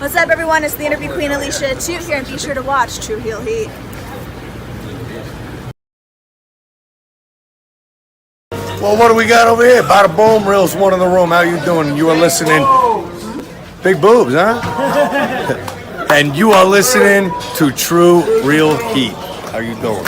What's up, everyone? It's the Interview Queen Alicia Toot here, and be sure to watch True Heel Heat. Well, what do we got over here? Bada boom, Real's one in the room. How you doing? You are listening. Big boobs, huh? And you are listening to True Real Heat. How you doing?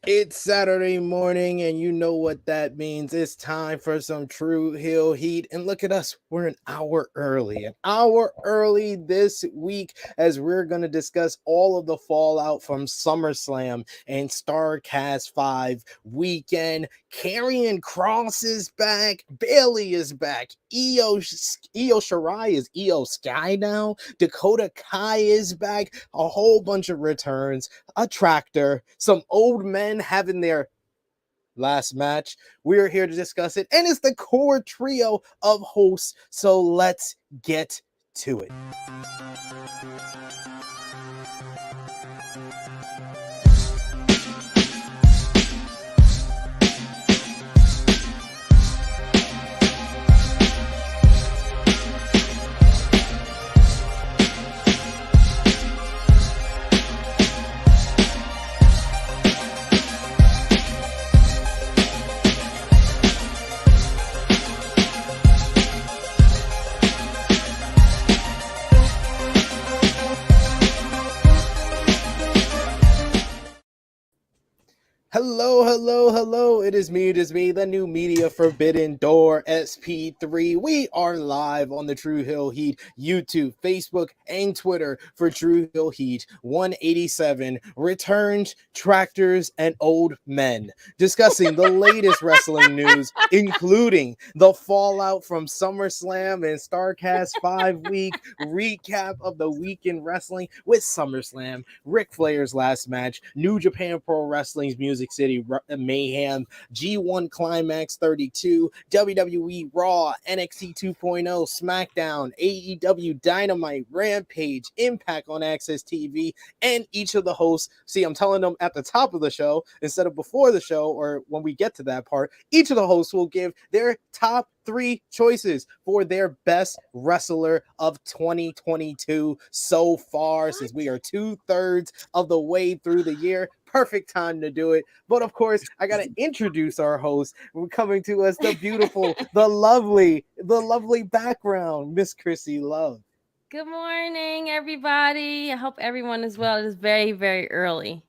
It's Saturday morning, and you know what that means. It's time for some True Heel Heat. And look at us, we're an hour early this week, as we're going to discuss all of the fallout from Summerslam and StarCast 5 weekend. Karrion Kross is back, Bayley is back, Io Shirai is Io Sky now, Dakota Kai is back, a whole bunch of returns, a tractor, some old men having their last match. We're here to discuss it, and it's the core trio of hosts, so let's get to it. Hello. It is me, the new media forbidden door, SP3. We are live on the True Heel Heat YouTube, Facebook, and Twitter for True Heel Heat 187, returns, tractors, and old men, discussing the latest wrestling news, including the fallout from SummerSlam and StarCast 5 week recap of the weekend wrestling with SummerSlam, Ric Flair's last match, New Japan Pro Wrestling's Music City Mayhem, G1 Climax 32, WWE Raw, NXT 2.0, SmackDown, AEW Dynamite, Rampage, Impact on Access TV, and each of the hosts, see, I'm telling them at the top of the show instead of before the show, or when we get to that part, each of the hosts will give their top 3 choices for their best wrestler of 2022 so far, since we are 2/3 of the way through the year. Perfect time to do it. But of course, I gotta introduce our host. We're coming to us, the beautiful, the lovely background, Miss Krssi Love. Good morning, everybody. I hope everyone is well. It is very, very early,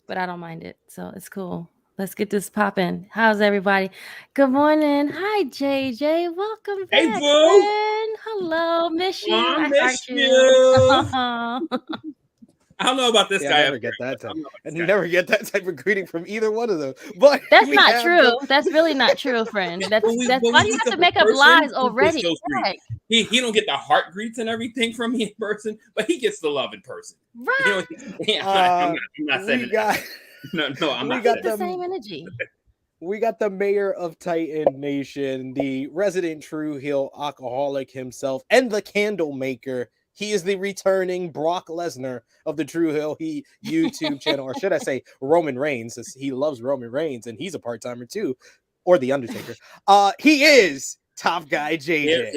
but I don't mind it, so it's cool. Let's get this popping. How's everybody? Good morning. Hi, JJ. Welcome back. Hey, boo. Friend. Hello. Miss you. I miss you. I don't know about this guy. I never get that type. And you never get that type of greeting from either one of them. But that's not true. That's really not true, friend. That's why do you have to make up lies already? Right. He don't get the heart greets and everything from me in person, but he gets the love in person. Right. You know, I'm not saying that. No, I'm not. We got the same energy. We got the mayor of Titan Nation, the resident True Heel alcoholic himself, and the candle maker. He is the returning Brock Lesnar of the True Heel Heat YouTube channel, or should I say Roman Reigns, as he loves Roman Reigns, and he's a part-timer too, or The Undertaker. He is Top Guy JJ.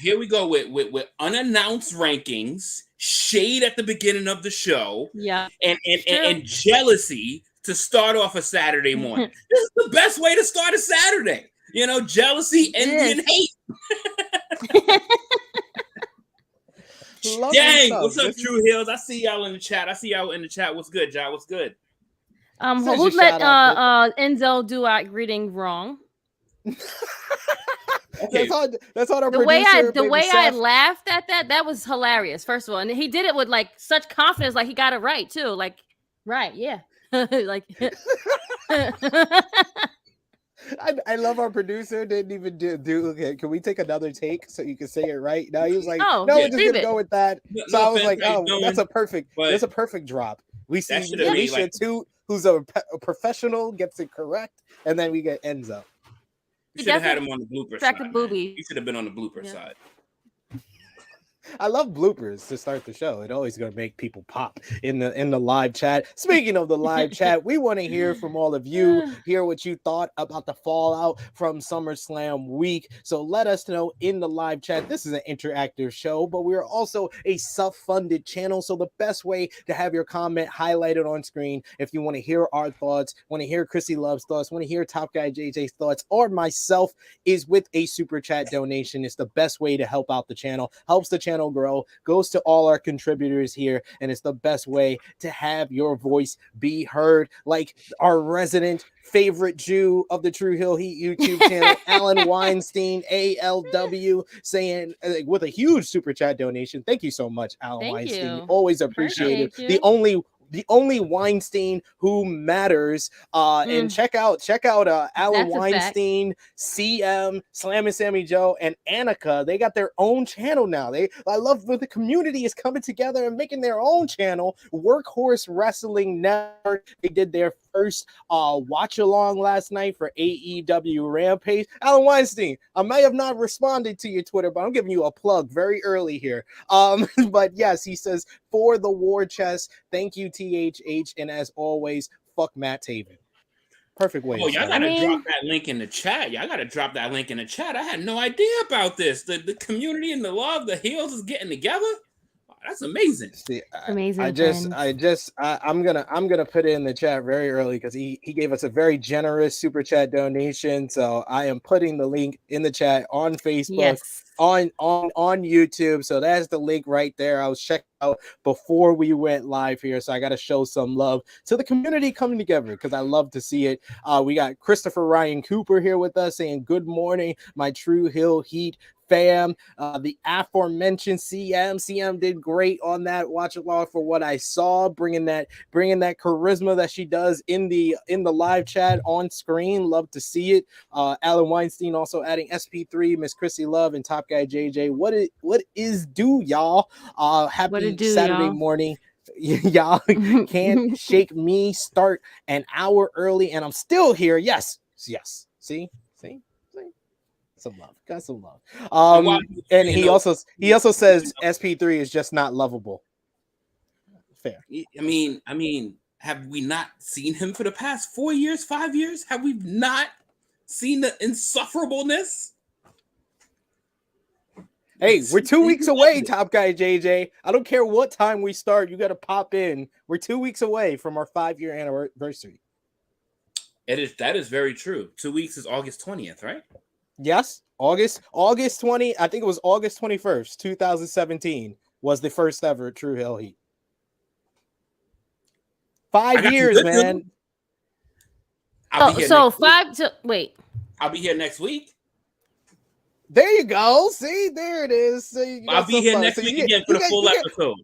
Here we go with unannounced rankings, shade at the beginning of the show, and jealousy to start off a Saturday morning. This is the best way to start a Saturday. You know, jealousy, envy, and hate. Dang, what's up, True Heels? I see y'all in the chat. What's good, y'all? What's good? Who let Enzo do our greeting wrong? Okay. That's on our the producer. way I laughed at that was hilarious. First of all, and he did it with like such confidence, like he got it right too. Like, right, yeah, like. I love our producer didn't even do okay, can we take another take so you can say it right? Now he was like, no, we're just gonna go with that. So I was like, oh, that's a perfect drop. We see Alicia too, who's a professional, gets it correct, and then we get Enzo. You should have had him on the blooper side. You should have been on the blooper side. I love bloopers to start the show. It always going to make people pop in the live chat. Speaking of the live chat, we want to hear from all of you, hear what you thought about the fallout from SummerSlam week. So let us know in the live chat. This is an interactive show, but we're also a self-funded channel. So the best way to have your comment highlighted on screen, if you want to hear our thoughts, want to hear Krssi Love's thoughts, want to hear Top Guy JJ's thoughts, or myself, is with a super chat donation. It's the best way to help out the channel, helps the channel grow, goes to all our contributors here, and it's the best way to have your voice be heard. Like our resident favorite Jew of the True Hill Heat YouTube channel, Alan Weinstein, ALW, saying with a huge super chat donation. Thank you so much, Alan Weinstein. Always appreciate it. The only Weinstein who matters. And check out Alan Weinstein, CM, Slam and Sammy Joe, and Annika. They got their own channel now. I love when the community is coming together and making their own channel. Workhorse Wrestling Network. They did their first watch along last night for AEW Rampage. Alan Weinstein, I may have not responded to your Twitter, but I'm giving you a plug very early here. But yes, he says, for the war chest, thank you, THH, and as always, fuck Matt Taven. Perfect way. Oh, y'all gotta drop that link in the chat. Y'all gotta drop that link in the chat. I had no idea about this. The community and the love, the heels is getting together. Oh, that's amazing. See, amazing. I'm gonna put it in the chat very early because he gave us a very generous super chat donation. So I am putting the link in the chat on Facebook. Yes. On YouTube. So that's the link right there. I was checking out before we went live here. So I got to show some love to the community coming together because I love to see it. We got Christopher Ryan Cooper here with us saying, good morning, my True Hill Heat fam. The aforementioned CM did great on that watch along for what I saw, bringing that charisma that she does in the live chat on screen. Love to see it. Alan Weinstein also adding SP3, Miss Krssi Love, and Top Guy JJ. What is do y'all? Happy Saturday morning. Y'all can't shake me. Start an hour early, and I'm still here. Yes. See. Some love, got some love. And he also says SP3 is just not lovable. Fair. I mean, have we not seen him for the past 4 years, 5 years? Have we not seen the insufferableness? Hey, we're 2 weeks away, Top Guy JJ. I don't care what time we start. You got to pop in. We're 2 weeks away from our 5-year anniversary. That is very true. 2 weeks is August 20th, right? Yes, August 20. I think it was August 21st, 2017 was the first ever True Hill Heat. 5 years, man. I'll be here next week. There you go. See, there it is. So I'll be here next week again for the full episode.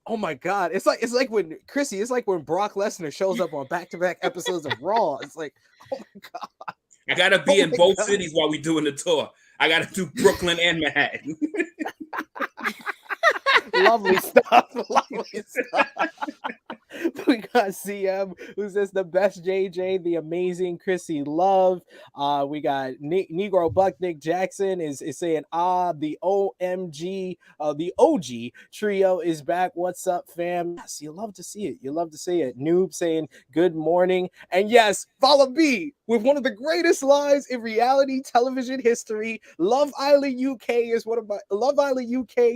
Oh my God. It's like when Krssi, it's like when Brock Lesnar shows up on back-to-back episodes of Raw. It's like, oh my God. I gotta be in both cities while we doing the tour. I gotta do Brooklyn and Manhattan. Lovely stuff. We got CM who says the best JJ, the amazing Krssi Love. We got Negro Buck Nick Jackson is saying, the OMG, the OG trio is back. What's up, fam? Yes, you love to see it. Noob saying good morning. And yes, follow B with one of the greatest lines in reality television history. Love Island UK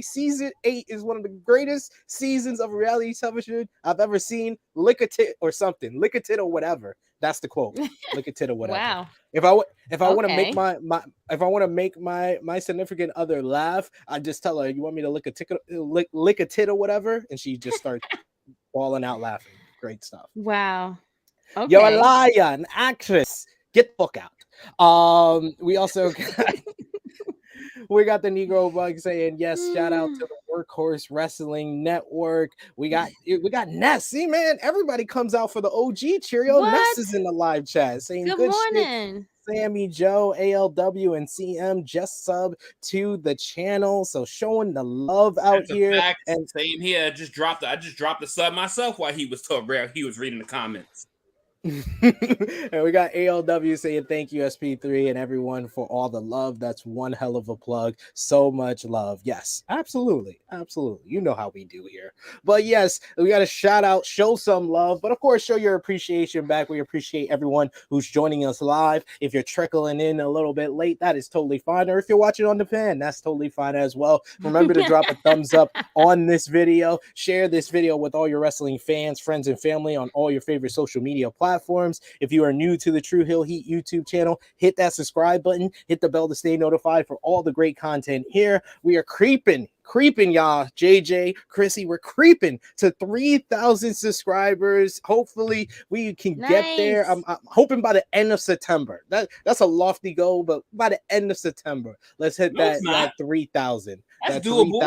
season 8 is one of the greatest seasons of reality television I've ever seen. Lick a tit or something. Lick a tit or whatever. That's the quote. Lick a tit or whatever. Wow. If I want to make my significant other laugh, I just tell her, you want me to lick a tit or whatever, and she just starts bawling out laughing. Great stuff. Wow. Okay. You're a liar, an actress. Get the fuck out. We also got we got the Negro Bug saying yes. Shout out to the Workhorse Wrestling Network. We got Ness. See, man, everybody comes out for the OG Cheerio. What? Ness is in the live chat saying Good good morning. shit. Sammy Joe, ALW, and CM just sub to the channel, so showing the love out That's here. And same here. I just dropped the sub myself while he was reading the comments. And we got ALW saying thank you SP3 and everyone for all the love. That's one hell of a plug. So much love. Yes, absolutely. You know how we do here. But yes, we got to shout out, show some love, but of course show your appreciation back. We appreciate everyone who's joining us live. If you're trickling in a little bit late, that is totally fine. Or if you're watching on the fan, that's totally fine as well. Remember to drop a thumbs up on this video. Share this video with all your wrestling fans, friends, and family on all your favorite social media platforms. If you are new to the True Hill Heat YouTube channel, hit that subscribe button, hit the bell to stay notified for all the great content here. We are creeping, y'all. JJ, Krssi, we're creeping to 3,000 subscribers. Hopefully we can get there. I'm hoping by the end of September. That's a lofty goal, but by the end of September, let's hit that 3,000. That's doable.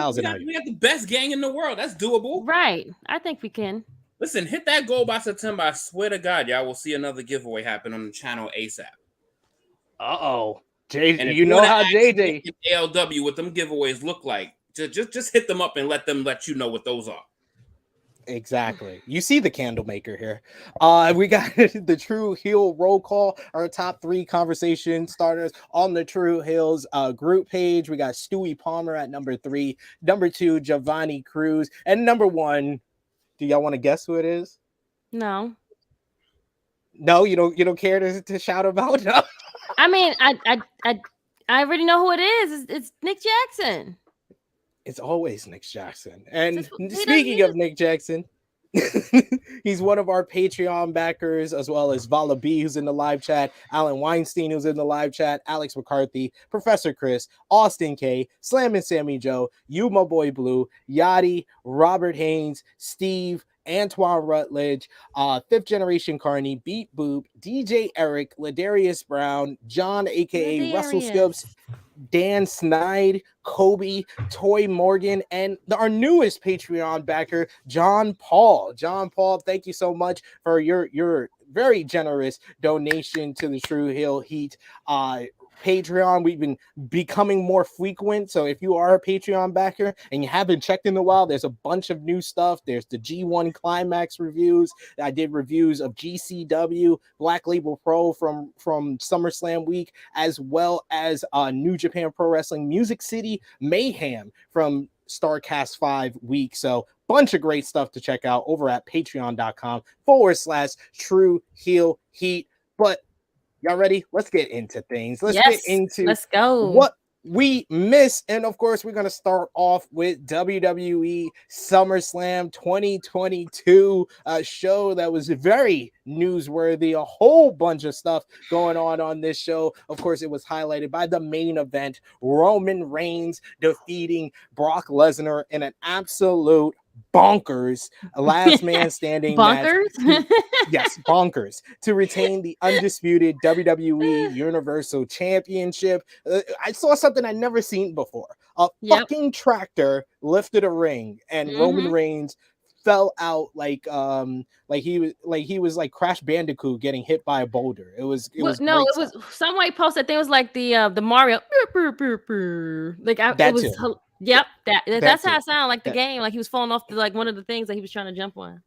We got the best gang in the world. That's doable. Right. I think we can. Listen, hit that goal by September. I swear to God, y'all will see another giveaway happen on the channel ASAP. Uh-oh. JJ, you know how JJ ALW what them giveaways look like. Just hit them up and let you know what those are. Exactly. You see the candle maker here. We got the True Heel roll call, our top 3 conversation starters on the True Hills group page. We got Stewie Palmer at number 3, number 2, Giovanni Cruz, and number 1. Do y'all want to guess who it is? No. No, you don't care to shout about? No. I mean, I already know who it is. It's Nick Jackson. It's always Nick Jackson. And speaking of Nick Jackson, he's one of our Patreon backers, as well as Vala B, who's in the live chat, Alan Weinstein, who's in the live chat, Alex McCarthy, Professor Chris, Austin K, Slam and Sammy Joe, You My Boy Blue, Yachty, Robert Haynes, Steve, Antoine Rutledge, 5th Generation Carney, Beat Boop, DJ Eric, Ladarius Brown, John, aka Russell Scopes, Dan Snide, Kobe, Toy Morgan, and our newest Patreon backer, John Paul. John Paul, thank you so much for your very generous donation to the True Hill Heat Patreon. We've been becoming more frequent, so if you are a Patreon backer and you haven't checked in a while, there's a bunch of new stuff. There's the G1 Climax reviews. I did reviews of GCW, Black Label Pro from SummerSlam week, as well as New Japan Pro Wrestling Music City Mayhem from StarCast 5 week. So bunch of great stuff to check out over at patreon.com/True Heel Heat. But y'all ready? Let's get into things. Let's go. What we miss. And of course, we're going to start off with WWE SummerSlam 2022, a show that was very newsworthy. A whole bunch of stuff going on this show. Of course, it was highlighted by the main event, Roman Reigns defeating Brock Lesnar in an absolute bonkers last man standing bonkers match. Yes, bonkers, to retain the undisputed WWE Universal Championship. I saw something I'd never seen before. A fucking tractor lifted a ring and Roman Reigns fell out like he was like Crash Bandicoot getting hit by a boulder. It was some white post that thing was like the Mario like it was. Yep, that's how it sounded, like the game, like he was falling off like one of the things that he was trying to jump on.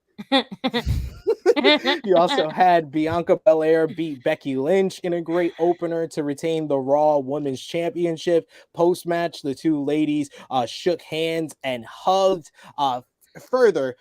You also had Bianca Belair beat Becky Lynch in a great opener to retain the Raw Women's Championship. Post-match, the two ladies shook hands and hugged, further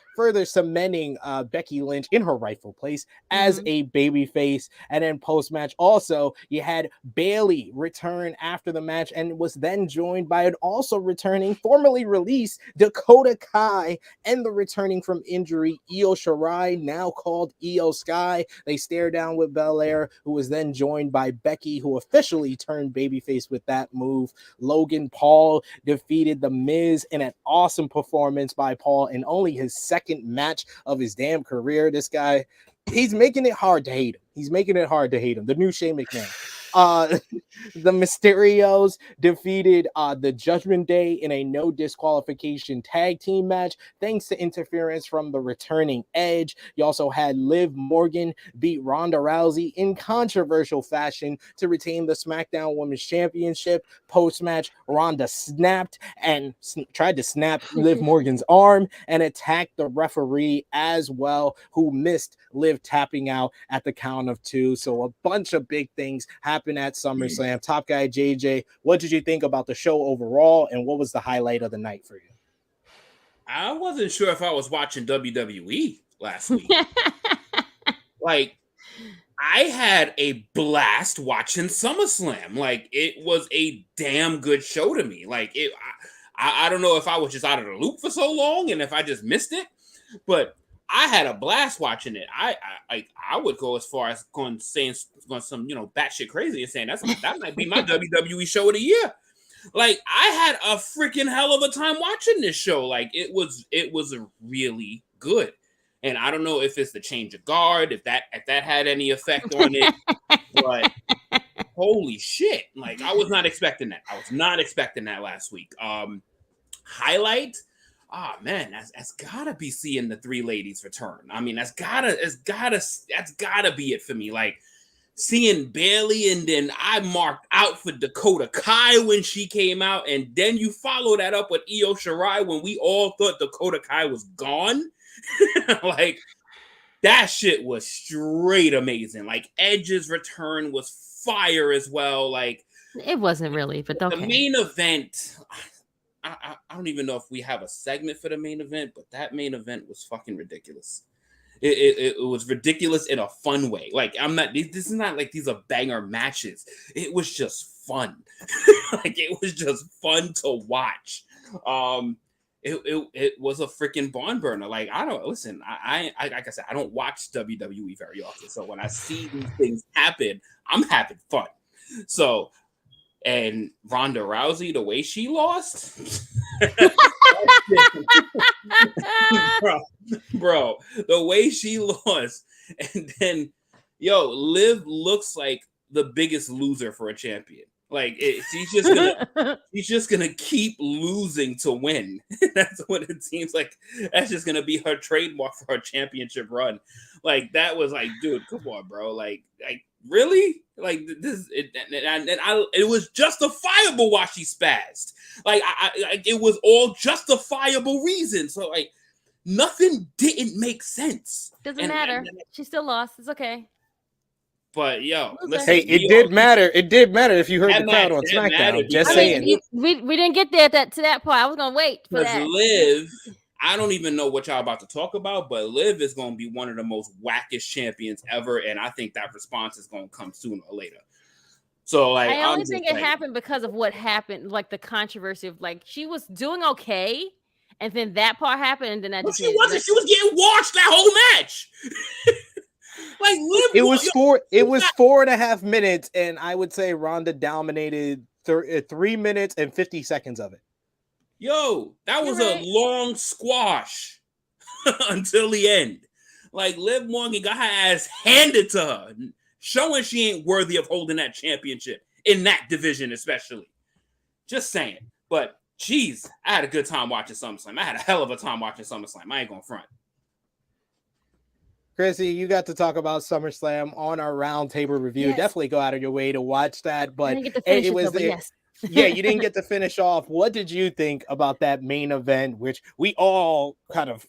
cementing Becky Lynch in her rightful place as a babyface. And then post-match also you had Bayley return after the match and was then joined by an also returning, formerly released Dakota Kai, and the returning from injury Io Shirai, now called Io Sky. They stare down with Belair, who was then joined by Becky, who officially turned babyface with that move. Logan Paul defeated The Miz in an awesome performance by Paul in only his second match of his damn career. This guy, he's making it hard to hate him. The new Shane McMahon. The Mysterios defeated the Judgment Day in a no disqualification tag team match thanks to interference from the returning Edge. You also had Liv Morgan beat Ronda Rousey in controversial fashion to retain the SmackDown Women's Championship. Post-match, Ronda snapped and tried to snap Liv Morgan's arm and attacked the referee as well, who missed Liv tapping out at the count of 2. So a bunch of big things happened at SummerSlam. Top Guy JJ, what did you think about the show overall, and what was the highlight of the night for you? I wasn't sure if I was watching WWE last week. Like, I had a blast watching SummerSlam. Like, it was a damn good show to me. Like, I don't know if I was just out of the loop for so long and if I just missed it, but I had a blast watching it. I would go as far as going some batshit crazy and saying that might be my WWE show of the year. Like, I had a freaking hell of a time watching this show. Like, it was really good. And I don't know if it's the change of guard, if that had any effect on it, but holy shit. Like, I was not expecting that. I was not expecting that last week. Highlight? Oh man, that's gotta be seeing the 3 ladies return. I mean, that's gotta be it for me. Like, seeing Bayley, and then I marked out for Dakota Kai when she came out, and then you follow that up with Io Shirai when we all thought Dakota Kai was gone. Like, that shit was straight amazing. Like, Edge's return was fire as well. Like, it wasn't really, but okay. The main event, I don't even know if we have a segment for the main event, but that main event was fucking ridiculous. It was ridiculous in a fun way. Like, this is not like these are banger matches. It was just fun. Like, it was just fun to watch. It was a freaking barn burner. Like, I don't listen. I like I said, I don't watch WWE very often. So when I see these things happen, I'm having fun. So, and Ronda Rousey, the way she lost, bro, the way she lost, and then Liv looks like the biggest loser for a champion. Like, she's just gonna keep losing to win. That's what it seems like. That's just gonna be her trademark for her championship run. Like, that was like, dude, come on, bro. Like really? Like, this, it was justifiable why she spazzed. Like, it was all justifiable reasons. So, like, nothing didn't make sense. Doesn't matter. She still lost. It's okay. But listen, hey, it did matter. It did matter if you heard the crowd on SmackDown. Just saying. We didn't get there to that point. I was gonna wait for that. Liv, I don't even know what y'all about to talk about, but Liv is gonna be one of the most wackest champions ever, and I think that response is gonna come sooner or later. So, like, I only think it happened because of what happened, like the controversy of, like, she was doing okay, and then that part happened, and then that. But she wasn't. She was getting washed that whole match. Like, Liv, it was 4.5 minutes, and I would say Ronda dominated 3 minutes and 50 seconds of it. That was a long squash until the end. Like, Liv Morgan got her ass handed to her, showing she ain't worthy of holding that championship in that division, especially. Just saying. But jeez, I had a good time watching SummerSlam. I had a hell of a time watching SummerSlam. I ain't gonna front. Krssi, you got to talk about SummerSlam on our roundtable review. Yes. Definitely go out of your way to watch that. But it was yeah, you didn't get to finish off. What did you think about that main event, which we all kind of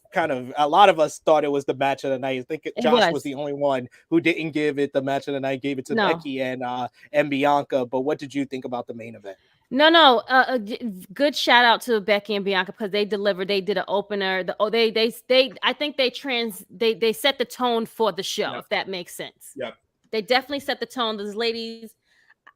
a lot of us thought it was the match of the night. I think Josh was the only one who didn't give it the match of the night, gave it to Becky and Bianca. But what did you think about the main event? No. Good shout out to Becky and Bianca because they delivered. They did an opener. I think they set the tone for the show. Yep. If that makes sense. Yep. They definitely set the tone. Those ladies,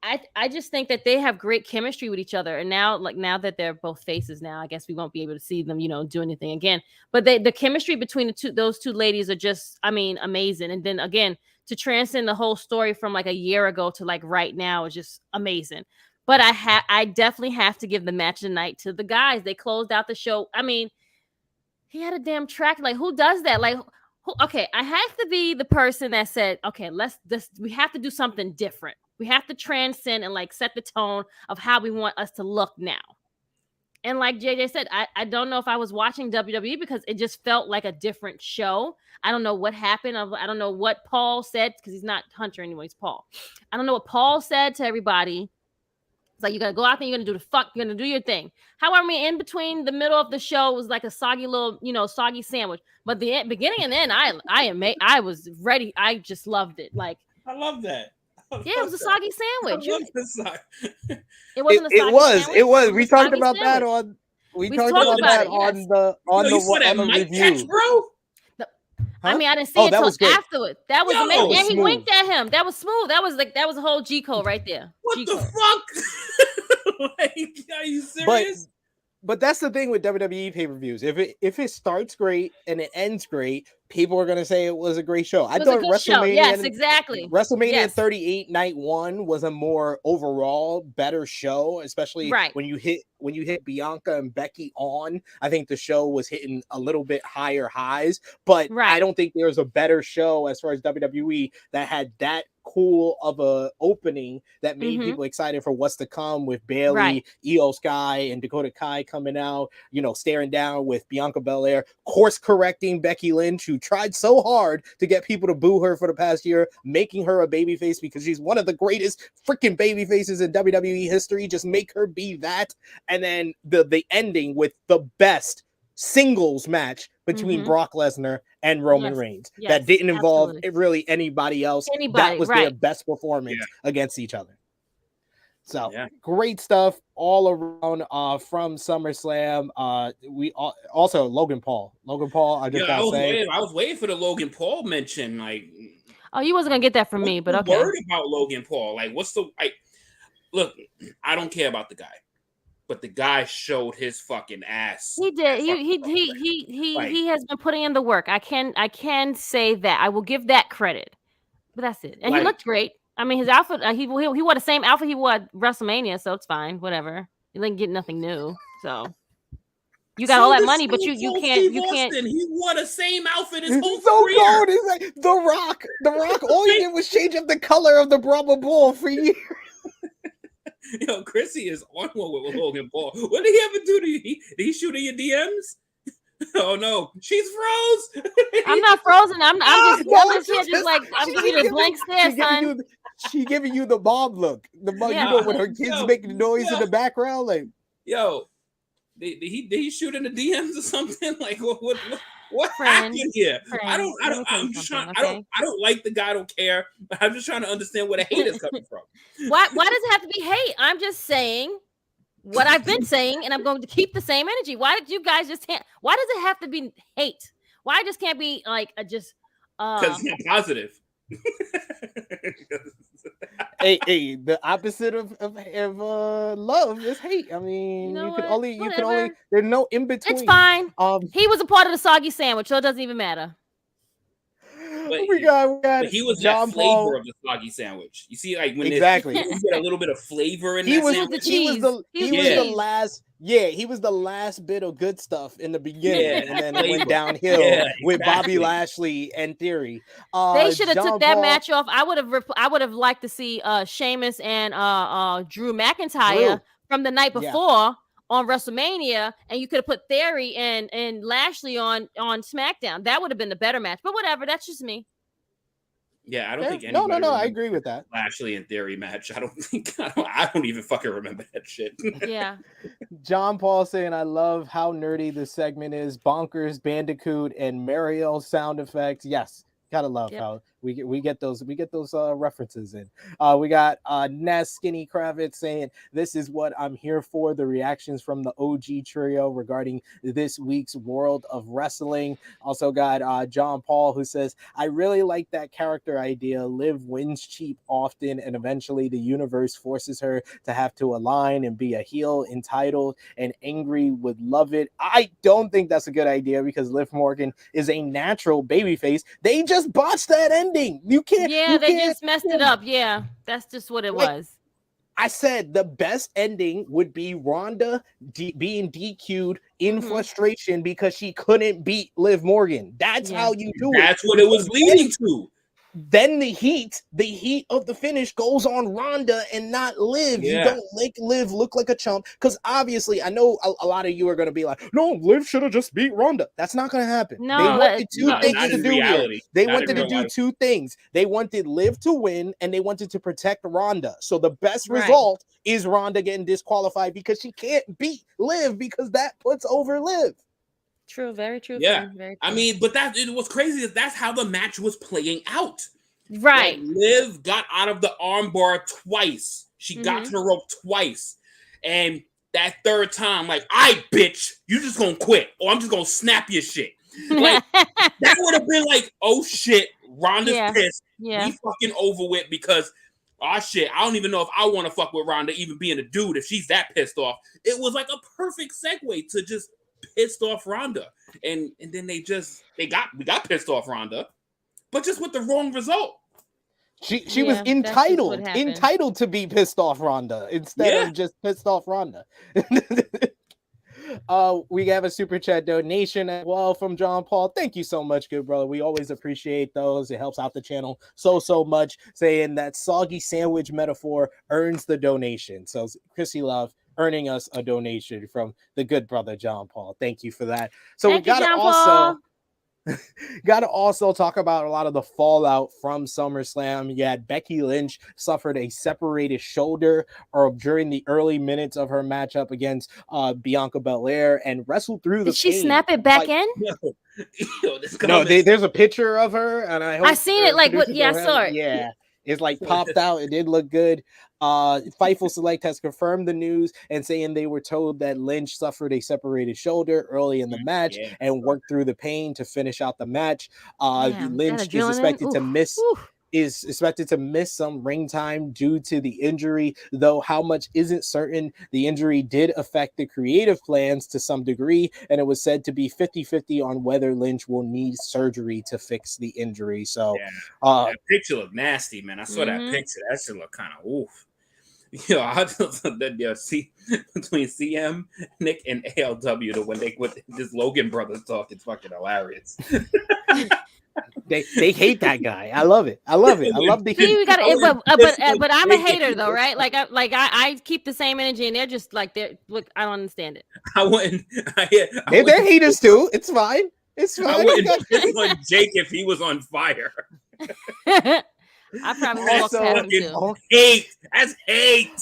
I just think that they have great chemistry with each other. And now that they're both faces, now I guess we won't be able to see them, do anything again. But the chemistry between those two ladies are just, amazing. And then again, to transcend the whole story from like a year ago to like right now is just amazing. But I definitely have to give the match of the night to the guys. They closed out the show. He had a damn track. Like, who does that? Like, okay, I have to be the person that said, okay, we have to do something different. We have to transcend and like set the tone of how we want us to look now. And like JJ said, I don't know if I was watching WWE because it just felt like a different show. I don't know what happened. I don't know what Paul said because he's not Hunter anymore. He's Paul. I don't know what Paul said to everybody. It's like, you got to go out there. You're going to do you're going to do your thing. However, in between the middle of the show was like a soggy little, soggy sandwich. But the beginning and end, I was ready. I just loved it. Like, I love that. It was a soggy sandwich. It wasn't a soggy sandwich. It was. We talked about that on. We talked about that on the review, catch, bro. I mean, I didn't see it until afterwards. That was amazing. Yeah, he winked at him. That was smooth. That was a whole G code right there. What the fuck? Like, are you serious? But that's the thing with WWE pay-per-views. If it starts great and it ends great, people are gonna say it was a great show. I thought WrestleMania, yes, exactly. WrestleMania 38 Night 1 was a more overall better show, especially when you hit Bianca and Becky on. I think the show was hitting a little bit higher highs, but I don't think there was a better show as far as WWE that had that cool of a opening that made people excited for what's to come with Bayley, Io Sky, and Dakota Kai coming out, staring down with Bianca Belair, course correcting Becky Lynch, who tried so hard to get people to boo her for the past year, making her a babyface because she's one of the greatest freaking babyfaces in WWE history. Just make her be that. And then the ending with the best singles match between Brock Lesnar and Roman Reigns that didn't involve really anybody else. That was their best performance against each other. So great stuff all around from SummerSlam. We also Logan Paul. I was waiting for the Logan Paul mention. Like, oh, you wasn't gonna get that from me, but okay. Word about Logan Paul. Like, look, I don't care about the guy. But the guy showed his fucking ass. He did. He has been putting in the work. I can say that. I will give that credit. But that's it. And he looked great. I mean, his outfit. He wore the same outfit he wore at WrestleMania, so it's fine. Whatever. You didn't get nothing new. So you got all that money, but you can't. He wore the same outfit his whole career. Cold. He's like The Rock. All he did was change up the color of the Brahma Bull for years. Yo, Krssi is on one with Logan Paul. What did he ever do to you? Did he shoot in your DMs? Oh no, she's froze. I'm not frozen. I'm giving you the blank stare, son. She giving you the mom look. When her kids making noise in the background, like, yo, did he shoot in the DMs or something? Like, what happened here? I don't like the guy. I don't care. But I'm just trying to understand where the hate is coming from. Why does it have to be hate? I'm just saying what I've been saying, and I'm going to keep the same energy. Why did you guys why does it have to be hate? Why just can't be like because it's not positive. hey, the opposite of love is hate. I mean, you can only there's no in between. It's fine. He was a part of the soggy sandwich, so it doesn't even matter. But he was John that flavor Paul of the soggy sandwich. You see, like when you get a little bit of flavor in that sandwich. He was the last. Yeah, he was the last bit of good stuff in the beginning, and then it went downhill with Bobby Lashley and Theory. They should have took that match off. I would have liked to see Sheamus and Drew McIntyre from the night before on WrestleMania, and you could have put Theory and Lashley on SmackDown. That would have been the better match. But whatever, that's just me. Yeah, I don't think anybody. No, I agree with that. Lashley and Theory match. I don't even fucking remember that shit. Yeah. John Paul saying, "I love how nerdy this segment is. Bonkers, Bandicoot, and Mario sound effects. Yes, gotta love how we get those references in. We got Ness Skinny Kravitz saying, "This is what I'm here for." The reactions from the OG trio regarding this week's World of Wrestling. Also got John Paul who says, "I really like that character idea. Liv wins cheap often, and eventually the universe forces her to have to align and be a heel. Entitled and angry would love it." I don't think that's a good idea because Liv Morgan is a natural babyface. They just botched that ending. You can't. Yeah, they just messed it up. Yeah, that's just what it was. I said the best ending would be Ronda being DQ'd in frustration because she couldn't beat Liv Morgan. That's how you do it. That's what it was leading to. then the heat of the finish goes on Ronda and not Liv. Yeah. You don't make Liv look like a chump, because obviously I know a lot of you are going to be like, no, Liv should have just beat Ronda. That's not going to happen. No, they wanted two things to do reality. here. They wanted to do two things. They wanted Liv to win, and they wanted to protect Ronda. So the best result is Ronda getting disqualified, because she can't beat Liv, because that puts over Liv. True, very true. Yeah, very true. I mean, but it was crazy is that's how the match was playing out. Right. Like, Liv got out of the armbar twice. She got to the rope twice, and that third time, like, bitch, you just gonna quit, or I'm just gonna snap your shit. Like, that would have been like, oh shit, Ronda's pissed. We fucking over with, because shit, I don't even know if I want to fuck with Ronda, even being a dude, if she's that pissed off. It was like a perfect segue to just pissed off Ronda, and then we got pissed off Ronda, but just with the wrong result. She was entitled to be pissed off Ronda instead of just pissed off Ronda. We have a super chat donation as well from John Paul. Thank you so much, good brother. We always appreciate those. It helps out the channel so much. Saying that soggy sandwich metaphor earns the donation. So Krssi Love earning us a donation from the good brother John Paul. Thank you for that. So we gotta also talk about a lot of the fallout from SummerSlam. You had Becky Lynch suffered a separated shoulder during the early minutes of her matchup against Bianca Belair, and wrestled through the pain. Did she snap it back in? No, there's a picture of her, and I seen it. Like, what? Yeah, I saw it. Yeah. It's like popped out. It did look good. Fightful Select has confirmed the news and saying they were told that Lynch suffered a separated shoulder early in the match and worked through the pain to finish out the match. Lynch is expected to miss. Is expected to miss some ring time due to the injury, though how much isn't certain. The injury did affect the creative plans to some degree, and it was said to be 50-50 on whether Lynch will need surgery to fix the injury. So that picture looked nasty, man. I saw that picture. That shit looked kind of oof. See between CM, Nick, and ALW, when this Logan brothers talk, it's fucking hilarious. They hate that guy. I love it. I love the heat. But I'm a hater though, right? I keep the same energy, and they're just like, I don't understand it. They're haters too. It's fine. It's fine. I wouldn't pick on Jake if he was on fire. I probably walked past him too. Hate. That's hate.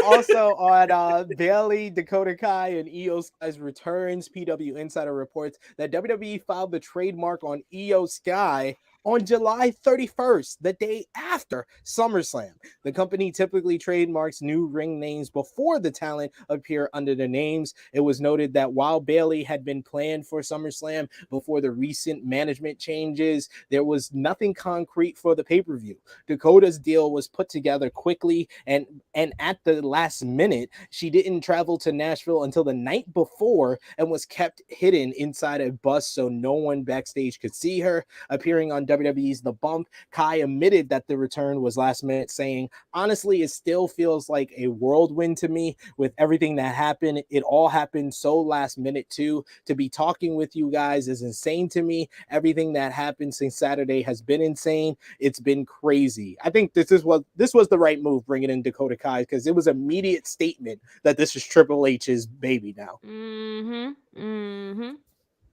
Also on Bayley, Dakota Kai, and Io Sky's returns, PW Insider reports that WWE filed the trademark on Io Sky on July 31st, the day after SummerSlam. The company typically trademarks new ring names before the talent appear under the names. It was noted that while Bayley had been planned for SummerSlam before the recent management changes, there was nothing concrete for the pay-per-view. Dakota's deal was put together quickly, and at the last minute, she didn't travel to Nashville until the night before and was kept hidden inside a bus so no one backstage could see her. Appearing on WWE's The Bump, Kai admitted that the return was last minute, saying, honestly, it still feels like a whirlwind to me with everything that happened. It all happened so last minute too. To be talking with you guys is insane to me. Everything that happened since Saturday has been insane. It's been crazy. I think this was the right move, bringing in Dakota Kai, because it was an immediate statement that this is Triple H's baby now.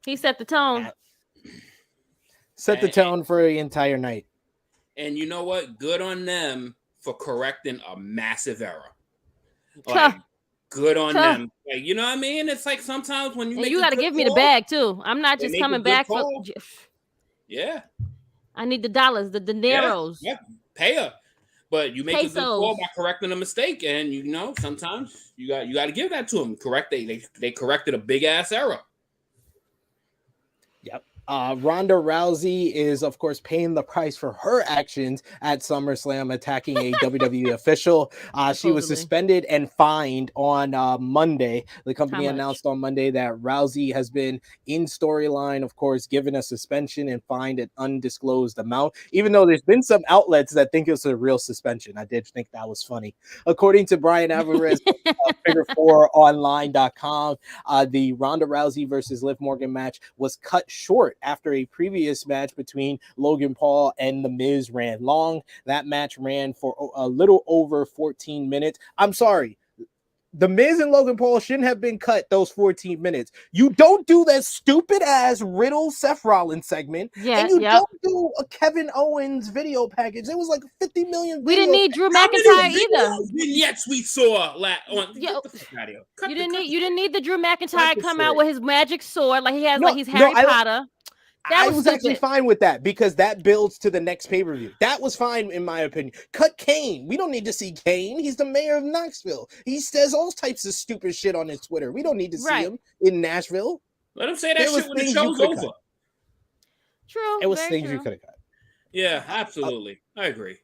He set the tone. Set the tone for the entire night. And you know what? Good on them for correcting a massive error. Like, good on them. Like, you know what I mean? It's like sometimes when you got to give me the bag too. I'm not just coming back for. Yeah. I need the dollars, the dineros. Yeah. Pay her. But you make a good call by correcting a mistake, and sometimes you got to give that to them. They corrected a big ass error. Yep. Ronda Rousey is, of course, paying the price for her actions at SummerSlam, attacking a WWE official. She was suspended and fined on Monday. The company announced on Monday that Rousey has been in storyline, of course, given a suspension and fined an undisclosed amount, even though there's been some outlets that think it's a real suspension. I did think that was funny. According to Brian Alvarez, Figure4Online.com, the Ronda Rousey versus Liv Morgan match was cut short after a previous match between Logan Paul and The Miz ran long. That match ran for a little over 14 minutes. I'm sorry. The Miz and Logan Paul shouldn't have been cut those 14 minutes. You don't do that stupid ass Riddle Seth Rollins segment. And you don't do a Kevin Owens video package. It was like 50 million. We didn't need Drew McIntyre either. Vignettes we saw on. You didn't need the Drew McIntyre come out with his magic sword like he has, like he's Harry Potter. I was actually fine with that because that builds to the next pay-per-view. That was fine in my opinion. Cut Kane. We don't need to see Kane. He's the mayor of Knoxville. He says all types of stupid shit on his Twitter. We don't need to see him in Nashville. Let him say that shit when the show's over. True. It was things you could have cut. Yeah, absolutely. I agree.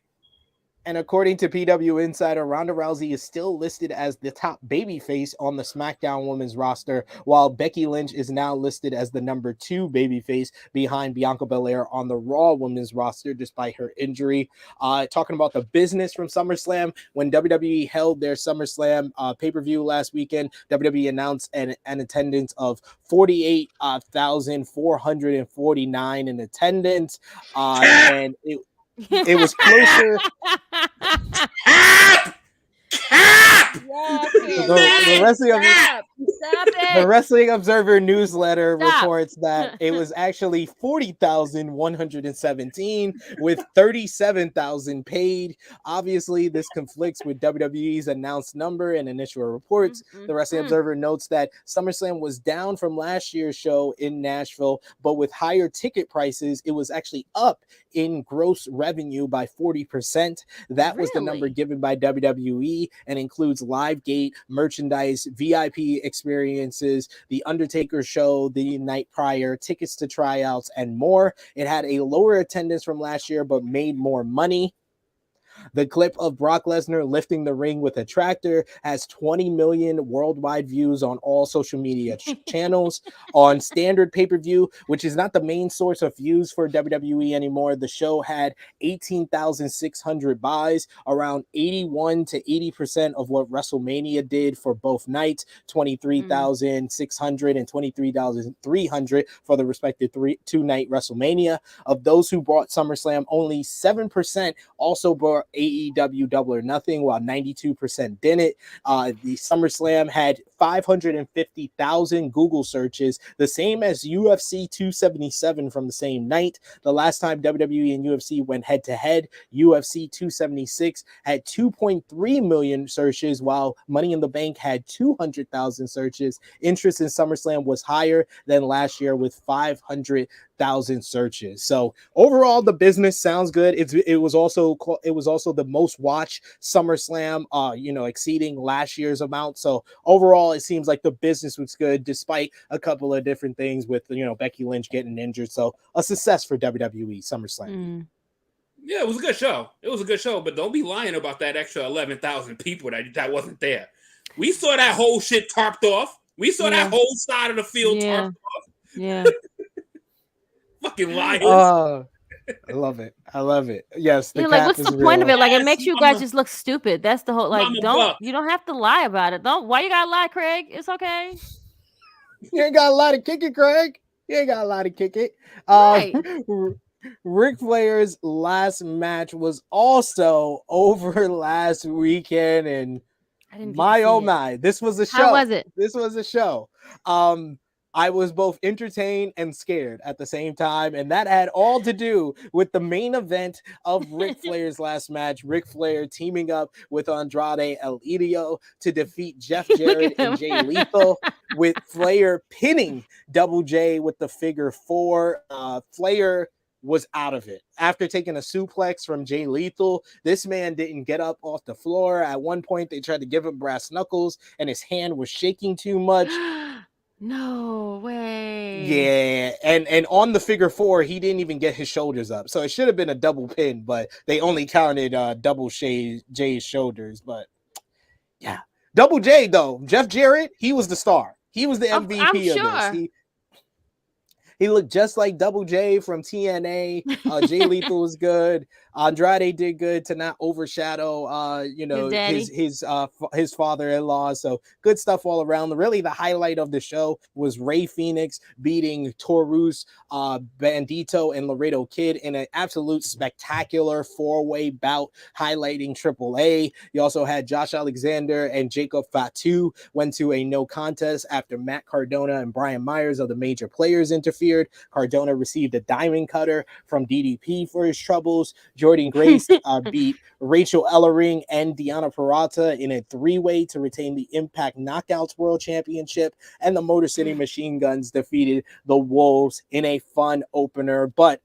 And according to PW Insider, Ronda Rousey is still listed as the top babyface on the Smackdown women's roster, while Becky Lynch is now listed as the number 2 babyface behind Bianca Belair on the Raw women's roster, despite her injury. Talking about the business from SummerSlam, when WWE held their SummerSlam pay-per-view last weekend, WWE announced an attendance of 48,449 in attendance, and it was closer. The Wrestling Observer newsletter reports that it was actually 40,117 with 37,000 paid. Obviously, this conflicts with WWE's announced number and initial reports. The Wrestling Observer notes that SummerSlam was down from last year's show in Nashville, but with higher ticket prices, it was actually up in gross revenue by 40%. That was the number given by WWE and includes live gate, merchandise, VIP experiences, the Undertaker show the night prior, tickets to tryouts, and more. It had a lower attendance from last year, but made more money. The clip of Brock Lesnar lifting the ring with a tractor has 20 million worldwide views on all social media channels. On standard pay-per-view, which is not the main source of views for WWE anymore, the show had 18,600 buys, around 81 to 80% of what WrestleMania did for both nights, 23,600 and 23,300 for the respective two-night WrestleMania. Of those who bought SummerSlam, only 7% also bought AEW Double or Nothing, while 92% didn't. The SummerSlam had 550,000 Google searches, the same as UFC 277 from the same night. The last time WWE and UFC went head-to-head, UFC 276 had 2.3 million searches, while Money in the Bank had 200,000 searches. Interest in SummerSlam was higher than last year with 500,000 searches. So overall, the business sounds good. It was also the most watched SummerSlam, exceeding last year's amount. So overall, it seems like the business was good, despite a couple of different things with Becky Lynch getting injured. So a success for WWE SummerSlam. Yeah, it was a good show. But don't be lying about that extra 11,000 people that wasn't there. We saw that whole shit tarped off. We saw that whole side of the field tarped off. Yeah. Fucking liars. I love it. Yes. What's the point of it? Like, it makes you guys just look stupid. That's the whole, you don't have to lie about it. Why you gotta lie, Craig? It's okay. You ain't got a lot to kick it, Craig. Right. Ric Flair's last match was also over last weekend, and my, this was a show. How was it? This was a show. I was both entertained and scared at the same time, and that had all to do with the main event of Ric Flair's last match. Ric Flair teaming up with Andrade El Idolo to defeat Jeff Jarrett and Jay Lethal, with Flair pinning Double J with the figure 4. Flair was out of it after taking a suplex from Jay Lethal. This man didn't get up off the floor. At one point, they tried to give him brass knuckles, and his hand was shaking too much. No way. Yeah, and on the figure 4, he didn't even get his shoulders up. So it should have been a double pin, but they only counted double Jay's shoulders. But yeah, Double J though, Jeff Jarrett, he was the star. He was the MVP of this. He looked just like Double J from TNA. Jay Lethal was good. Andrade did good to not overshadow, his father-in-law. So good stuff all around. Really, the highlight of the show was Rey Fenix beating Taurus, Bandito, and Laredo Kid in an absolute spectacular four-way bout, highlighting AAA. You also had Josh Alexander and Jacob Fatu went to a no contest after Matt Cardona and Brian Myers of the Major Players interfered. Cardona received a diamond cutter from DDP for his troubles. Jordan Grace beat Rachel Ellering and Deonna Purrazzo in a three-way to retain the Impact Knockouts World Championship. And the Motor City Machine Guns defeated the Wolves in a fun opener. But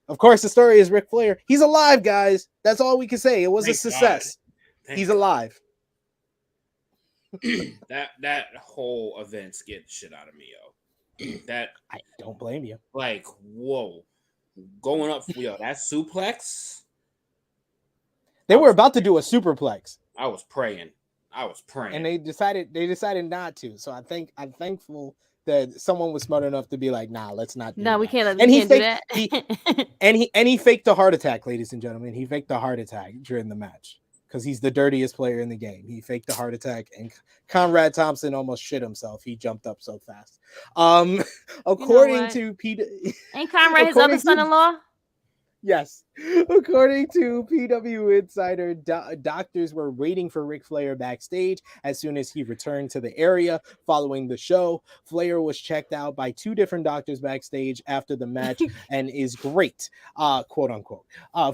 of course, the story is Ric Flair. He's alive, guys. That's all we can say. It was a success. He's alive. that whole event scared the shit out of me, yo. That I don't blame you. Like, whoa, going up, yo, that suplex. They were about to do a superplex. I was praying, and they decided not to. So I'm thankful that someone was smart enough to be like, nah, let's not. We can't do that. He faked a heart attack, ladies and gentlemen. He faked a heart attack during the match because he's the dirtiest player in the game. He faked a heart attack, and Conrad Thompson almost shit himself. He jumped up so fast. According to Peter, ain't Conrad his other son-in-law? Yes. According to PW Insider, doctors were waiting for Ric Flair backstage as soon as he returned to the area following the show. Flair was checked out by two different doctors backstage after the match and is great, quote unquote.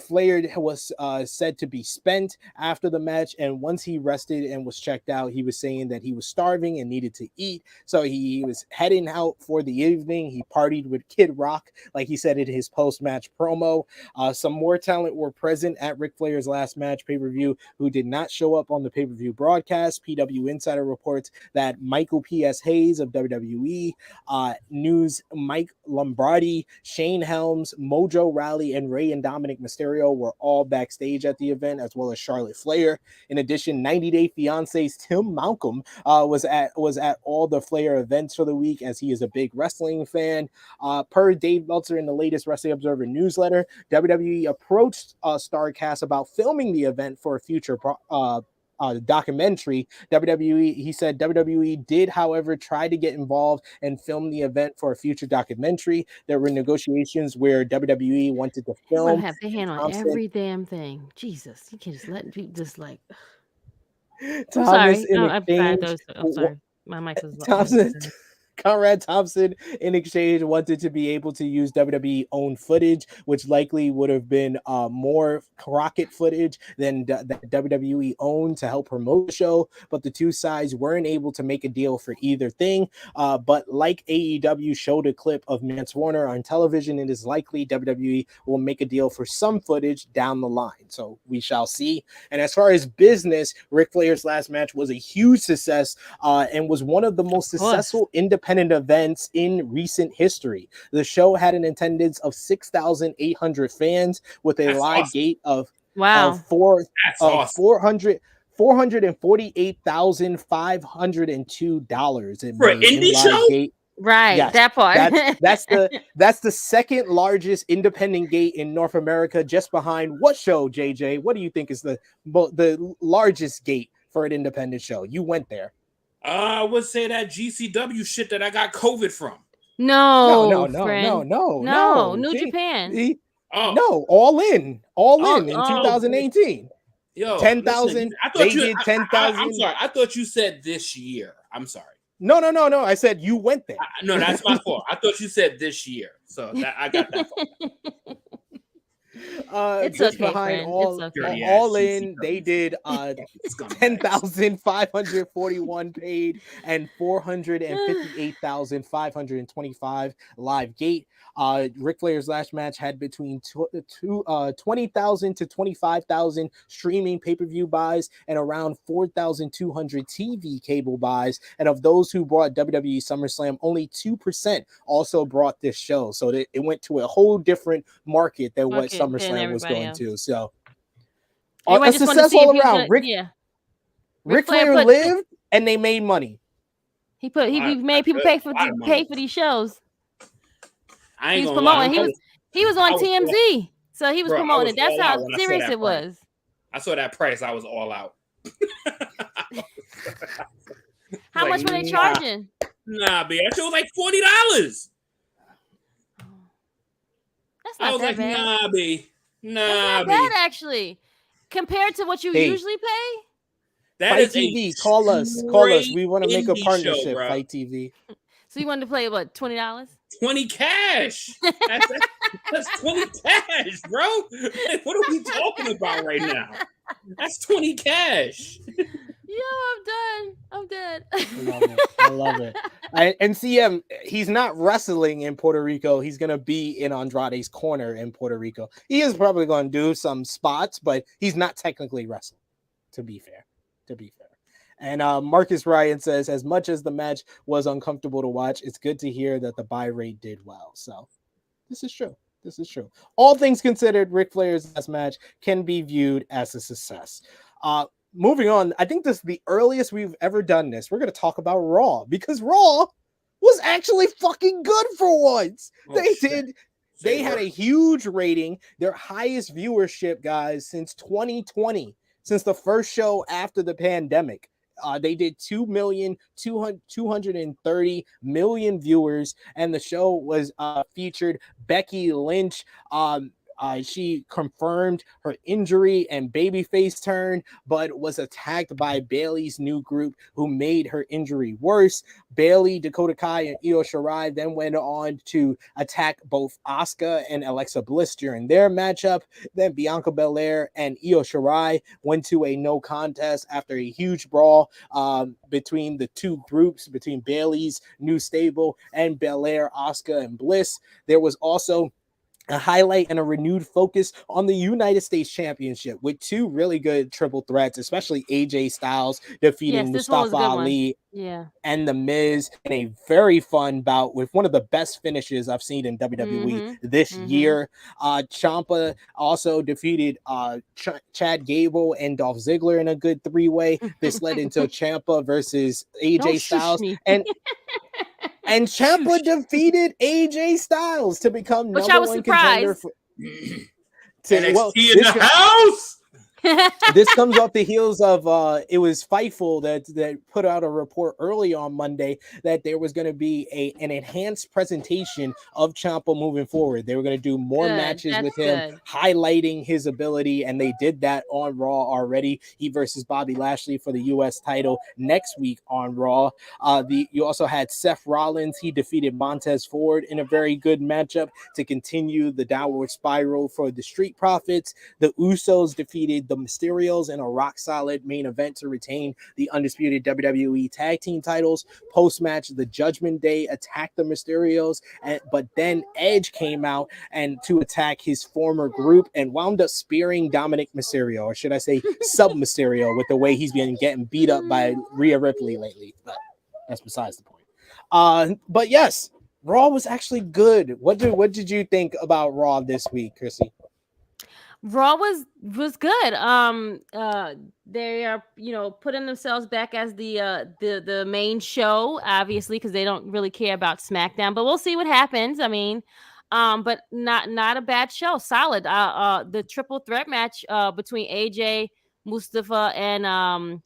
Flair was said to be spent after the match, and once he rested and was checked out, he was saying that he was starving and needed to eat. So he was heading out for the evening. He partied with Kid Rock, like he said in his post-match promo. Some more talent were present at Ric Flair's last match pay-per-view who did not show up on the pay-per-view broadcast. PW Insider reports that Michael P.S. Hayes of WWE, News Mike Lombardi, Shane Helms, Mojo Rawley, and Rey and Dominic Mysterio were all backstage at the event, as well as Charlotte Flair. In addition, 90 Day Fiancé's Tim Malcolm was at all the Flair events for the week, as he is a big wrestling fan. Per Dave Meltzer in the latest Wrestling Observer newsletter, WWE approached Starrcast about filming the event for a future documentary. He said WWE did, however, try to get involved and film the event for a future documentary. There were negotiations where WWE wanted to film. Have their hand on every damn thing. Jesus, you can't just let people just like. I'm sorry. I'm sorry. My mic was. Conrad Thompson, in exchange, wanted to be able to use WWE-owned footage, which likely would have been more Crockett footage than that WWE owned to help promote the show. But the two sides weren't able to make a deal for either thing. But like AEW showed a clip of Mance Warner on television, it is likely WWE will make a deal for some footage down the line. So we shall see. And as far as business, Ric Flair's last match was a huge success and was one of the most successful independent events in recent history. The show had an attendance of 6,800 fans with a live gate of $448,502 for an indie show. Gate. Right, yes, that part. That's the second largest independent gate in North America, just behind what show, JJ? What do you think is the largest gate for an independent show? You went there. I would say that GCW shit that I got COVID from. No, New Japan. No, all in 2018. Yo, 10,000. They did 10,000. I'm sorry. I thought you said this year. I'm sorry. No. I said you went there. No, that's my fault. I thought you said this year. So I got that fault. It's just okay, behind friend. all in, they did 10,541 paid and 458,525 live gate. Ric Flair's last match had between 20,000 to 25,000 streaming pay-per-view buys and around 4,200 TV cable buys. And of those who bought WWE SummerSlam, only 2% also brought this show. So it went to a whole different market than what SummerSlam was going to. So a success all around. Ric Flair lived and they made money. He made people pay for these shows. I ain't He was gonna promoting. lie. He was on TMZ, so he was promoting it. That's how serious it was. I saw that price. I was all out. How much were they charging? Nah, B. That shit was like $40. That's not that bad. Nah, B. Nah, that's not bad actually, compared to what you usually pay. That Fight is TV. Call us. We want to make a partnership. Show, Fight TV. So you wanted to play what? $20? 20 cash. That's 20 cash, bro. Like, what are we talking about right now? That's 20 cash. Yo, I'm done. I love it. And CM, he's not wrestling in Puerto Rico. He's going to be in Andrade's corner in Puerto Rico. He is probably going to do some spots, but he's not technically wrestling, to be fair. And Marcus Ryan says, as much as the match was uncomfortable to watch, it's good to hear that the buy rate did well. So this is true. All things considered, Ric Flair's last match can be viewed as a success. Moving on, I think this is the earliest we've ever done this. We're going to talk about Raw, because Raw was actually fucking good for once. They had a huge rating, their highest viewership, guys, since 2020, since the first show after the pandemic. They did 230 million viewers, and the show was featured Becky Lynch. She confirmed her injury and babyface turn, but was attacked by Bayley's new group, who made her injury worse. Bayley, Dakota Kai, and Io Shirai then went on to attack both Asuka and Alexa Bliss during their matchup. Then Bianca Belair and Io Shirai went to a no contest after a huge brawl between the two groups, between Bayley's new stable and Belair, Asuka, and Bliss. There was also a highlight and a renewed focus on the United States Championship with two really good triple threats, especially AJ Styles defeating Mustafa Ali and The Miz in a very fun bout with one of the best finishes I've seen in WWE this year. Ciampa also defeated Chad Gable and Dolph Ziggler in a good three-way. This led into Ciampa versus AJ Styles. And Ciampa defeated AJ Styles to become number one contender for NXT in the house. This comes off the heels of it was Fightful that put out a report early on Monday that there was going to be an enhanced presentation of Ciampa moving forward. They were going to do more matches with him, highlighting his ability, and they did that on Raw already. He versus Bobby Lashley for the U.S. title next week on Raw. You also had Seth Rollins. He defeated Montez Ford in a very good matchup to continue the downward spiral for the Street Profits. The Usos defeated the Mysterios in a rock solid main event to retain the undisputed WWE tag team titles. Post-match, the Judgment Day attacked the Mysterios, but then Edge came out and to attack his former group and wound up spearing Dominic Mysterio, or should I say Sub Mysterio, with the way he's been getting beat up by Rhea Ripley lately. But that's besides the point. But yes, Raw was actually good. What did you think about Raw this week, Krssi? Raw was good. They are, putting themselves back as the main show, obviously, because they don't really care about SmackDown. But we'll see what happens. I mean, but not a bad show. Solid. The triple threat match between AJ, Mustafa, and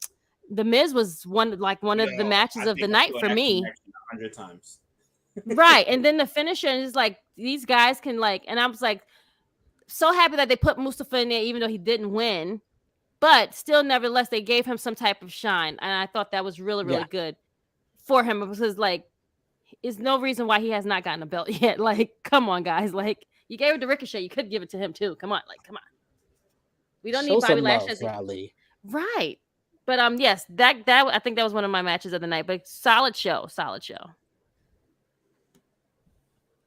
The Miz was one of the matches of the night for me. 100 times. Right, and then the finisher is like these guys can and I was like, so happy that they put Mustafa in there, even though he didn't win, but still, nevertheless, they gave him some type of shine, and I thought that was really, really good for him, because there's no reason why he has not gotten a belt yet. Come on, guys! You gave it to Ricochet, you could give it to him too. Come on, come on. We don't need Bobby Lashley, right? But yes, that I think that was one of my matches of the night. But solid show.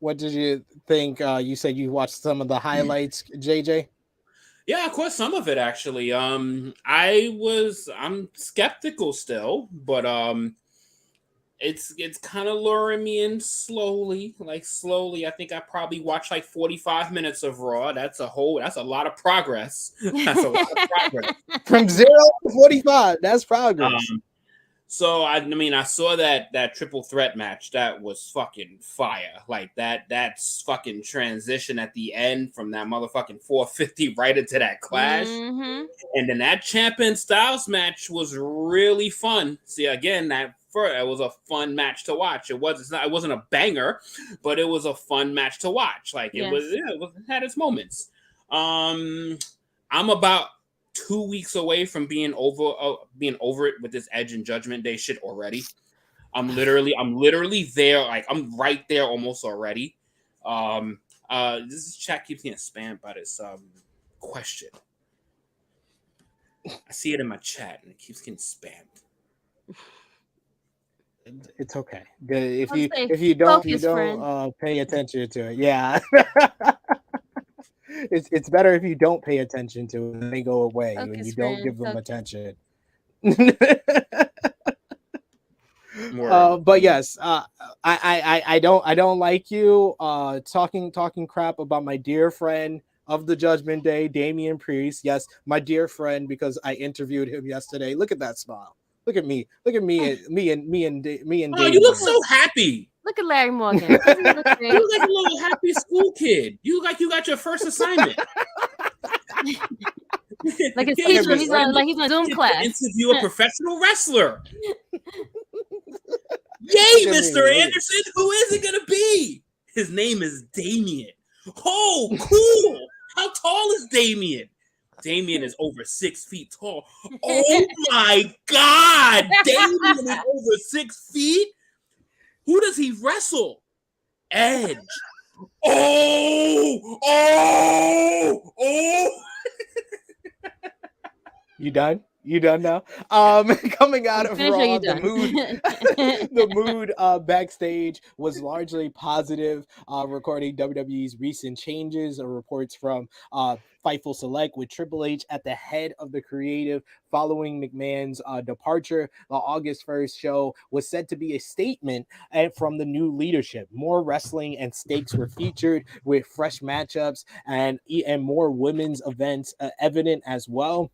What did you think? You said you watched some of the highlights, JJ? Yeah, of course, some of it actually. I'm skeptical still, but it's kind of luring me in slowly. I think I probably watched 45 minutes of Raw. That's a lot of progress. That's a lot of progress. From 0 to 45, that's progress. So I mean, I saw that triple threat match. That was fucking fire. Like that's fucking transition at the end from that motherfucking 450 right into that clash. Mm-hmm. And then that Champion Styles match was really fun. See, again, that was a fun match to watch. It wasn't a banger, but it was a fun match to watch. Like it had its moments. I'm about 2 weeks away from being over it with this Edge and Judgment Day shit already. I'm literally there. Like I'm right there almost already. This chat keeps getting spammed by this question. I see it in my chat and it keeps getting spammed. It's okay. If you don't pay attention to it, yeah. It's better if you don't pay attention to it and they go away when you don't give them attention. But yes, I don't like you talking crap about my dear friend of the Judgment Day, Damian Priest. Yes, my dear friend, because I interviewed him yesterday. Look at that smile. Look at me. Look at me and Damian. Oh, you look so happy. Look at Larry Morgan. You look like a little happy school kid. You look like you got your first assignment. Like a teacher, he's on Zoom class. Interview a professional wrestler. Yay, Mr. Anderson. Who is it gonna be? His name is Damien. Oh, cool. How tall is Damien? Damien is over 6 feet tall. Oh my God. Damien is over 6 feet? Who does he wrestle? Edge. Oh. You done? You done now? Coming out of Raw, the mood backstage was largely positive, recording WWE's recent changes or reports from Fightful Select with Triple H at the head of the creative following McMahon's departure. The August 1st show was said to be a statement from the new leadership. More wrestling and stakes were featured with fresh matchups and more women's events evident as well.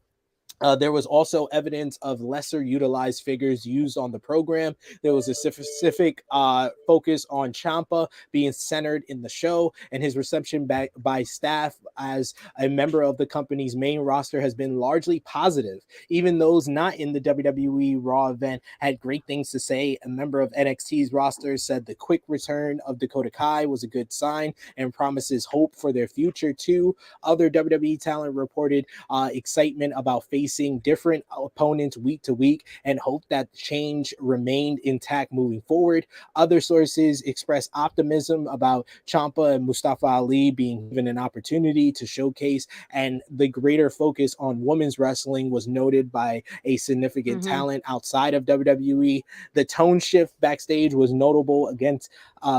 There was also evidence of lesser utilized figures used on the program. There was a specific focus on Ciampa being centered in the show, and his reception by staff as a member of the company's main roster has been largely positive. Even those not in the WWE Raw event had great things to say. A member of NXT's roster said the quick return of Dakota Kai was a good sign and promises hope for their future too. Other WWE talent reported excitement about facing different opponents week to week and hope that change remained intact moving forward. Other sources express optimism about Ciampa and Mustafa Ali being given an opportunity to showcase, and the greater focus on women's wrestling was noted by a significant talent outside of WWE. The tone shift backstage was notable against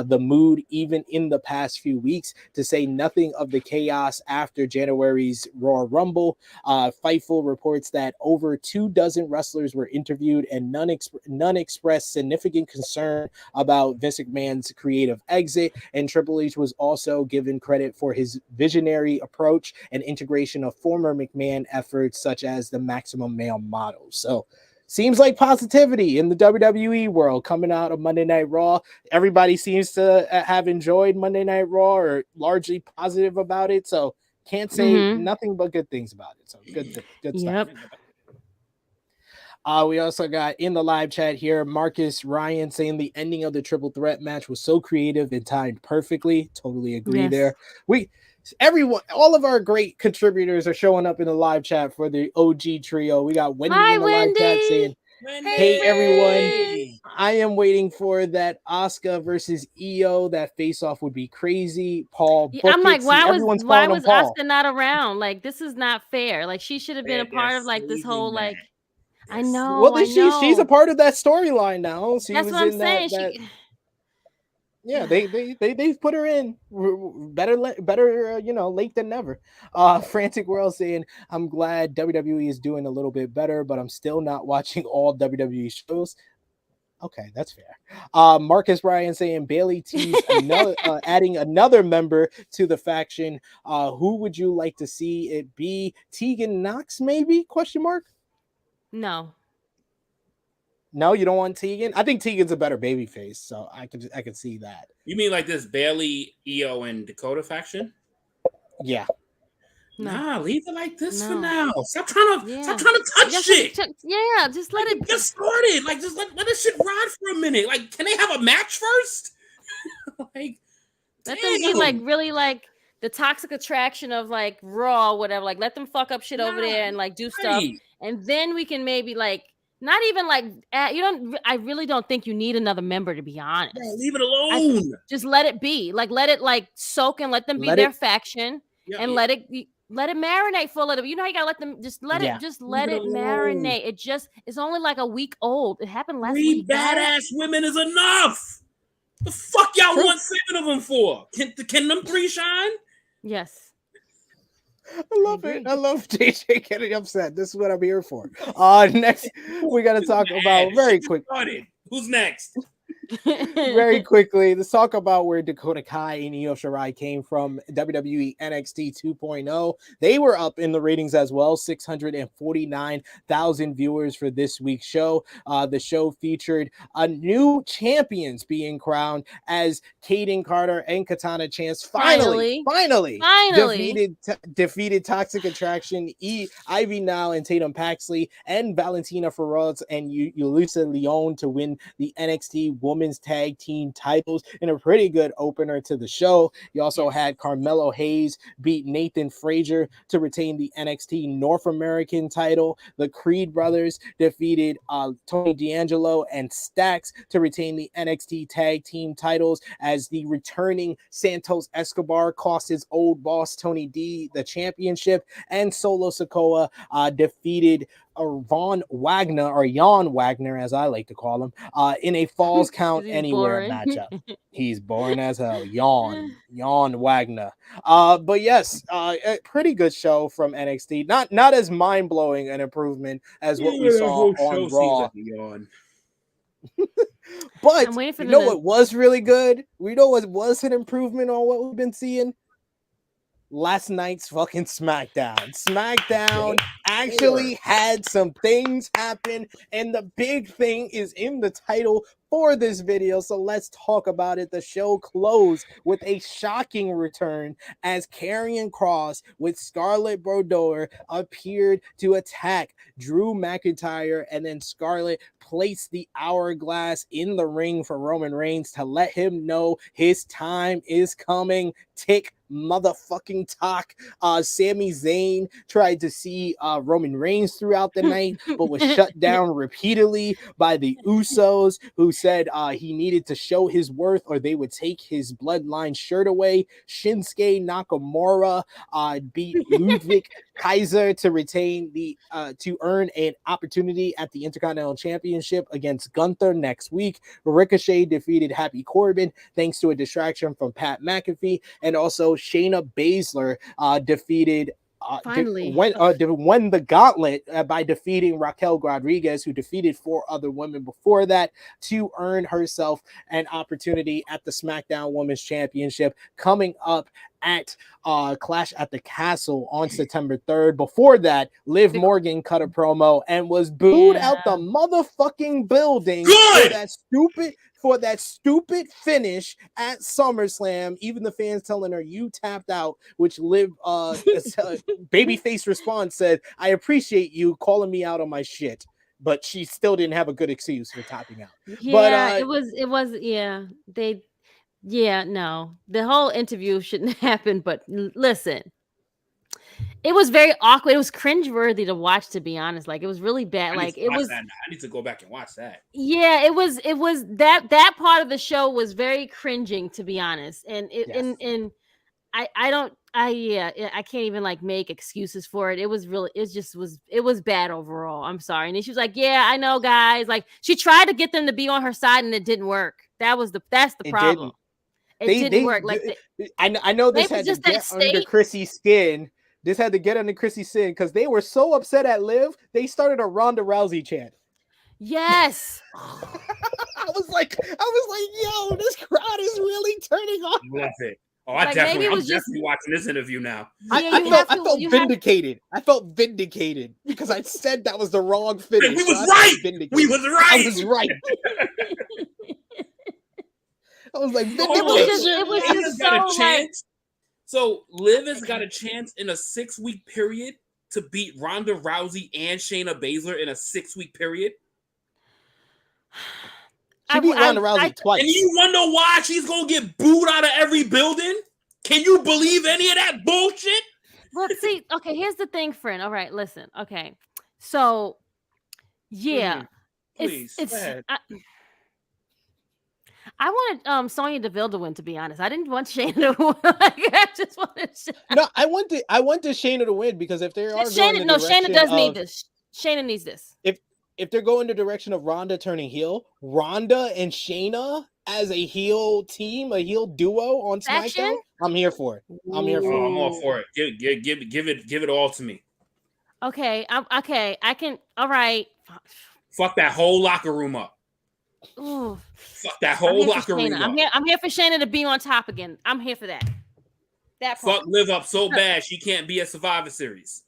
the mood even in the past few weeks, to say nothing of the chaos after January's Royal Rumble. Fightful reports that over 24 wrestlers were interviewed and none expressed significant concern about Vince McMahon's creative exit, and Triple H was also given credit for his visionary approach and integration of former McMahon efforts such as the Maximum Male model. So seems like positivity in the WWE world coming out of Monday Night Raw. Everybody seems to have enjoyed Monday Night Raw or largely positive about it. So can't say nothing but good things about it. So good stuff. We also got in the live chat here, Marcus Ryan saying the ending of the triple threat match was so creative and timed perfectly. Totally agree there. Everyone, all of our great contributors are showing up in the live chat for the OG trio. We got Wendy in the live chat saying, hey everyone, I am waiting for that Asuka versus Io. That face-off would be crazy. Paul, I'm like, why was Asuka not around? Like, this is not fair. Like, she should have been a part of like this whole like. I know. Well, she's a part of that storyline now. That's what I'm saying. Yeah, they put her in. Better late than never. Frantic World saying, I'm glad WWE is doing a little bit better, but I'm still not watching all WWE shows. Okay, that's fair. Marcus Bryan saying Bayley teased adding another member to the faction. Who would you like to see it be? Tegan Knox, maybe? Question mark. No. No, you don't want Tegan? I think Tegan's a better babyface, so I could see that. You mean like this Bayley, Io, and Dakota faction? Yeah. Nah, leave it like this for now. Stop trying to touch shit. Just let it get started. Like, just let this shit ride for a minute. Like, can they have a match first? Like, let them be like really like the toxic attraction of like Raw, whatever. Like, let them fuck up shit over there and like do stuff, and then we can maybe like not even like I really don't think you need another member, to be honest. Yeah, leave it alone. Just let it be. Like, let it like soak and let them be their faction, and let it marinate for a little bit. You know, you gotta let them let it marinate. It's only like a week old. It happened last week. 3 badass women is enough. The fuck y'all want 7 of them for? Can them 3 shine? Yes. I love it. I love JJ getting upset. This is what I'm here for. Next, we got to talk about very quick. Who's next? Very quickly, let's talk about where Dakota Kai and Io Shirai came from. WWE NXT 2.0. They were up in the ratings as well. 649,000 viewers for this week's show. The show featured a new champions being crowned as Kaden Carter and Katana Chance finally defeated Toxic Attraction, Ivy Now and Tatum Paxley, and Valentina Feroz and Yulisa Leon to win the NXT Women's Tag Team titles in a pretty good opener to the show. You also had Carmelo Hayes beat Nathan Frazier to retain the NXT North American title. The Creed brothers defeated Tony D'Angelo and Stax to retain the NXT Tag Team titles, as the returning Santos Escobar cost his old boss Tony D the championship, and Solo Sikoa defeated Jan Wagner, as I like to call him, in a Falls Count Anywhere matchup. He's boring as hell. Jan Wagner. But yes, a pretty good show from NXT. Not as mind blowing an improvement as what we saw on Raw. But you know what was really good? We know what was an improvement on what we've been seeing? Last night's fucking Smackdown. Smackdown actually had some things happen, and the big thing is in the title for this video, so let's talk about it. The show closed with a shocking return as Karrion Kross with Scarlett Bordeaux appeared to attack Drew McIntyre, and then Scarlett placed the hourglass in the ring for Roman Reigns to let him know his time is coming. Tick motherfucking tock. Sami Zayn tried to see Roman Reigns throughout the night, but was shut down repeatedly by the Usos, who said he needed to show his worth or they would take his bloodline shirt away. Shinsuke Nakamura beat Ludwig Kaiser to retain to earn an opportunity at the Intercontinental Championship against Gunther next week. Ricochet defeated Happy Corbin thanks to a distraction from Pat McAfee, and also Shayna Baszler defeated won the gauntlet by defeating Raquel Rodriguez, who defeated 4 other women before that, to earn herself an opportunity at the SmackDown Women's Championship coming up at Clash at the Castle on September 3rd. Before that, Liv Morgan cut a promo and was booed out the motherfucking building for that stupid finish at SummerSlam. Even the fans telling her you tapped out, which Liv babyface response said, "I appreciate you calling me out on my shit." But she still didn't have a good excuse for tapping out. Yeah, no. The whole interview shouldn't happen, but listen. It was very awkward. It was cringeworthy to watch, to be honest. Like, it was really bad. I need to go back and watch that. Yeah, it was that part of the show was very cringing, to be honest. And I can't even like make excuses for it. It was bad overall. I'm sorry. And then she was like, "Yeah, I know, guys." Like, she tried to get them to be on her side and it didn't work. That's the problem. It didn't work. Like, I know this had to get under Krssy's skin. This had to get under Krssy's skin because they were so upset at Liv, they started a Ronda Rousey chant. Yes. I was like, yo, this crowd is really turning on. Love it. Oh, Like, I'm maybe it was definitely watching this interview now. I felt vindicated. I felt vindicated because I said that was the wrong finish. We was right. We was right. I was right. I was like, it was just so like. So Liv has got a chance in a 6-week period to beat Ronda Rousey and Shayna Baszler in a 6-week period. She beat Ronda Rousey twice. And you wonder why she's gonna get booed out of every building? Can you believe any of that bullshit? Well, see, okay, here's the thing, friend. All right, listen. Okay. So yeah. Please. I wanted Sonya Deville to win, to be honest. I didn't want Shayna to win. I just wanted No, I want Shayna to win because if they are Shayna does need this. Shayna needs this. If they're going the direction of Ronda turning heel, Ronda and Shayna as a heel team, a heel duo on SmackDown, I'm here for it. I'm all for it. Give it all to me. Okay, I can. All right. Fuck that whole locker room up. Ooh. Fuck that whole locker room up. I'm here for Shayna to be on top again. I'm here for that. Fuck Liv up so bad she can't be at Survivor Series.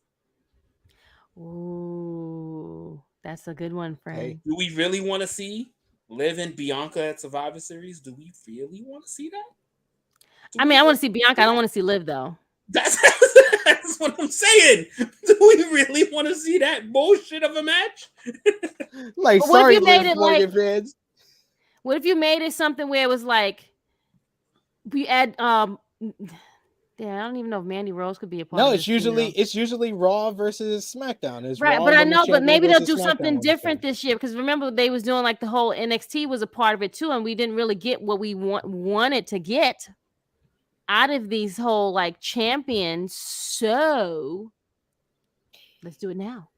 Ooh, that's a good one, friend. Hey. Do we really want to see Liv and Bianca at Survivor Series? Do we really want to see that? I want to see Bianca. I don't want to see Liv though. That's what I'm saying. Do we really want to see that bullshit of a match? Like, sorry, Liv Morgan fans. What if you made it something where it was like we add I don't even know if Mandy Rose could be a part. No, it's usually Raw versus SmackDown. It's right, Raw but I know, but maybe they'll do SmackDown something different this year because remember they was doing like the whole NXT was a part of it too, and we didn't really get what we wanted to get out of these whole like champions. So let's do it now.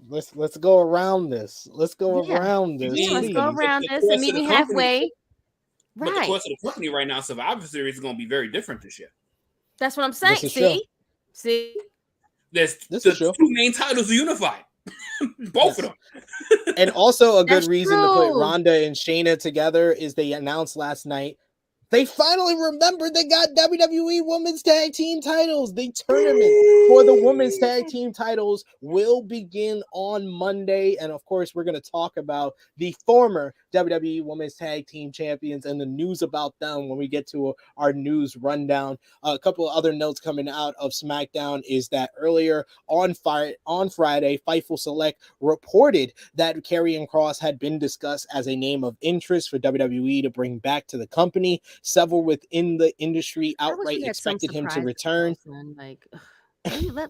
Let's go around this. Let's go around this. Yeah, let's go around this and meet me halfway. But the course of the company right now, Survivor Series is going to be very different this year. That's what I'm saying. See, there's the two main titles unified, both of them. And also a good reason to put Ronda and Shayna together is they announced last night they finally remembered they got WWE Women's Tag Team titles. The tournament for the Women's Tag Team titles will begin on Monday. And of course, we're going to talk about the former WWE Women's Tag Team champions and the news about them when we get to our news rundown. A couple of other notes coming out of SmackDown is that earlier on Friday, Fightful Select reported that Karrion Kross had been discussed as a name of interest for WWE to bring back to the company. Several within the industry outright expected him to return.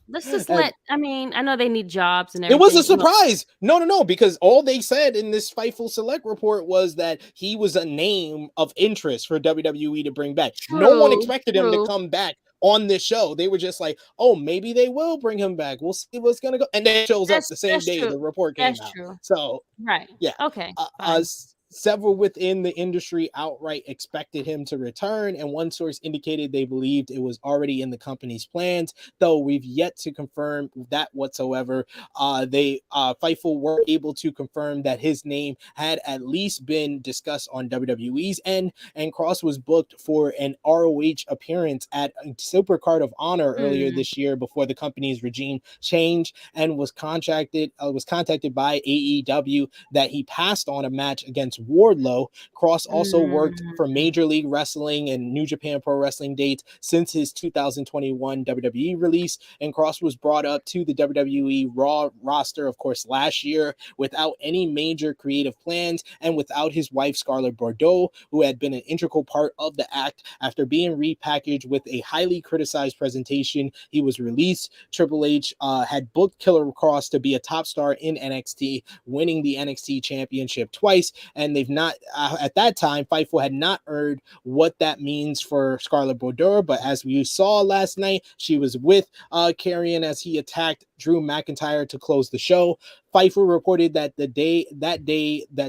Let's just let. I mean, I know they need jobs and everything. It was a surprise. No, because all they said in this Fightful Select report was that he was a name of interest for WWE to bring back. No one expected him to come back on this show. They were just like, oh, maybe they will bring him back. We'll see what's gonna go. And then it shows up the same day the report came out. True. So yeah, okay. Several within the industry outright expected him to return, and one source indicated they believed it was already in the company's plans, though we've yet to confirm that whatsoever. Fightful were able to confirm that his name had at least been discussed on WWE's end, and Kross was booked for an ROH appearance at Supercard of Honor earlier this year before the company's regime change, and was contacted by AEW that he passed on a match against Wardlow. Kross also worked for Major League Wrestling and New Japan Pro Wrestling dates since his 2021 WWE release, and Kross was brought up to the WWE Raw roster, of course, last year without any major creative plans and without his wife Scarlett Bordeaux, who had been an integral part of the act. After being repackaged with a highly criticized presentation, he was released. Triple H had booked Killer Kross to be a top star in NXT, winning the NXT championship twice, and they've not at that time Fightful had not heard what that means for Scarlett Bordeaux, but as we saw last night, she was with Karrion as he attacked Drew McIntyre to close the show. Fightful reported that that day that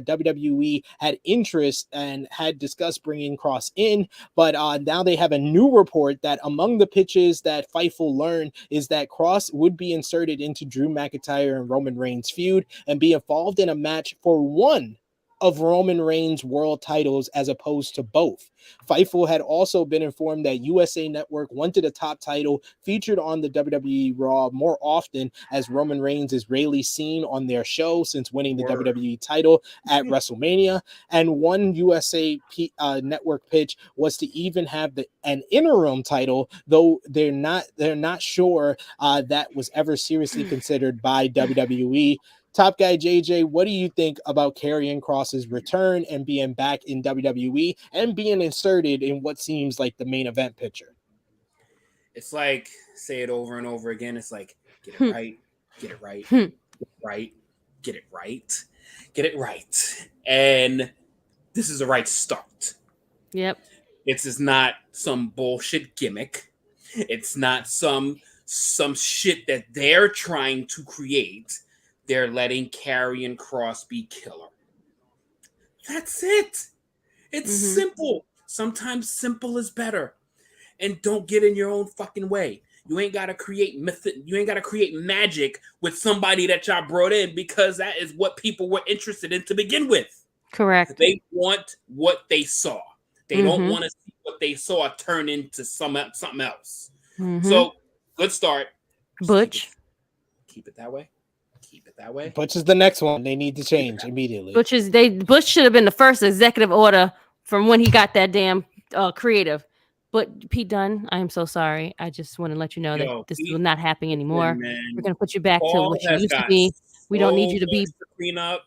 WWE had interest and had discussed bringing Kross in, but now they have a new report that among the pitches that Fightful learned is that Kross would be inserted into Drew McIntyre and Roman Reigns feud and be involved in a match for one of Roman Reigns' world titles as opposed to both. Fightful had also been informed that USA Network wanted a top title featured on the WWE Raw more often, as Roman Reigns is rarely seen on their show since winning the WWE title at WrestleMania. And one USA Network pitch was to even have an interim title, though they're not sure that was ever seriously considered by WWE. Top Guy JJ, what do you think about Karrion Kross's return and being back in WWE and being inserted in what seems like the main event picture? It's like, say it over and over again. It's like, get it right, get it right, get it right, get it right, get it right. And this is the right start. Yep. It's not some bullshit gimmick. It's not some shit that they're trying to create. They're letting Karrion Kross be killer. That's it. It's simple. Sometimes simple is better. And don't get in your own fucking way. You ain't gotta create you ain't gotta create magic with somebody that y'all brought in, because that is what people were interested in to begin with. Correct. They want what they saw. They don't want to see what they saw turn into something else. So good start. Butch. Keep it that way. Keep it that way. Butch is the next one. They need to change immediately. Butch should have been the first executive order from when he got that damn creative. But Pete Dunne, I am so sorry. I just want to let you know that this will not happen anymore. We're gonna put you back to what you used to be. We don't need you to be clean up.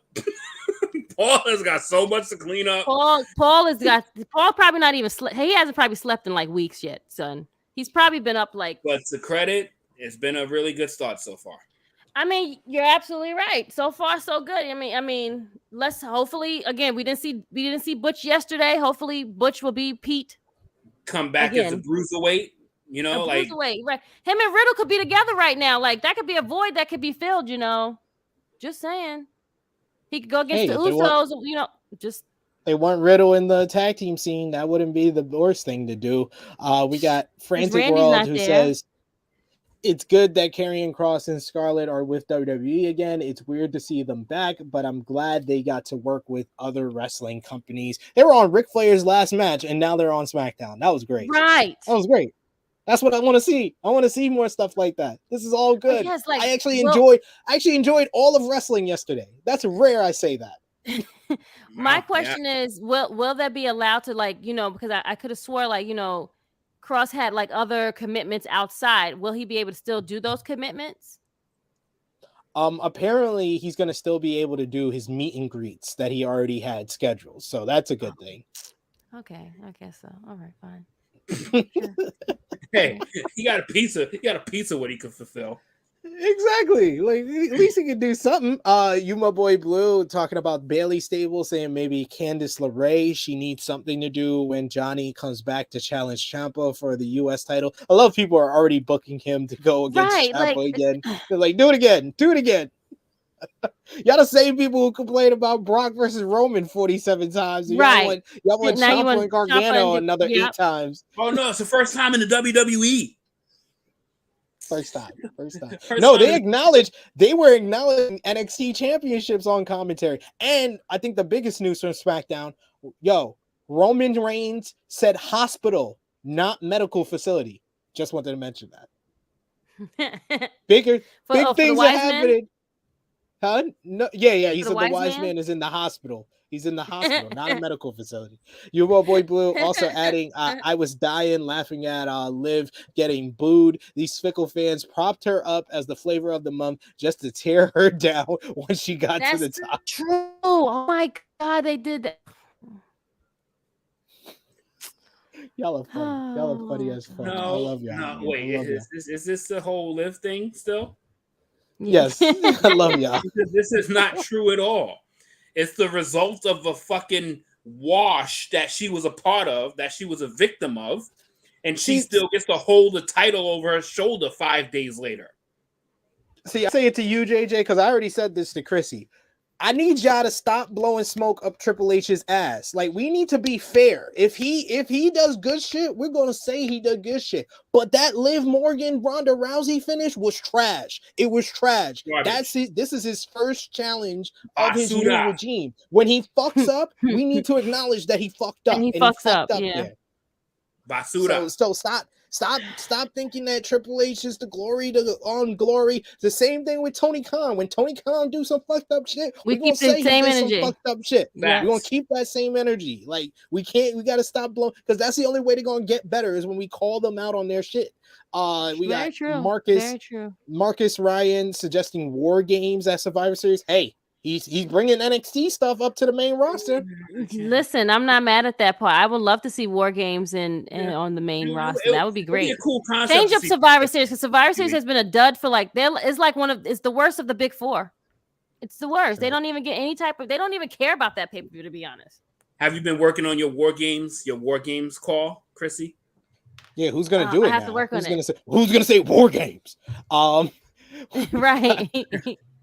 Paul has got so much to clean up. Paul probably not even slept. He hasn't probably slept in like weeks yet, son. He's probably been up like. But to credit, it's been a really good start so far. I mean, you're absolutely right. So far, so good. I mean, let's hopefully again. We didn't see Butch yesterday. Hopefully, Butch will be Pete. Come back again as a bruiserweight. You know, like bruiserweight, right? Him and Riddle could be together right now. Like that could be a void that could be filled. You know, just saying. He could go against the Usos. They want Riddle in the tag team scene. That wouldn't be the worst thing to do. We got Frantic World who says it's good that Karrion Kross and Scarlett are with WWE again. It's weird to see them back, but I'm glad they got to work with other wrestling companies. They were on Ric Flair's last match, and now they're on Smackdown. That was great. Right. That was great. That's what I want to see. I want to see more stuff like that. This is all good. Yes, I actually enjoyed all of wrestling yesterday. That's rare I say that. My question is, will that be allowed to, like, you know, because I could have swore, like, you know, Kross had like other commitments outside. Will he be able to still do those commitments? Apparently he's going to still be able to do his meet and greets that he already had scheduled. So that's a good thing. Okay, I guess so. All right, fine. Hey, he got a pizza. He got a pizza what he could fulfill. Exactly. Like at least he could do something. You my boy Blue talking about Bayley stable, saying maybe Candice LeRae. She needs something to do when Johnny comes back to challenge Ciampa for the US title. A lot of people are already booking him to go against Ciampa again. They're like, do it again. Y'all the same people who complain about Brock versus Roman 47 times. Right. Y'all want Ciampa and Gargano another 8 times. Oh no, it's the first time in the WWE. First time. No, they were acknowledging NXT championships on commentary. And I think the biggest news from SmackDown, Roman Reigns said hospital, not medical facility. Just wanted to mention that. Big things are happening. Huh? No, yeah. He said the wise man is in the hospital. He's in the hospital, not a medical facility. Your boy Blue also adding, I was dying laughing at Liv getting booed. These fickle fans propped her up as the flavor of the month just to tear her down when she got to the top. True. Oh my God, they did that. Y'all are funny. Y'all are funny as fuck. I love y'all. No, wait, is this the whole Liv thing still? Yes, I love y'all. This is not true at all. It's the result of a fucking wash that she was a part of, that she was a victim of, and she still gets to hold the title over her shoulder 5 days later. See, I say it to you, JJ, because I already said this to Krssi. I need y'all to stop blowing smoke up Triple H's ass. Like, we need to be fair. If he does good shit, we're gonna say he did good shit. But that Liv Morgan Ronda Rousey finish was trash. It was trash. That's it. This is his first challenge of his new regime. When he fucks up, we need to acknowledge that he fucked up. And he fucked up. Yeah. Basura. So stop thinking that Triple H is the glory on glory. The same thing with Tony Khan. When Tony Khan do some fucked up shit, we keep the same energy. Some fucked up shit. We're gonna keep that same energy. Like, we gotta stop blowing, because that's the only way they're gonna get better is when we call them out on their shit. We got Marcus Ryan suggesting War Games at Survivor Series. Hey, he's bringing NXT stuff up to the main roster. Listen, I'm not mad at that part. I would love to see War Games and on the main roster. That would be great. Be a cool concept. Change up Survivor Series, because Survivor Series has been a dud for it's the worst of the big four. It's the worst. Sure. They don't even get they don't even care about that pay-per-view, to be honest. Have you been working on your War Games call, Krssi? Yeah, who's gonna do it? I have to work on it. Who's gonna say War Games? Right.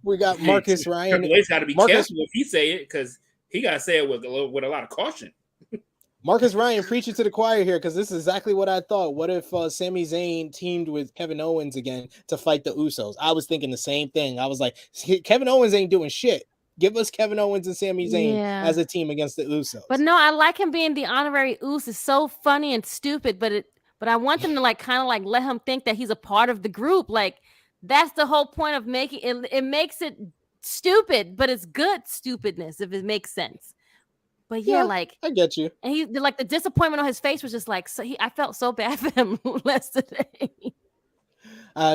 We got Marcus Ryan. Triple H got to be careful if he say it, because he got to say it with a lot of caution. Marcus Ryan preaching to the choir here, because this is exactly what I thought. What if Sami Zayn teamed with Kevin Owens again to fight the Usos? I was thinking the same thing. I was like, Kevin Owens ain't doing shit. Give us Kevin Owens and Sami Zayn as a team against the Usos. But no, I like him being the honorary Uso. It's so funny and stupid, but I want them to let him think that he's a part of the group. Like, that's the whole point of making it. It makes it stupid, but it's good stupidness, if it makes sense. But I get you. And he the disappointment on his face was just like, I felt so bad for him yesterday.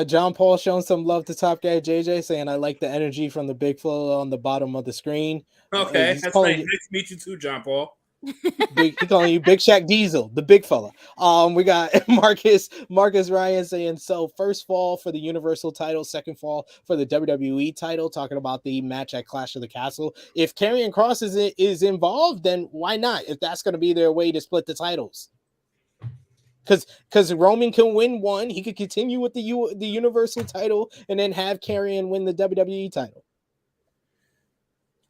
John Paul showing some love to Top Guy JJ, saying, I like the energy from the big fella on the bottom of the screen. Okay, that's nice. Nice to meet you too, John Paul. He calling you Big Shaq Diesel, the big fella. We got Marcus Ryan saying, so first fall for the Universal title, second fall for the WWE title, talking about the match at Clash of the Castle. If Karrion Kross is involved, then why not? If that's going to be their way to split the titles. Because Roman can win one, he could continue with the Universal title and then have Karrion win the WWE title.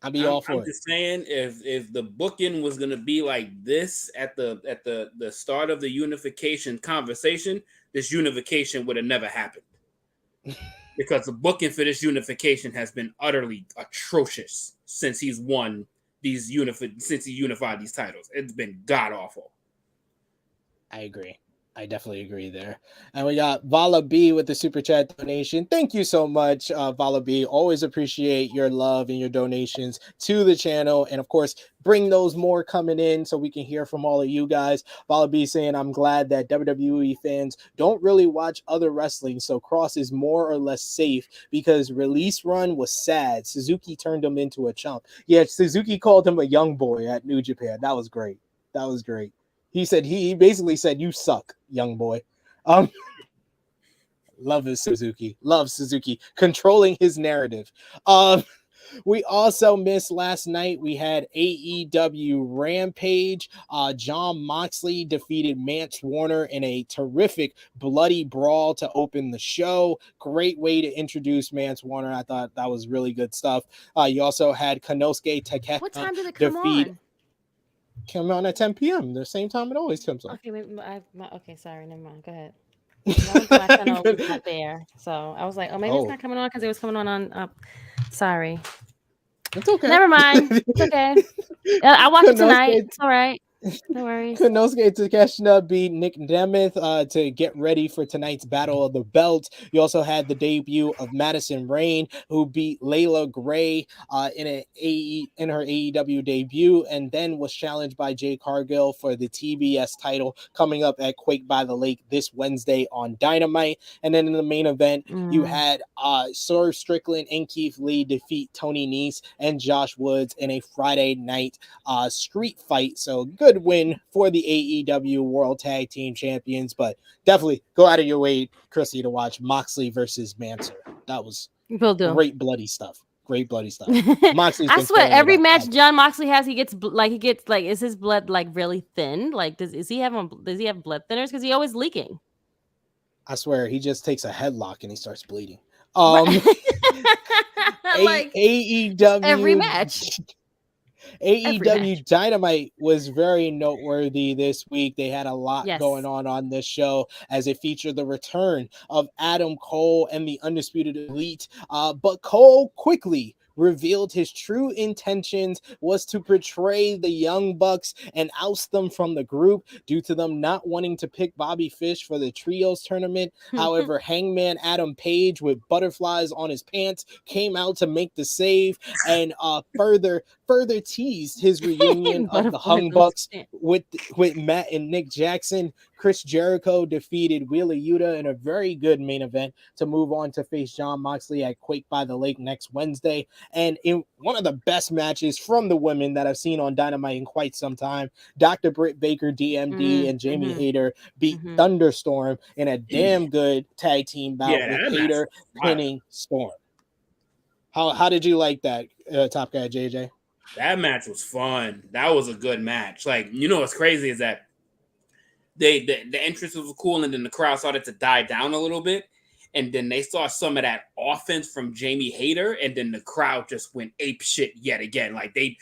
I'd be all for it. I'm just saying, if the booking was gonna be like this at the start of the unification conversation, this unification would have never happened. Because the booking for this unification has been utterly atrocious since he's won since he unified these titles. It's been god awful. I agree. I definitely agree there. And we got Vala B with the super chat donation. Thank you so much, Vala B. Always appreciate your love and your donations to the channel. And of course, bring those more coming in so we can hear from all of you guys. Vala B saying, I'm glad that WWE fans don't really watch other wrestling, so Kross is more or less safe because release run was sad. Suzuki turned him into a chump. Yeah, Suzuki called him a young boy at New Japan. That was great. That was great. He basically said, you suck, young boy. Love his Suzuki. Love Suzuki controlling his narrative. We also missed last night. We had AEW Rampage. Jon Moxley defeated Mance Warner in a terrific bloody brawl to open the show. Great way to introduce Mance Warner. I thought that was really good stuff. You also had Konosuke Takeshita. What time did it come on? Came on at 10 p.m. the same time it always comes on. Okay, sorry, never mind. Go ahead. I was not there, so I was like, maybe it's not coming on because it was coming on. Sorry, it's okay. Never mind. It's okay. I watched it tonight. It's all right. No worries. Konosuke Takeshita beat Nick Nemeth to get ready for tonight's Battle of the Belts. You also had the debut of Madison Rayne, who beat Layla Gray in her AEW debut, and then was challenged by Jade Cargill for the TBS title coming up at Quake by the Lake this Wednesday on Dynamite. And then in the main event, you had Swerve Strickland and Keith Lee defeat Tony Nese and Josh Woods in a Friday night street fight. So good win for the AEW World Tag Team Champions, but definitely go out of your way, Krssi, to watch Moxley versus Mansoor. That was great bloody stuff. Great bloody stuff. Moxley's I swear, every match Jon Moxley has, he gets is his blood like really thin? Like, does he have blood thinners? Because he's always leaking. I swear, he just takes a headlock and he starts bleeding. Like AEW every match. AEW Dynamite was very noteworthy this week. They had a lot going on this show as it featured the return of Adam Cole and the Undisputed Elite. But Cole quickly revealed his true intentions was to portray the Young Bucks and oust them from the group due to them not wanting to pick Bobby Fish for the Trios tournament. However, Hangman Adam Page with butterflies on his pants came out to make the save and further teased his reunion of the Hung Bucks with Matt and Nick Jackson. Chris Jericho defeated Wheeler Yuta in a very good main event to move on to face Jon Moxley at Quake by the Lake next Wednesday. And in one of the best matches from the women that I've seen on Dynamite in quite some time, Dr. Britt Baker, DMD, and Jamie Hayter beat Thunderstorm in a damn good tag team bout with Hayter pinning Storm. How did you like that, Top Guy JJ? That match was fun. That was a good match. Like, you know what's crazy is that the entrance was cool, and then the crowd started to die down a little bit, and then they saw some of that offense from Jamie Hayter, and then the crowd just went ape shit yet again. Like they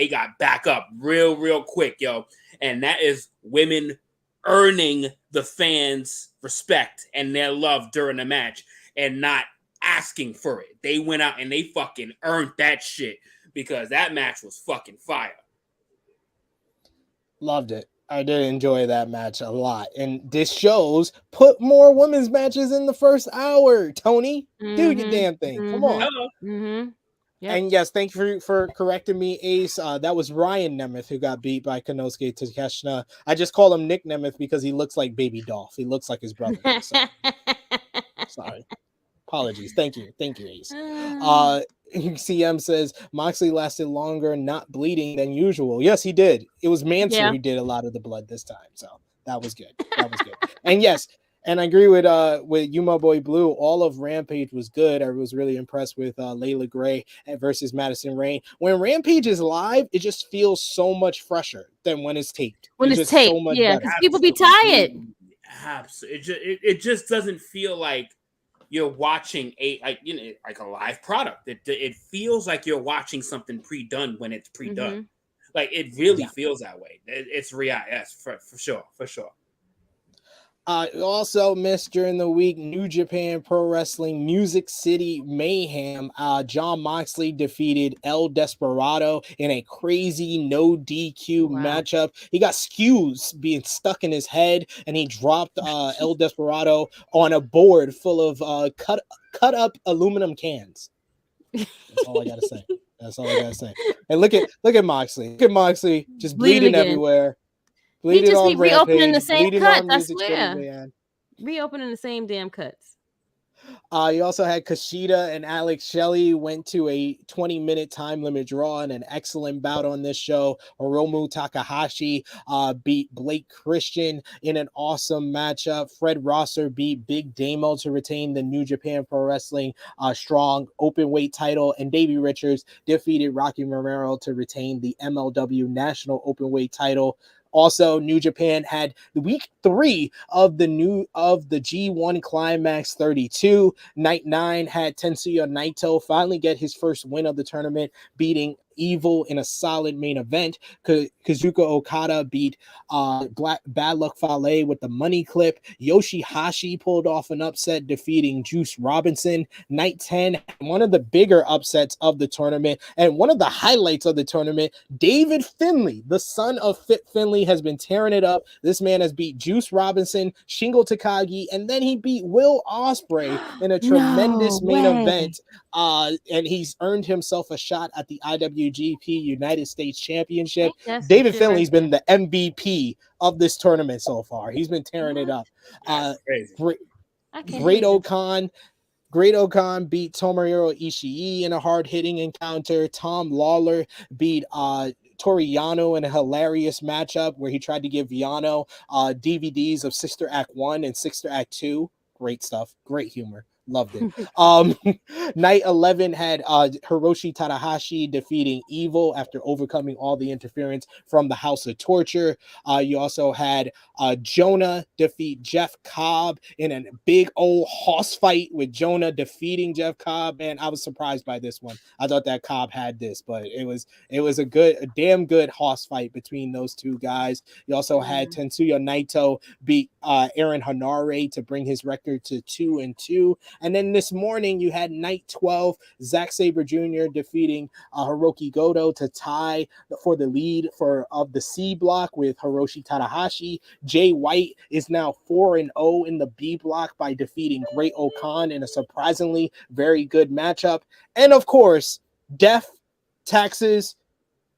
got back up real quick, yo. And that is women earning the fans' respect and their love during the match and not asking for it. They went out and they fucking earned that shit because that match was fucking fire. Loved it. I did enjoy that match a lot. And this shows put more women's matches in the first hour, Tony. Do your damn thing. Come on. Yep. And yes, thank you for correcting me, Ace. That was Ryan Nemeth who got beat by Konosuke Takeshita. I just call him Nick Nemeth because he looks like Baby Dolph. He looks like his brother. So. Sorry. Apologies. Thank you, Ace. CM says Moxley lasted longer not bleeding than usual. Yes, he did. It was Mansoor who did a lot of the blood this time, so that was good. And yes, and I agree with Yuma Boy Blue. All of Rampage was good. I was really impressed with Layla Gray versus Madison Rayne. When Rampage is live, it just feels so much fresher than when it's taped. When it's taped, so because people be tired. Absolutely. It just doesn't feel like you're watching a live product. It feels like you're watching something pre-done when it's pre-done. Like it really feels that way. It's real, yes, for sure. Also missed during the week, New Japan Pro Wrestling Music City Mayhem. Jon Moxley defeated El Desperado in a crazy no DQ matchup. He got skews being stuck in his head, and he dropped El Desperado on a board full of cut up aluminum cans. That's all I gotta say. And look at Moxley. Look at Moxley just bleeding everywhere. He just be reopening the same cuts, I swear. Reopening the same damn cuts. You also had Kushida and Alex Shelley went to a 20-minute time limit draw in an excellent bout on this show. Hiromu Takahashi beat Blake Christian in an awesome matchup. Fred Rosser beat Big Damo to retain the New Japan Pro Wrestling Strong Openweight title, and Davey Richards defeated Rocky Romero to retain the MLW National Openweight title. Also, New Japan had the week 3 of the G1 Climax 32. Night 9 had Tetsuya Naito finally get his first win of the tournament, beating Evil in a solid main event. Kazuka Okada beat Bad Luck Fale with the money clip. Yoshihashi pulled off an upset, defeating Juice Robinson. Night 10, one of the bigger upsets of the tournament, and one of the highlights of the tournament, David Finlay, the son of Fit Finlay, has been tearing it up. This man has beat Juice Robinson, Shingo Takagi, and then he beat Will Ospreay in a tremendous main event. And he's earned himself a shot at the IWGP United States Championship. David Finlay's been the MVP of this tournament so far. He's been tearing it up. Great Okan beat Tomohiro Ishii in a hard-hitting encounter. Tom Lawler beat Toru Yano in a hilarious matchup where he tried to give Yano DVDs of Sister Act 1 and Sister Act 2. Great stuff. Great humor. Loved it. Night 11 had Hiroshi Tanahashi defeating Evil after overcoming all the interference from the House of Torture. You also had Jonah defeat Jeff Cobb in a big old hoss fight with Jonah defeating Jeff Cobb. And I was surprised by this one. I thought that Cobb had this, but it was a damn good hoss fight between those two guys. You also had Tetsuya Naito beat Aaron Hanare to bring his record to 2-2. And then this morning you had night 12, Zack Sabre Jr. defeating Hiroki Goto to tie for the lead of the C block with Hiroshi Tanahashi. Jay White is now 4-0 in the B block by defeating Great Okan in a surprisingly very good matchup. And of course, Death, Taxes,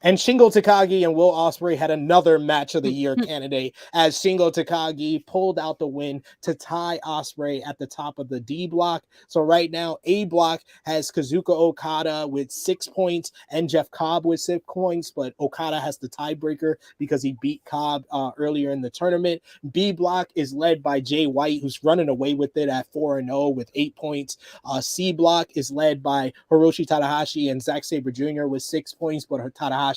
and Shingo Takagi and Will Ospreay had another match of the year candidate as Shingo Takagi pulled out the win to tie Ospreay at the top of the D block. So right now, A block has Kazuka Okada with 6 points and Jeff Cobb with 6 points, but Okada has the tiebreaker because he beat Cobb earlier in the tournament. B block is led by Jay White, who's running away with it at 4-0 with 8 points. C block is led by Hiroshi Tanahashi and Zack Sabre Jr. with 6 points, but Tanahashi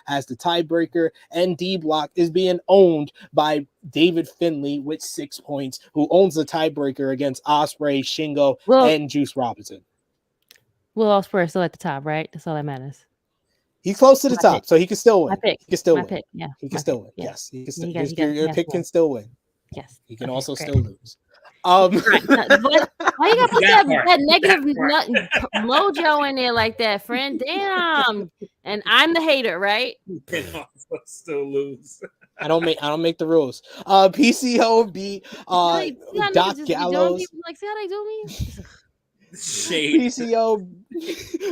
has the tiebreaker, and D block is being owned by David Finlay with 6 points, who owns the tiebreaker against Ospreay, Shingo, and Juice Robinson. Will Ospreay is still at the top, right? That's all that matters. He's close to the top, pick. so he can still win. My pick. He can still My win. Pick. Yeah. He can still win. Yeah. Yes, he can still. Your pick can still win. Yes. He can okay, also great. still lose. Why you gotta put that negative mojo in there like that, friend? Damn. And I'm the hater, right? You can also still lose. I don't make the rules. PCO beat Doc Gallows. Like, see how they do me?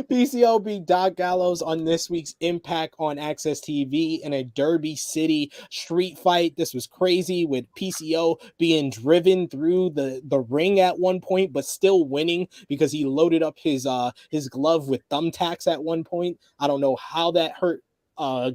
PCO beat Doc Gallows on this week's Impact on Access TV in a Derby City street fight. This was crazy, with PCO being driven through the ring at one point, but still winning because he loaded up his glove with thumbtacks at one point. I don't know how that hurt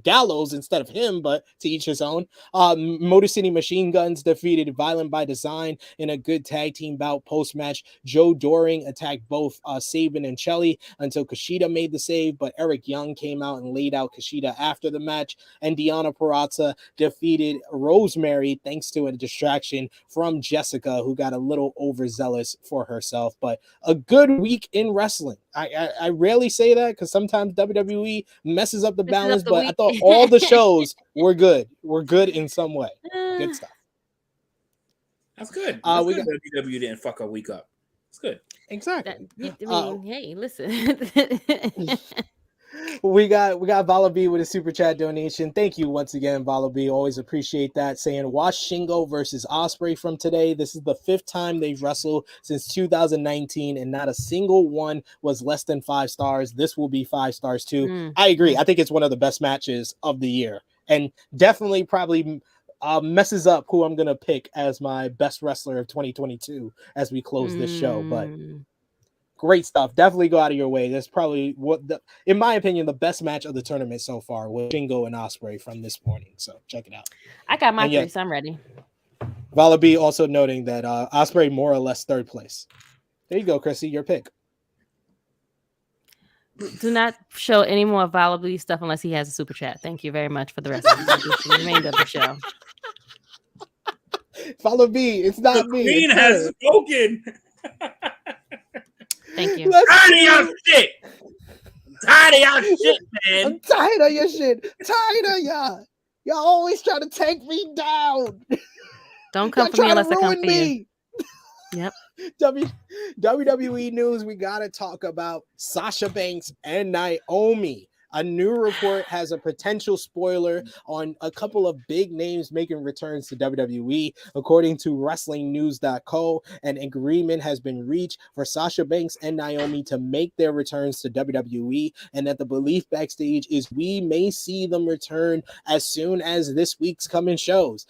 Gallows instead of him, but to each his own. Motor City Machine Guns defeated Violent by Design in a good tag team bout. Post-match, Joe Doring attacked both Sabin and Chelly until Kushida made the save, but Eric Young came out and laid out Kushida after the match, and Deonna Purrazzo defeated Rosemary thanks to a distraction from Jessica, who got a little overzealous for herself. But a good week in wrestling. I rarely say that because sometimes WWE messes up the balance, but I thought all the shows were good. We're good in some way. Good stuff. That's good. WWE didn't fuck a week up. It's good. Exactly. Hey, listen. We got Vala B with a super chat donation. Thank you once again, Vala B. Always appreciate that. Saying, watch Shingo versus Ospreay from today. This is the 5th time they've wrestled since 2019, and not a single one was less than 5 stars. This will be 5 stars too. I agree. I think it's one of the best matches of the year, and definitely probably messes up who I'm gonna pick as my best wrestler of 2022 as we close this show. But great stuff. Definitely go out of your way. That's probably in my opinion, the best match of the tournament so far with Shingo and Ospreay from this morning. So check it out. I got my three, so I'm ready. Vala B also noting that Ospreay more or less 3rd place. There you go, Krssi, your pick. Do not show any more Vala B stuff unless he has a super chat. Thank you very much for the rest of the remainder of the show. Vala B, it's not me. The queen has spoken. Thank you. Tired of your shit. Tired of your shit, man. I'm tired of your shit. Tired of y'all. Y'all always try to take me down. Don't come for me unless I come for you. Yep. WWE news, we got to talk about Sasha Banks and Naomi. A new report has a potential spoiler on a couple of big names making returns to WWE. According to WrestlingNews.co, an agreement has been reached for Sasha Banks and Naomi to make their returns to WWE, and that the belief backstage is we may see them return as soon as this week's coming shows.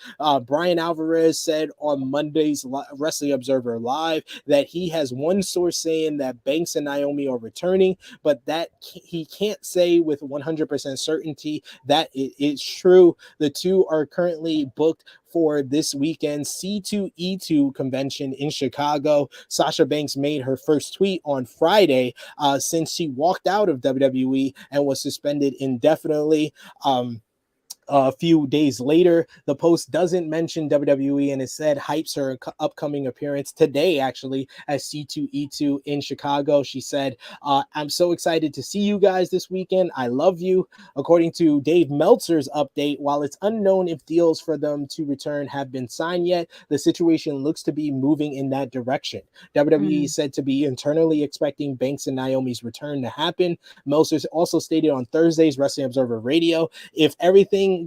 Brian Alvarez said on Monday's Wrestling Observer Live that he has one source saying that Banks and Naomi are returning, but that he can't say with 100% certainty that it is true. The two are currently booked for this weekend's C2E2 convention in Chicago. Sasha Banks made her first tweet on Friday since she walked out of WWE and was suspended indefinitely. A few days later, the post doesn't mention WWE and it said hypes her upcoming appearance today, actually, at C2E2 in Chicago. She said, I'm so excited to see you guys this weekend. I love you. According to Dave Meltzer's update, while it's unknown if deals for them to return have been signed yet, the situation looks to be moving in that direction. WWE is said to be internally expecting Banks and Naomi's return to happen. Meltzer also stated on Thursday's Wrestling Observer Radio, if everything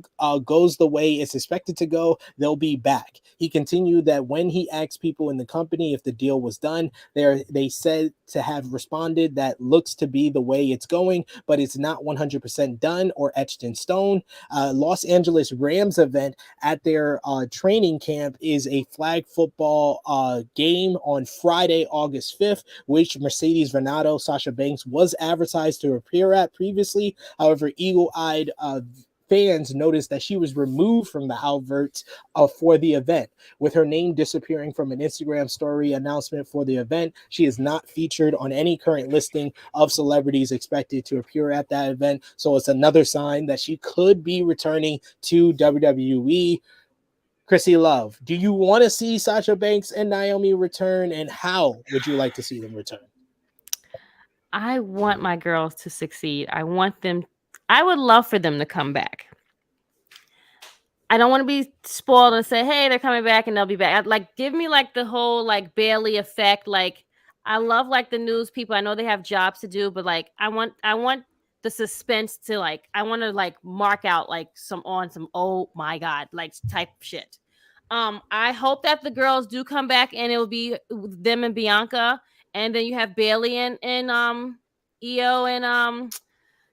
goes the way it's expected to go, they'll be back. He continued that when he asked people in the company if the deal was done, they said to have responded that looks to be the way it's going, but it's not 100% done or etched in stone. Los Angeles Rams event at their training camp is a flag football game on Friday, August 5th, which Mercedes Varnado, Sasha Banks, was advertised to appear at previously. However, eagle-eyed fans noticed that she was removed from the adverts for the event. With her name disappearing from an Instagram story announcement for the event, she is not featured on any current listing of celebrities expected to appear at that event. So it's another sign that she could be returning to WWE. Krssi Love, do you want to see Sasha Banks and Naomi return, and how would you like to see them return? I want my girls to succeed. I would love for them to come back. I don't want to be spoiled and say, hey, they're coming back and they'll be back. Give me the whole Bayley effect. I love the news people. I know they have jobs to do, but I want the suspense to I want to mark out some oh my God, type shit. I hope that the girls do come back and it will be them and Bianca. And then you have Bayley and Io and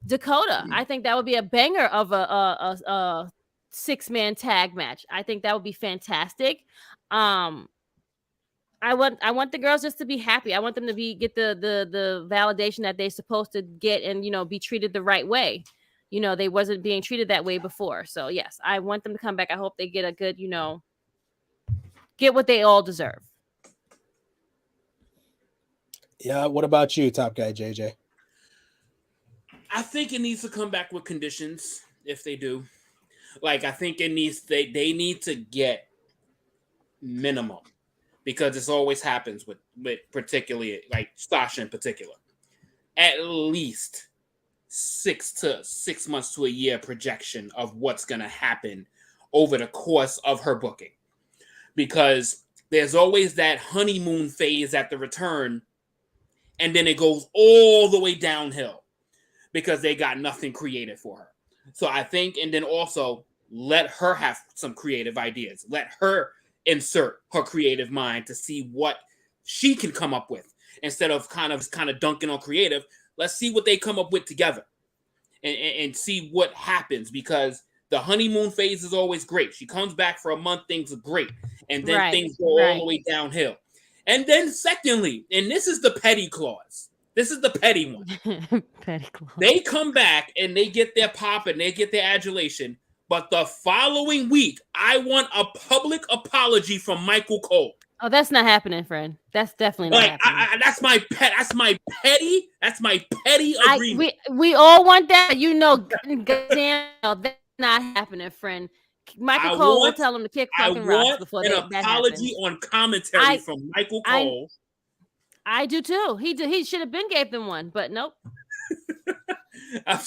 Dakota. I think that would be a banger of a 6-man tag match. I think that would be fantastic. I want the girls just to be happy. I want them to get the validation that they're supposed to get and be treated the right way. They wasn't being treated that way before. So yes, I want them to come back. I hope they get a good, get what they all deserve. Yeah, what about you, Top Guy JJ? I think it needs to come back with conditions if they do. I think it needs they need to get minimum, because this always happens with particularly Sasha in particular. At least 6 months to a year projection of what's going to happen over the course of her booking, because there's always that honeymoon phase at the return, and then it goes all the way downhill because they got nothing creative for her. So I think, and then also let her have some creative ideas. Let her insert her creative mind to see what she can come up with, instead of kind of dunking on creative. Let's see what they come up with together and see what happens, because the honeymoon phase is always great. She comes back for a month, things are great, and then things go all the way downhill. And then secondly, and this is the petty clause. This is the petty one. Petty clause. They come back and they get their pop and they get their adulation, but the following week, I want a public apology from Michael Cole. Oh, that's not happening, friend. That's definitely not happening. That's my pet. That's my petty agreement. We all want that. That's not happening, friend. Michael Cole will tell him to kick fucking rocks before that happens. An apology on commentary from Michael Cole. I do too. He should have been gave them one, but nope.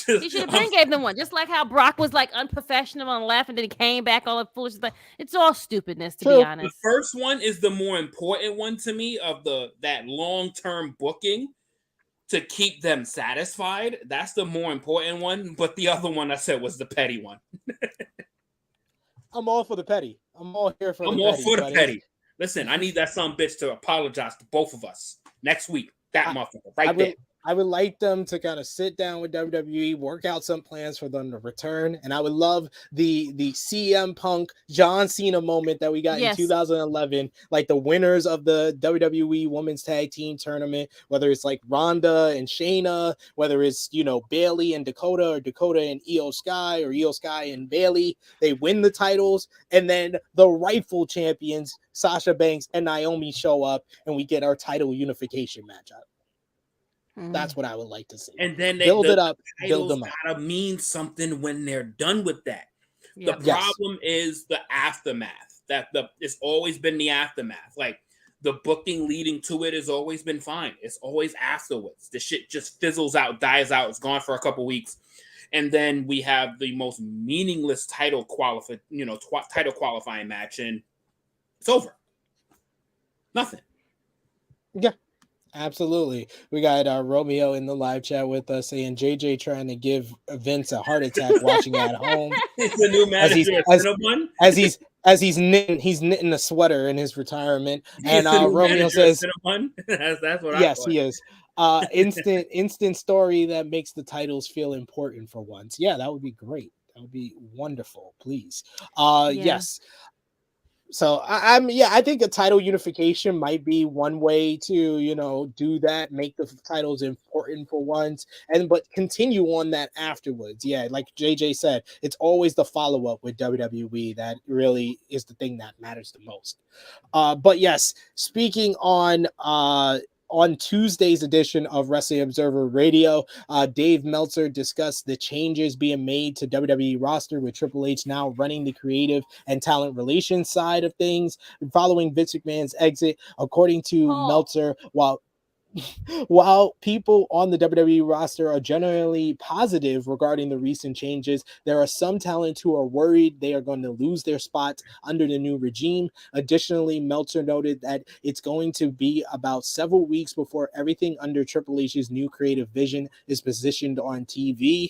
He should have been gave them one. Just like how Brock was unprofessional on the left, and then he came back all foolish. It's all stupidness, to be honest. The first one is the more important one to me of that long-term booking to keep them satisfied. That's the more important one. But the other one I said was the petty one. I'm all for the petty. I'm all here for the petty. Listen, I need that son bitch to apologize to both of us next week. That motherfucker right there. I would like them to kind of sit down with WWE, work out some plans for them to return, and I would love the CM Punk John Cena moment that we got in 2011, like the winners of the WWE Women's Tag Team Tournament, whether it's like Ronda and Shayna, whether it's Bayley and Dakota, or Dakota and Io Sky, or Io Sky and Bayley, they win the titles, and then the rightful champions Sasha Banks and Naomi show up, and we get our title unification matchup. That's what I would like to see. And then build it up, build them up. Gotta mean something when they're done with that. The problem is the aftermath. It's always been the aftermath. Like the booking leading to it has always been fine. It's always afterwards. The shit just fizzles out, dies out. It's gone for a couple weeks, and then we have the most meaningless title qualifying match, and it's over. Nothing. Yeah. Absolutely. We got Romeo in the live chat with us saying JJ trying to give Vince a heart attack watching at home. He's the new manager as he's knitting a sweater in his retirement. And Romeo says that's what yes, he is. Instant story that makes the titles feel important for once. Yeah, that would be great. That would be wonderful. Please. Yes. So I think a title unification might be one way to, do that, make the titles important for once, but continue on that afterwards. Yeah, like JJ said, it's always the follow-up with WWE that really is the thing that matters the most. But yes, speaking on Tuesday's edition of Wrestling Observer Radio, Dave Meltzer discussed the changes being made to WWE roster, with Triple H now running the creative and talent relations side of things following Vince McMahon's exit. According to Meltzer, while people on the WWE roster are generally positive regarding the recent changes, there are some talent who are worried they are going to lose their spots under the new regime. Additionally, Meltzer noted that it's going to be about several weeks before everything under Triple H's new creative vision is positioned on TV.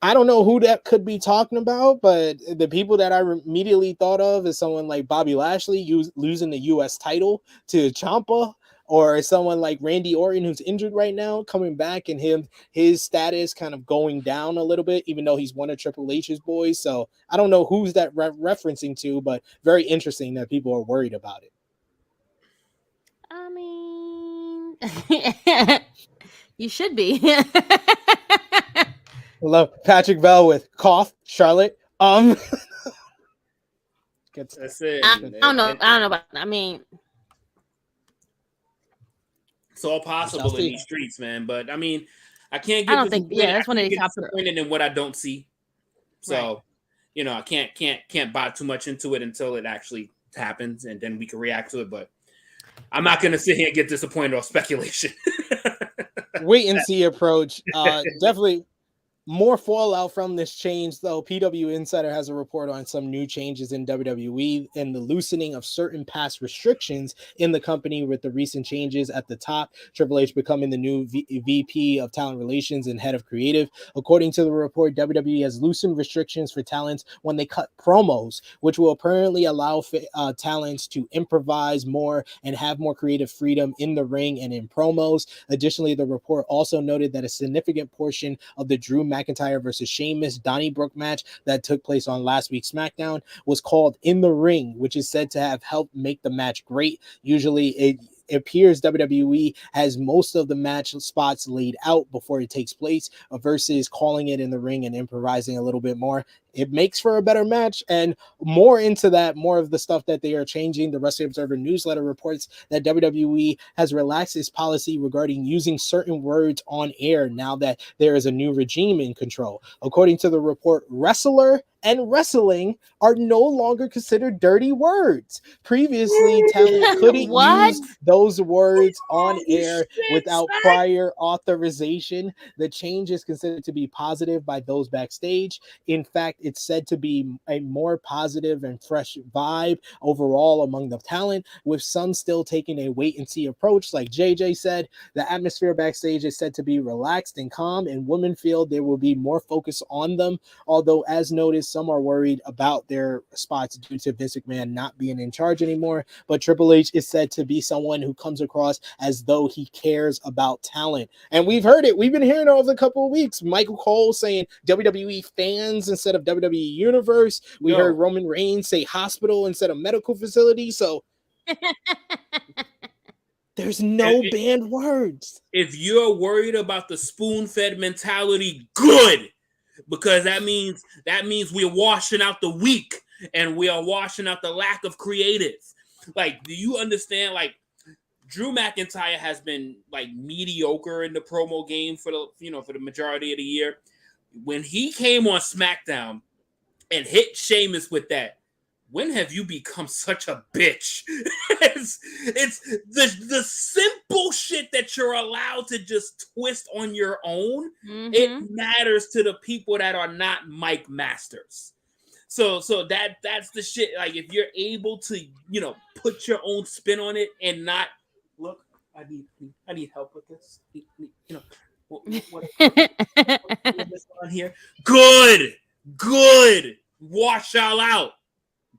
I don't know who that could be talking about, but the people that I immediately thought of is someone like Bobby Lashley losing the U.S. title to Ciampa, or someone like Randy Orton, who's injured right now, coming back, and his status kind of going down a little bit, even though he's one of Triple H's boys. So I don't know who's that referencing to, but very interesting that people are worried about it. I mean, you should be. Love Patrick Bell with cough, Charlotte. That's it. I don't know about. I mean, it's all possible in these streets, man. But I mean, I can't get. I don't think. Yeah, that's one of the top. Disappointed in what I don't see. So, I can't buy too much into it until it actually happens, and then we can react to it. But I'm not going to sit here and get disappointed or speculation. Wait and see approach. Definitely. More fallout from this change, though. PW Insider has a report on some new changes in WWE and the loosening of certain past restrictions in the company with the recent changes at the top. Triple H becoming the new VP of Talent Relations and Head of Creative. According to the report, WWE has loosened restrictions for talents when they cut promos, which will apparently allow talents to improvise more and have more creative freedom in the ring and in promos. Additionally, the report also noted that a significant portion of the Drew McIntyre versus Sheamus Donnybrook match that took place on last week's SmackDown was called In the Ring, which is said to have helped make the match great. Usually it appears WWE has most of the match spots laid out before it takes place versus calling it in the ring and improvising a little bit more. It makes for a better match. And more into that, more of the stuff that they are changing. The Wrestling Observer newsletter reports that WWE has relaxed its policy regarding using certain words on air now that there is a new regime in control. According to the report, wrestler and wrestling are no longer considered dirty words. Previously, talent couldn't use those words on air without prior authorization. The change is considered to be positive by those backstage. In fact, it's said to be a more positive and fresh vibe overall among the talent, with some still taking a wait and see approach. Like JJ said, the atmosphere backstage is said to be relaxed and calm, and women feel there will be more focus on them. Although, as noted, some are worried about their spots due to Vince McMahon not being in charge anymore. But Triple H is said to be someone who comes across as though he cares about talent. And we've heard it. We've been hearing it over the couple of weeks. Michael Cole saying WWE fans instead of WWE Universe. We heard Roman Reigns say hospital instead of medical facility. So there's no banned words. If you're worried about the spoon-fed mentality, good. Because that means we're washing out the weak and we are washing out the lack of creative. Like, do you understand? Like, Drew McIntyre has been like mediocre in the promo game for the majority of the year. When he came on SmackDown and hit Sheamus with that, when have you become such a bitch? it's the simple shit that you're allowed to just twist on your own. Mm-hmm. It matters to the people that are not mic masters. So that's the shit. Like, if you're able to, put your own spin on it and not look, I need help with this. What's on here? Good. Wash y'all out,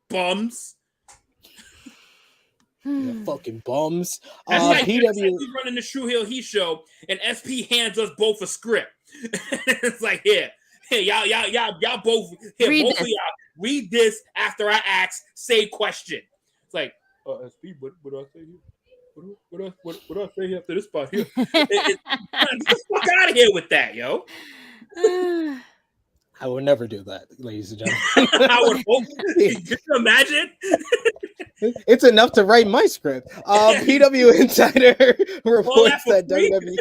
bums. Fucking bums. That's like PW running the True Hill Heat show, and SP hands us both a script. It's like, here, y'all both here, both of y'all read this after I ask, say question. It's like, SP, what I say here? What I say here after this part here? Get the fuck out of here with that, yo. I would never do that, ladies and gentlemen. I would hope. Can you imagine? It's enough to write my script. PW Insider reports that WWE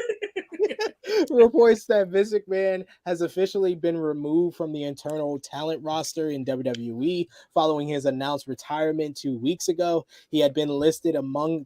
reports that Vince McMahon has officially been removed from the internal talent roster in WWE following his announced retirement 2 weeks ago. He had been listed among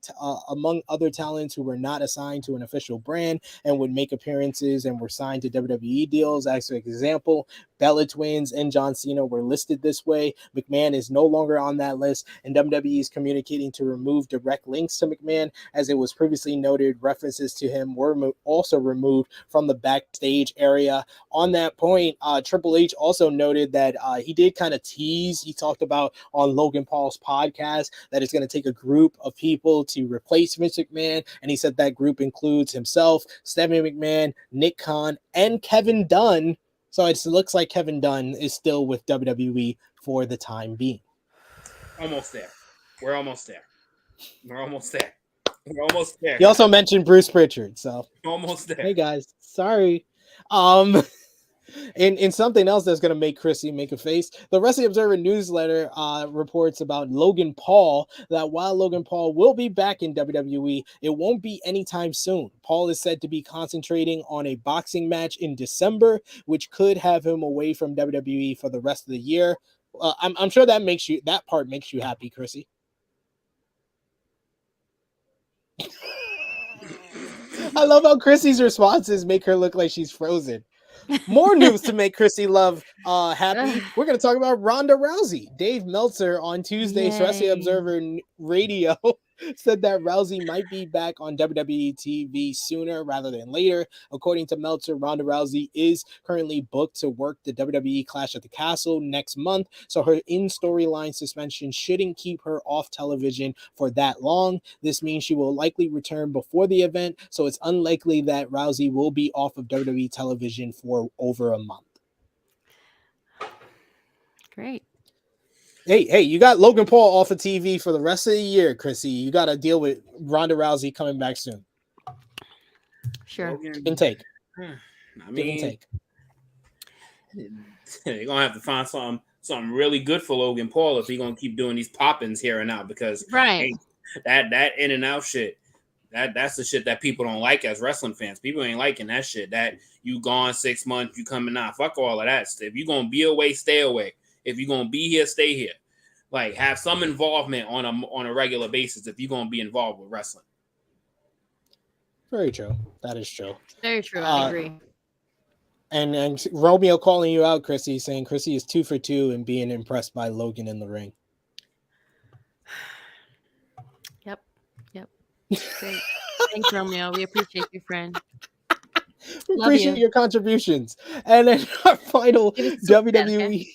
other talents who were not assigned to an official brand and would make appearances and were signed to WWE deals. As an example, Bella Twins and John Cena were listed this way. McMahon is no longer on that list, and WWE is communicating to remove direct links to McMahon. As it was previously noted, references to him were also removed from the backstage area. On that point, Triple H also noted that he did kind of tease. He talked about on Logan Paul's podcast that it's going to take a group of people to replace Vince McMahon, and he said that group includes himself, Stephanie McMahon, Nick Khan, and Kevin Dunn. So it looks like Kevin Dunn is still with WWE for the time being. Almost there. We're almost there. We're almost there. We're almost there. He also mentioned Bruce Pritchard. So almost there. Hey guys, sorry. In something else that's going to make Krssi make a face, the Wrestling Observer newsletter reports about Logan Paul, that while Logan Paul will be back in WWE, it won't be anytime soon. Paul is said to be concentrating on a boxing match in December, which could have him away from WWE for the rest of the year. I'm sure that part makes you happy, Krssi. I love how Chrissy's responses make her look like she's frozen. More news to make Krssi love happy. We're going to talk about Ronda Rousey. Dave Meltzer on Tuesday's Wrestling Observer Radio said that Rousey might be back on WWE TV sooner rather than later. According to Meltzer, Ronda Rousey is currently booked to work the WWE Clash at the Castle next month, so her in-storyline suspension shouldn't keep her off television for that long. This means she will likely return before the event, so it's unlikely that Rousey will be off of WWE television for over a month. Great. Hey, you got Logan Paul off of TV for the rest of the year, Krssi. You got to deal with Ronda Rousey coming back soon. Sure. Give and take. I mean, they're going to have to find something really good for Logan Paul if he's going to keep doing these pop-ins here and out, because right. That in and out shit, that's the shit that people don't like as wrestling fans. People ain't liking that shit. That you gone 6 months, you coming out. Fuck all of that. If you're going to be away, stay away. If you're going to be here, stay here. Like, have some involvement on a regular basis if you're going to be involved with wrestling. Very true. That is true. Very true. I agree. And Romeo calling you out, Krssi, saying Krssi is 2 for 2 and being impressed by Logan in the ring. Yep. Great. Thanks, Romeo. We appreciate you, friend. We appreciate your contributions. And then our final WWE.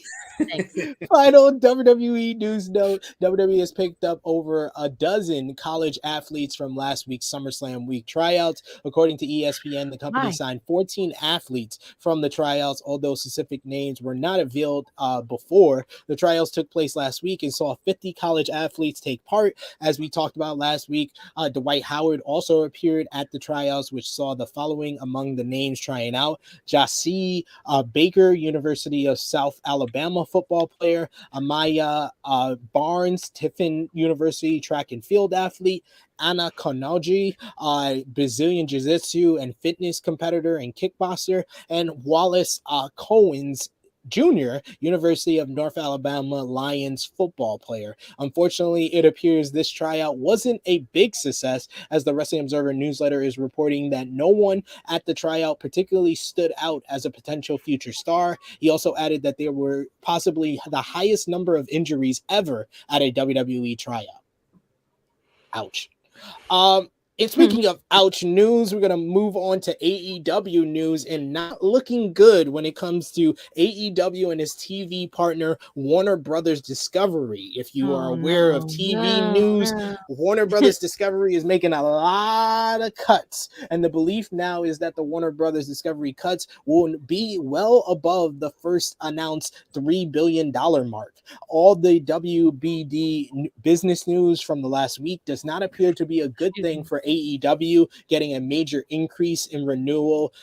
Final WWE news note: WWE has picked up over a dozen college athletes from last week's SummerSlam week tryouts. According to ESPN, the company signed 14 athletes from the tryouts, although specific names were not revealed before. The tryouts took place last week and saw 50 college athletes take part. As we talked about last week, Dwight Howard also appeared at the tryouts, which saw the following among the names trying out: Jassie Baker, University of South Alabama football player; Amaya Barnes, Tiffin University track and field athlete; Anna Konoji, Brazilian Jiu-Jitsu and fitness competitor and kickboxer; and Wallace Cohen's Jr., University of North Alabama Lions football player. Unfortunately, it appears this tryout wasn't a big success, as the Wrestling Observer newsletter is reporting that no one at the tryout particularly stood out as a potential future star. He also added that there were possibly the highest number of injuries ever at a WWE tryout. Ouch. And speaking of ouch news, we're going to move on to AEW news, and not looking good when it comes to AEW and his TV partner, Warner Brothers Discovery. If you are aware of TV news, Warner Brothers Discovery is making a lot of cuts. And the belief now is that the Warner Brothers Discovery cuts will be well above the first announced $3 billion mark. All the WBD business news from the last week does not appear to be a good thing for AEW getting a major increase in renewal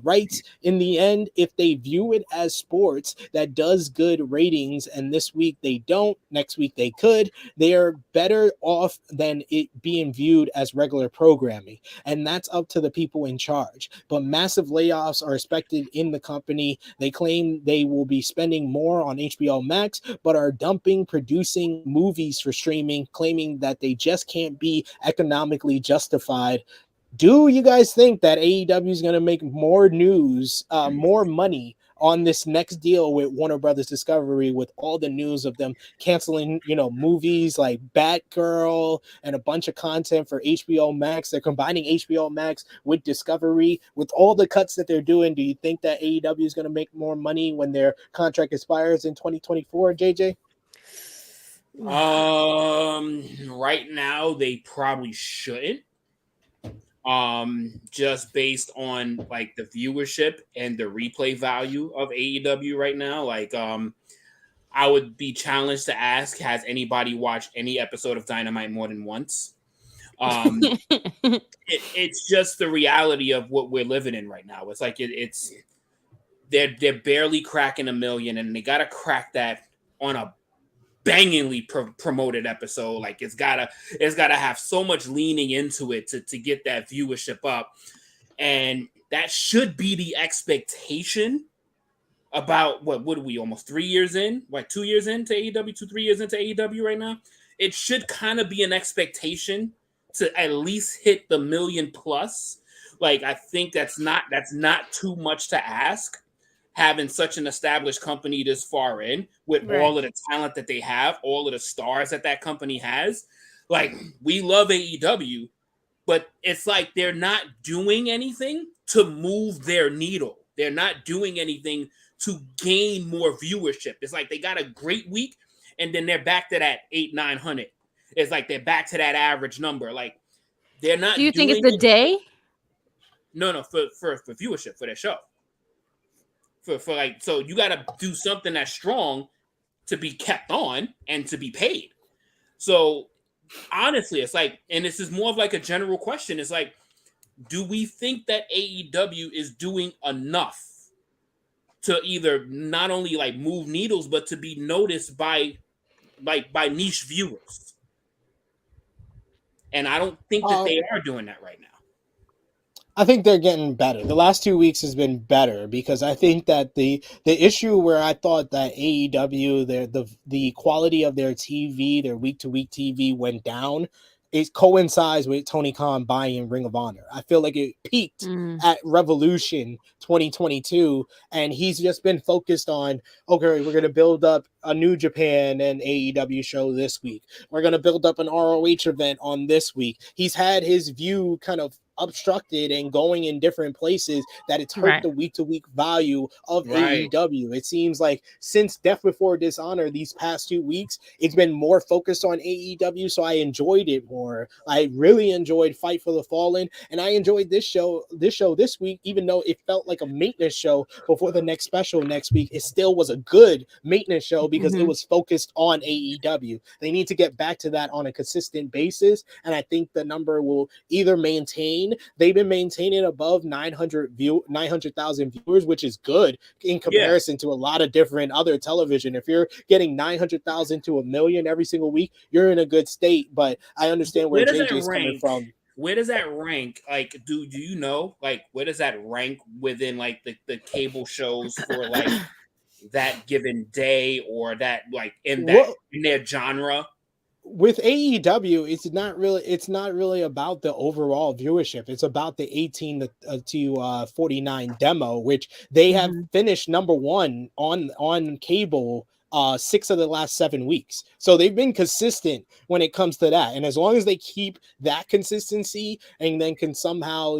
rights. In the end, if they view it as sports that does good ratings, and this week they don't, next week they could, they are better off than it being viewed as regular programming. And that's up to the people in charge. But massive layoffs are expected in the company. They claim they will be spending more on HBO Max, but are dumping producing movies for streaming, claiming that they just can't be economically justified. Do you guys think that AEW is going to make more news, more money on this next deal with Warner Brothers Discovery, with all the news of them canceling, movies like Batgirl and a bunch of content for HBO Max? They're combining HBO Max with Discovery. With all the cuts that they're doing, do you think that AEW is going to make more money when their contract expires in 2024, JJ? Right now they probably shouldn't. Just based on like the viewership and the replay value of AEW right now. Like, I would be challenged to ask, has anybody watched any episode of Dynamite more than once? It's just the reality of what we're living in right now. It's like they're barely cracking 1 million, and they gotta crack that on a bangingly promoted episode. Like it's gotta have so much leaning into it to get that viewership up, and that should be the expectation. About what are we, almost 3 years in, like 2 years into AEW, 2-3 years into AEW right now? It should kind of be an expectation to at least hit the 1 million plus. Like, I think that's not too much to ask, having such an established company this far in, with all of the talent that they have, all of the stars that company has. Like, we love AEW, but it's like they're not doing anything to move their needle. They're not doing anything to gain more viewership. It's like they got a great week, and then they're back to that 800-900. It's like they're back to that average number. Like, they're not. Do you think it's the day? No, for viewership, for their show. For like, so you got to do something that's strong to be kept on and to be paid. So honestly, it's like, and this is more of like a general question. It's like, do we think that AEW is doing enough to either not only like move needles, but to be noticed by niche viewers? And I don't think that they are doing that right now. I think they're getting better. The last 2 weeks has been better, because I think that the issue where I thought that AEW, the quality of their TV, their week-to-week TV went down, it coincides with Tony Khan buying Ring of Honor. I feel like it peaked at Revolution 2022, and he's just been focused on, okay, we're going to build up a New Japan and AEW show this week. We're going to build up an ROH event on this week. He's had his view kind of obstructed and going in different places that it's hurt the week-to-week value of AEW. It seems like since Death Before Dishonor these past 2 weeks, it's been more focused on AEW, so I enjoyed it more. I really enjoyed Fight for the Fallen, and I enjoyed this show this week, even though it felt like a maintenance show before the next special next week. It still was a good maintenance show because it was focused on AEW. They need to get back to that on a consistent basis, and I think the number will either maintain. They've been maintaining above 900,000 viewers, which is good in comparison to a lot of different other television. If you're getting 900,000 to 1 million every single week, you're in a good state. But I understand where JJ's coming from. Where does that rank? Like, do you know? Like, where does that rank within like the cable shows for like that given day or that like in their genre? With AEW, it's not really about the overall viewership. It's about the 18 to 49 demo, which they have finished number 1 on cable 6 of the last 7 weeks. So they've been consistent when it comes to that. And as long as they keep that consistency and then can somehow,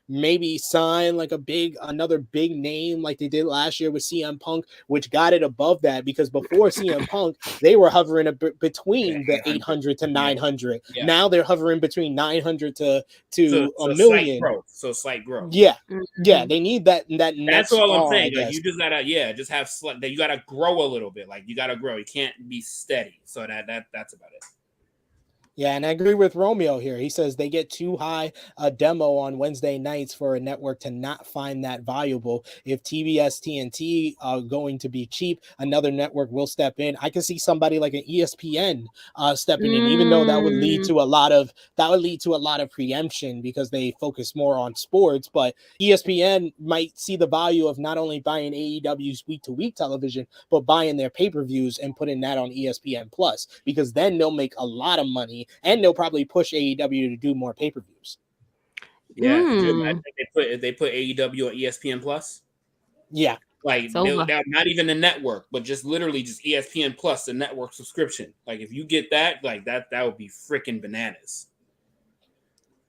maybe sign like another big name like they did last year with CM Punk, which got it above that, because before CM Punk, they were hovering between the 800 to 900. Yeah. Now they're hovering between 900 to a million. Slight growth. Yeah. Yeah. They need that. That's all I'm saying. Like, you just gotta, just have that. You gotta grow a little bit. Like, you gotta grow. You can't be steady. So that's about it. Yeah, and I agree with Romeo here. He says they get too high a demo on Wednesday nights for a network to not find that valuable. If TBS TNT are going to be cheap, another network will step in. I can see somebody like an ESPN stepping in, even though that would lead to a lot of preemption because they focus more on sports. But ESPN might see the value of not only buying AEW's week-to-week television, but buying their pay-per-views and putting that on ESPN Plus, because then they'll make a lot of money. And they'll probably push AEW to do more pay-per-views. Yeah, I think they put AEW on ESPN Plus. Yeah, like not even the network, but just literally just ESPN Plus, the network subscription. Like, if you get that, like that would be freaking bananas.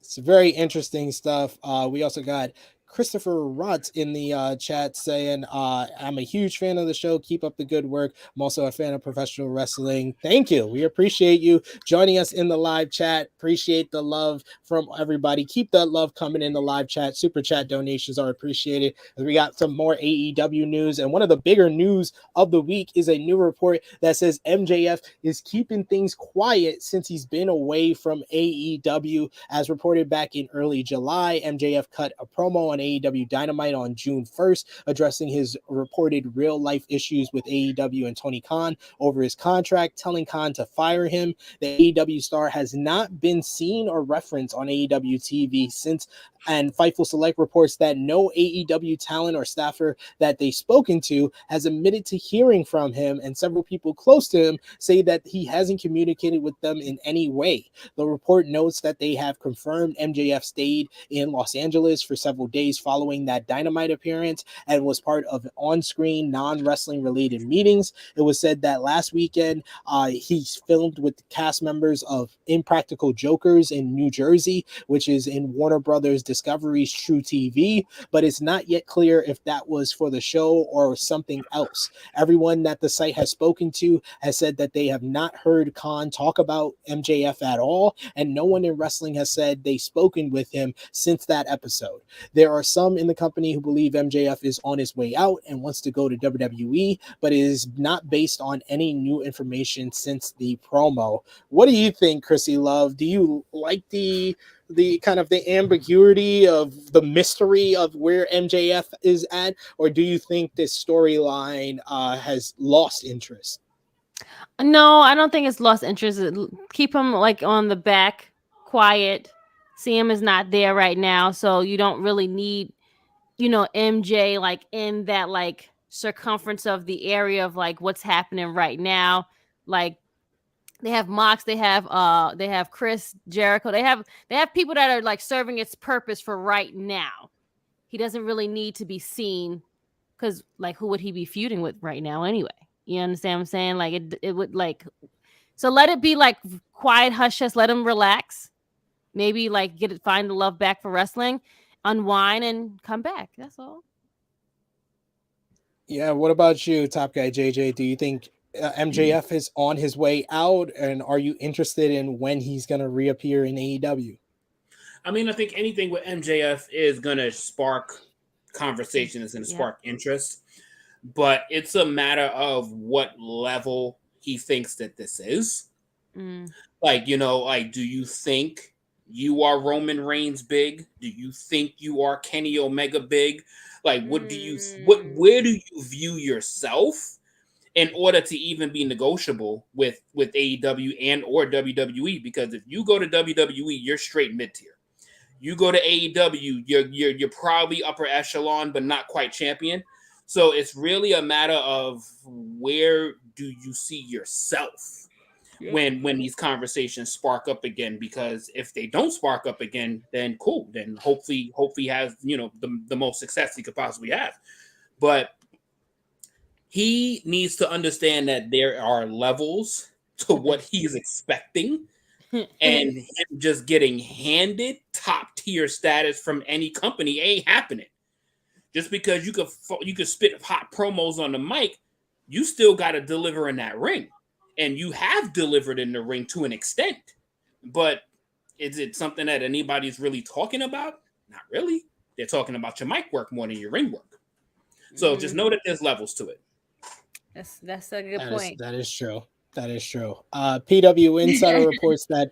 It's very interesting stuff. We also got Christopher Rutz in the chat saying, I'm a huge fan of the show. Keep up the good work. I'm also a fan of professional wrestling. Thank you. We appreciate you joining us in the live chat. Appreciate the love from everybody. Keep that love coming in the live chat. Super chat donations are appreciated. We got some more AEW news. And one of the bigger news of the week is a new report that says MJF is keeping things quiet since he's been away from AEW. As reported back in early July, MJF cut a promo on AEW Dynamite on June 1st, addressing his reported real-life issues with AEW and Tony Khan over his contract, telling Khan to fire him. The AEW star has not been seen or referenced on AEW TV since, and Fightful Select reports that no AEW talent or staffer that they've spoken to has admitted to hearing from him, and several people close to him say that he hasn't communicated with them in any way. The report notes that they have confirmed MJF stayed in Los Angeles for several days following that Dynamite appearance and was part of on-screen non-wrestling related meetings. It was said that last weekend he's filmed with the cast members of Impractical Jokers in New Jersey, which is in Warner Brothers Discovery's True TV, but it's not yet clear if that was for the show or something else. Everyone that the site has spoken to has said that they have not heard Khan talk about MJF at all, and no one in wrestling has said they've spoken with him since that episode. There are some in the company who believe MJF is on his way out and wants to go to WWE, but it is not based on any new information since the promo. What do you think, Krssi Love? Do you like the kind of the ambiguity of the mystery of where MJF is at, or do you think this storyline has lost interest? No, I don't think it's lost interest. Keep him like on the back, quiet. Sam is not there right now, so you don't really need, MJ like in that like circumference of the area of like what's happening right now. Like, They have Mox, they have Chris Jericho. They have people that are like serving its purpose for right now. He doesn't really need to be seen because like who would he be feuding with right now anyway? You understand what I'm saying? Like it would like, so let it be like quiet hush hush, let him relax. Maybe like find the love back for wrestling, unwind and come back. That's all. Yeah, what about you, Top Guy JJ? Do you think MJF is on his way out, and are you interested in when he's going to reappear in AEW? I mean, I think anything with MJF is going to spark conversation, is going to spark interest, but it's a matter of what level he thinks that this is. Like, you know, like, do you think you are Roman Reigns big? Do you think you are Kenny Omega big? Like, where do you view yourself in order to even be negotiable with AEW and or WWE? Because if you go to WWE, you're straight mid-tier. You go to AEW, you're probably upper echelon, but not quite champion. So it's really a matter of where do you see yourself when these conversations spark up again? Because if they don't spark up again, then cool. Then hopefully he has, you know, the most success he could possibly have. But he needs to understand that there are levels to what he's expecting. And him just getting handed top tier status from any company ain't happening. Just because you could spit hot promos on the mic, you still got to deliver in that ring, and you have delivered in the ring to an extent. But is it something that anybody's really talking about? Not really. They're talking about your mic work more than your ring work. So just know that there's levels to it. That's a good point. That is true. That is true. PW Insider reports that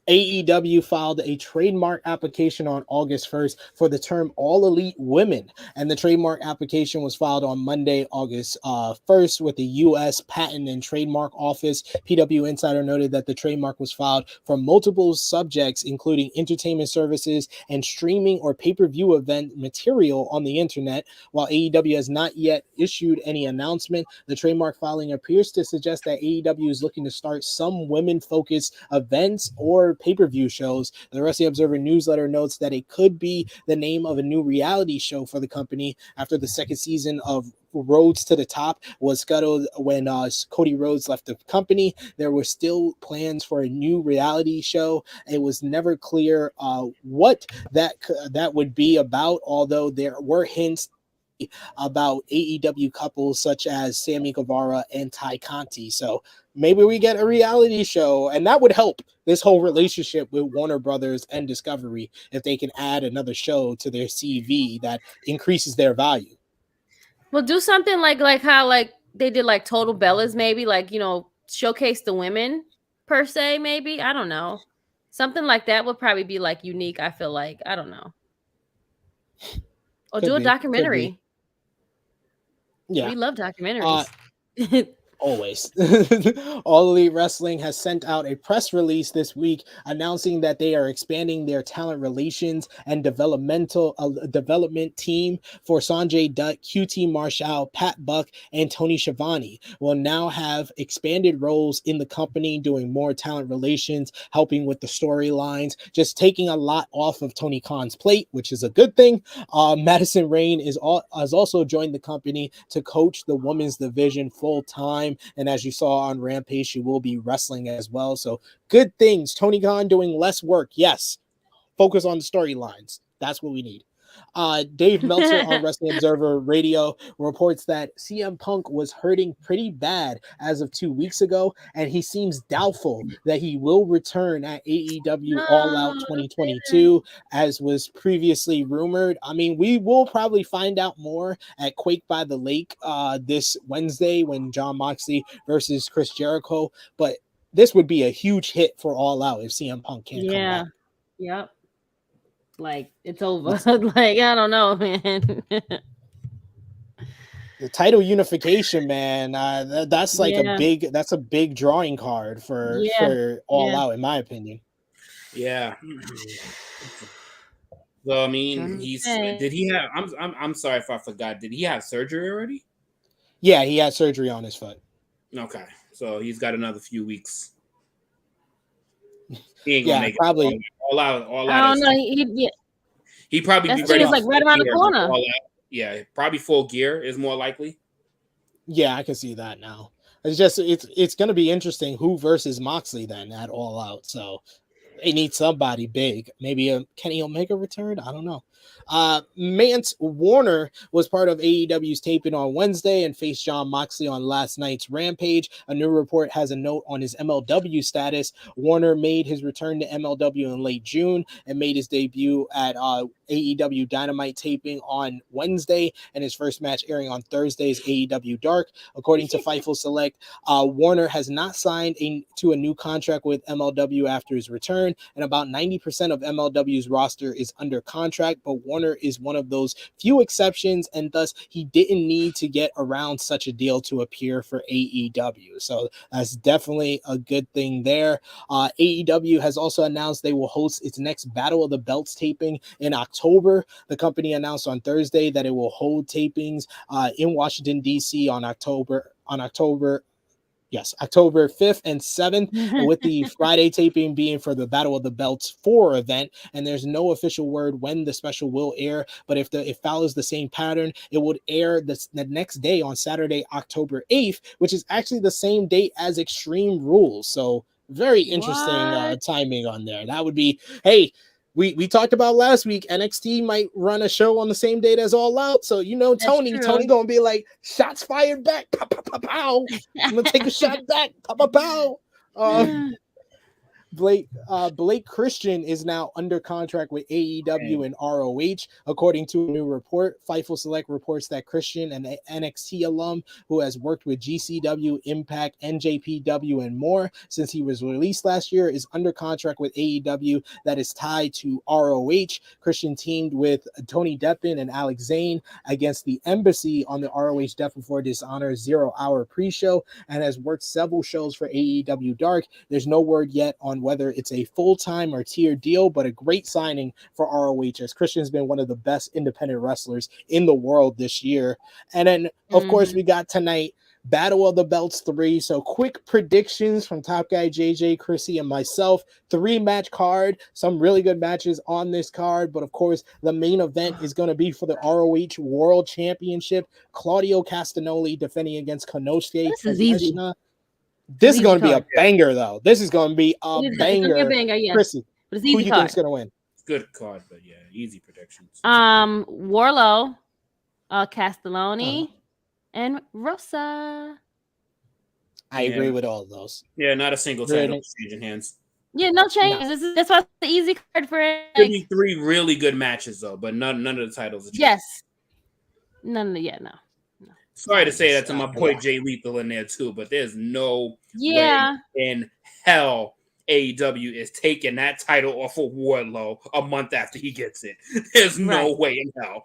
AEW filed a trademark application on August 1st for the term All Elite Women, and the trademark application was filed on Monday, August 1st with the U.S. Patent and Trademark Office. PW Insider noted that the trademark was filed for multiple subjects, including entertainment services and streaming or pay-per-view event material on the internet. While AEW has not yet issued any announcement, the trademark filing appears to suggest that AEW is looking to start some women-focused events or pay-per-view shows. The Wrestling Observer newsletter notes that it could be the name of a new reality show for the company after the second season of Roads to the Top was scuttled when Cody Rhodes left the company. There were still plans for a new reality show. It was never clear what that would be about, although there were hints about AEW couples such as Sammy Guevara and Ty Conti. So maybe we get a reality show, and that would help this whole relationship with Warner Brothers and Discovery if they can add another show to their CV that increases their value. Well, do something like how like they did like Total Bellas, maybe like, you know, showcase the women per se, maybe. I don't know. Something like that would probably be like unique, I feel like. I don't know. Or do a documentary. Yeah. We love documentaries. Always. All Elite Wrestling has sent out a press release this week announcing that they are expanding their talent relations and development team for Sanjay Dutt, QT Marshall, Pat Buck, and Tony Schiavone will now have expanded roles in the company, doing more talent relations, helping with the storylines, just taking a lot off of Tony Khan's plate, which is a good thing. Madison Rayne has also joined the company to coach the women's division full time. And as you saw on Rampage, she will be wrestling as well. So good things. Tony Khan doing less work. Yes. Focus on the storylines. That's what we need. Dave Meltzer on Wrestling Observer Radio reports that CM Punk was hurting pretty bad as of 2 weeks ago, and he seems doubtful that he will return at AEW All Out 2022, as was previously rumored. I mean, we will probably find out more at Quake by the Lake this Wednesday when Jon Moxley versus Chris Jericho, but this would be a huge hit for All Out if CM Punk can't come back. Yep. Like it's over. Like I don't know, man. The title unification, man. That's like a big drawing card for All Out, in my opinion. Yeah. So I mean, I'm sorry if I forgot. Did he have surgery already? Yeah, he had surgery on his foot. Okay, so he's got another few weeks He ain't gonna make probably. it all out. I don't know. He probably be ready. ready. It's like right around the corner. Yeah, probably full gear is more likely. Yeah, I can see that now. It's going to be interesting who versus Moxley then at All Out. So they need somebody big. Maybe a Kenny Omega return. I don't know. Mance Warner was part of AEW's taping on Wednesday and faced Jon Moxley on last night's Rampage. A new report has a note on his MLW status. Warner made his return to MLW in late June and made his debut at AEW Dynamite taping on Wednesday, and his first match airing on Thursday's AEW Dark. According to Fightful Select, Warner has not signed to a new contract with MLW after his return, and about 90% of MLW's roster is under contract, but Warner is one of those few exceptions, and thus he didn't need to get around such a deal to appear for AEW. So that's definitely a good thing there. AEW has also announced they will host its next Battle of the Belts taping in October. The company announced on Thursday that it will hold tapings in Washington, D.C. on October 5th and 7th, with the Friday taping being for the Battle of the Belts 4 event. And there's no official word when the special will air, but if it follows the same pattern, it would air the next day on Saturday, October 8th, which is actually the same date as Extreme Rules. So very interesting timing on there. That would be, hey, we talked about last week, NXT might run a show on the same date as All Out. So, Tony gonna be like, shots fired back, pow, pow, pow, pow. I'm gonna take a shot back, pow, pow, pow. Blake Christian is now under contract with AEW and ROH. According to a new report, Fightful Select reports that Christian, an NXT alum who has worked with GCW, Impact, NJPW, and more since he was released last year, is under contract with AEW that is tied to ROH. Christian teamed with Tony Deppen and Alex Zane against the Embassy on the ROH Death Before Dishonor 0 Hour pre-show and has worked several shows for AEW Dark. There's no word yet on whether it's a full-time or tier deal, but a great signing for ROH, as Christian's been one of the best independent wrestlers in the world this year. And then, of course, we got tonight, Battle of the Belts 3. So quick predictions from Top Guy JJ, Krssi, and myself. 3-match card, some really good matches on this card, but of course, the main event is going to be for the ROH World Championship. Claudio Castagnoli defending against Konosuke. This is easy. This is going to be a banger, though. This is going to be a banger. It's a banger, yes. Krssi, but it's easy. Who you think is going to win? Good card, but yeah, easy predictions. Warlow, Castelloni, and Rosa. I agree with all of those. Yeah, not a single title changing hands. Yeah, no changes. No. That's why it's the easy card for it. Give me 3 really good matches though, but none of the titles. Are yes. None of the no. Sorry to say that to my boy Jay Lethal in there too, but there's no way in hell AEW is taking that title off of Wardlow a month after he gets it. There's no way in hell.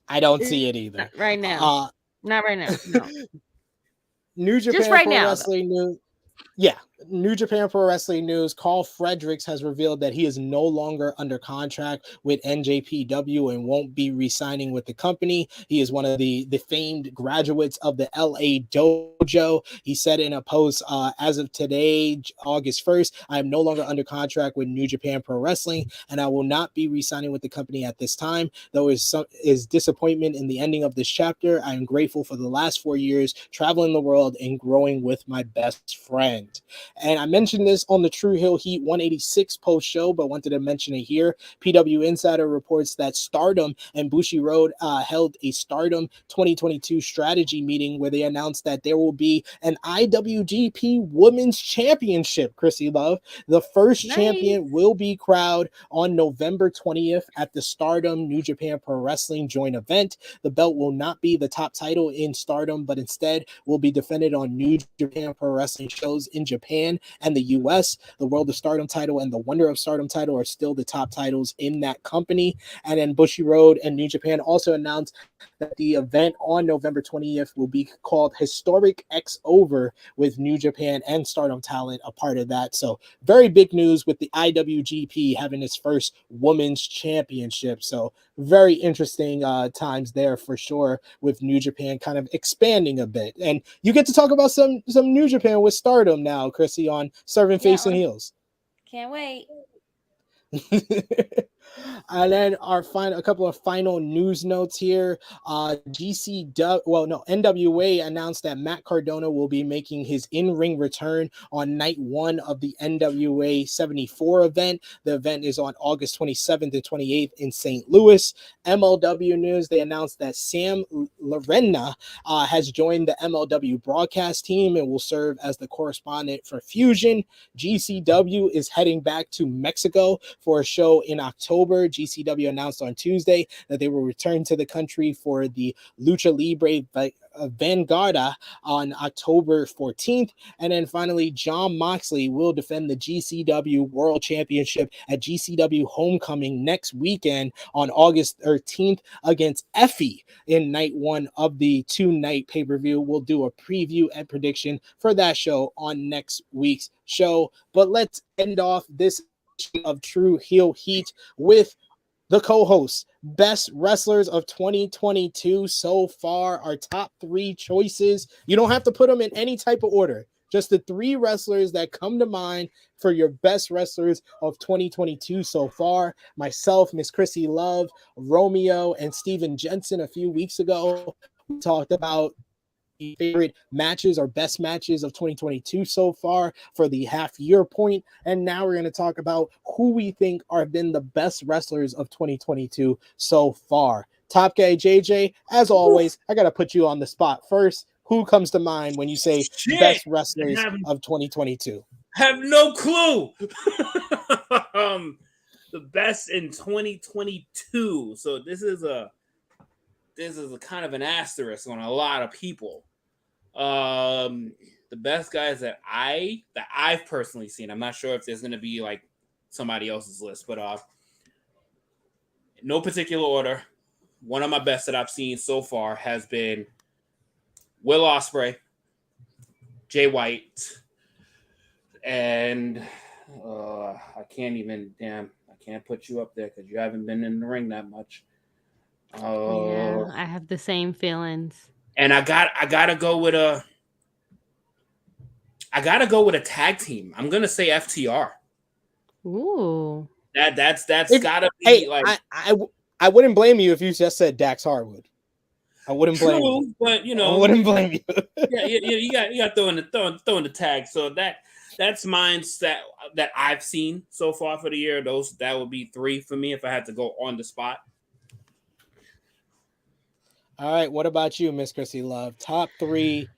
I don't see it either. Not right now. Not right now. No. New Japan Just right Pro now, Wrestling News. Yeah. New Japan Pro Wrestling News, Carl Fredericks has revealed that he is no longer under contract with NJPW and won't be re-signing with the company. He is one of the famed graduates of the LA Dojo. He said in a post, as of today, August 1st, I am no longer under contract with New Japan Pro Wrestling, and I will not be re-signing with the company at this time. Though is disappointment in the ending of this chapter, I am grateful for the last 4 years traveling the world and growing with my best friend. And I mentioned this on the True Hill Heat 186 post show, but wanted to mention it here. PW Insider reports that Stardom and Bushiroad held a Stardom 2022 strategy meeting where they announced that there will be an IWGP Women's Championship, Krssi Love. The first champion will be crowned on November 20th at the Stardom New Japan Pro Wrestling joint event. The belt will not be the top title in Stardom, but instead will be defended on New Japan Pro Wrestling shows in Japan and the US. The World of Stardom title and the Wonder of Stardom title are still the top titles in that company. And then Bushiroad and New Japan also announced that the event on November 20th will be called Historic X Over, with New Japan and Stardom talent a part of that. So very big news with the IWGP having its first women's championship. So very interesting times there for sure, with New Japan kind of expanding a bit. And you get to talk about some New Japan with Stardom now, Krssi, on Serving Face and Heels. Can't wait. And then a couple of final news notes here. NWA announced that Matt Cardona will be making his in-ring return on night 1 of the NWA 74 event. The event is on August 27th and 28th in St. Louis. MLW news, they announced that Sam Lorena has joined the MLW broadcast team and will serve as the correspondent for Fusion. GCW is heading back to Mexico for a show in October. GCW announced on Tuesday that they will return to the country for the Lucha Libre Vanguardia on October 14th. And then finally, Jon Moxley will defend the GCW World Championship at GCW Homecoming next weekend on August 13th against Effie in night 1 of the 2-night pay-per-view. We'll do a preview and prediction for that show on next week's show. But let's end off this of True Heel Heat with the co-hosts. Best wrestlers of 2022 so far. Our top 3 choices. You don't have to put them in any type of order. Just the 3 wrestlers that come to mind for your best wrestlers of 2022 so far. Myself, Miss Krssi Love, Romeo, and Steven Jensen a few weeks ago. We talked about favorite matches or best matches of 2022 so far for the half year point, and now we're going to talk about who we think are been the best wrestlers of 2022 so far. Top Guy JJ, as always, I got to put you on the spot first. Who comes to mind when you say best wrestlers of 2022? Have no clue. The best in 2022. So this is a kind of an asterisk on a lot of people. The best guys that I've personally seen. I'm not sure if there's gonna be like somebody else's list, but no particular order. One of my best that I've seen so far has been Will Ospreay, Jay White, and I can't put you up there because you haven't been in the ring that much. Yeah, I have the same feelings. And I gotta go with a tag team. I'm gonna say FTR. Ooh, that's gotta be like. I wouldn't blame you if you just said Dax Harwood. I wouldn't blame you, but I wouldn't blame you. you got throwing the tag. So that's mine that I've seen so far for the year. That would be 3 for me if I had to go on the spot. All right, what about you, Miss Krssi Love? Top 3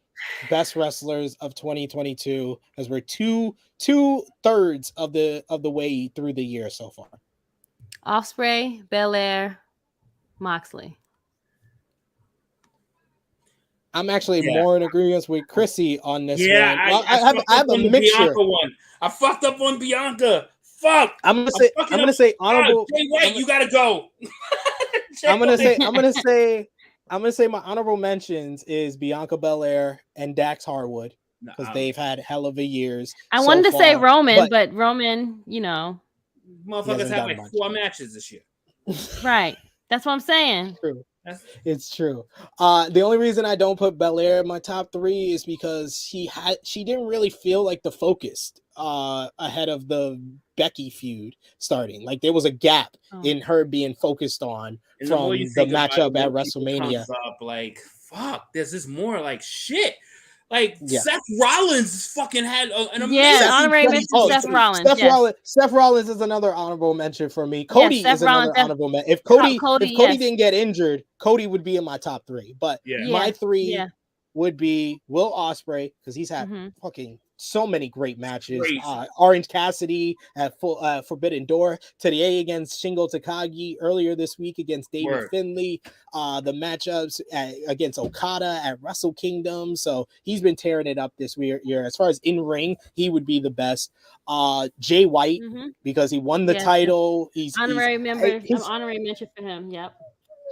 best wrestlers of 2022, as we're two-thirds of the way through the year so far. Ospreay, Belair, Moxley. I'm actually more in agreement with Krssi on this one. I have a mixture. I fucked up on Bianca. Fuck. I'm gonna say honorable. Jay White, you gotta go. I'm gonna say my honorable mentions is Bianca Belair and Dax Harwood because they've had hell of a years. I wanted to say Roman, but Roman, motherfuckers have like 4 matches this year. Right. That's what I'm saying. True. It's true. The only reason I don't put Belair in my top 3 is because she didn't really feel like the focus ahead of the Becky feud starting. Like there was a gap in her being focused on from the matchup at WrestleMania. Like fuck, there's this more like shit. Like Seth Rollins fucking had an amazing honorary mention. Seth Rollins. Seth Rollins is another honorable mention for me. Cody is another honorable mention. If Cody didn't get injured, Cody would be in my top 3. But my 3 would be Will Ospreay because he's had fucking so many great matches. Orange Cassidy at Forbidden Door, today against Shingo Takagi, earlier this week against David Finlay, the matchups against Okada at Wrestle Kingdom. So he's been tearing it up this year. As far as in ring, he would be the best. Jay White because he won the title. He's honorary member. Honorary mention for him. Yep.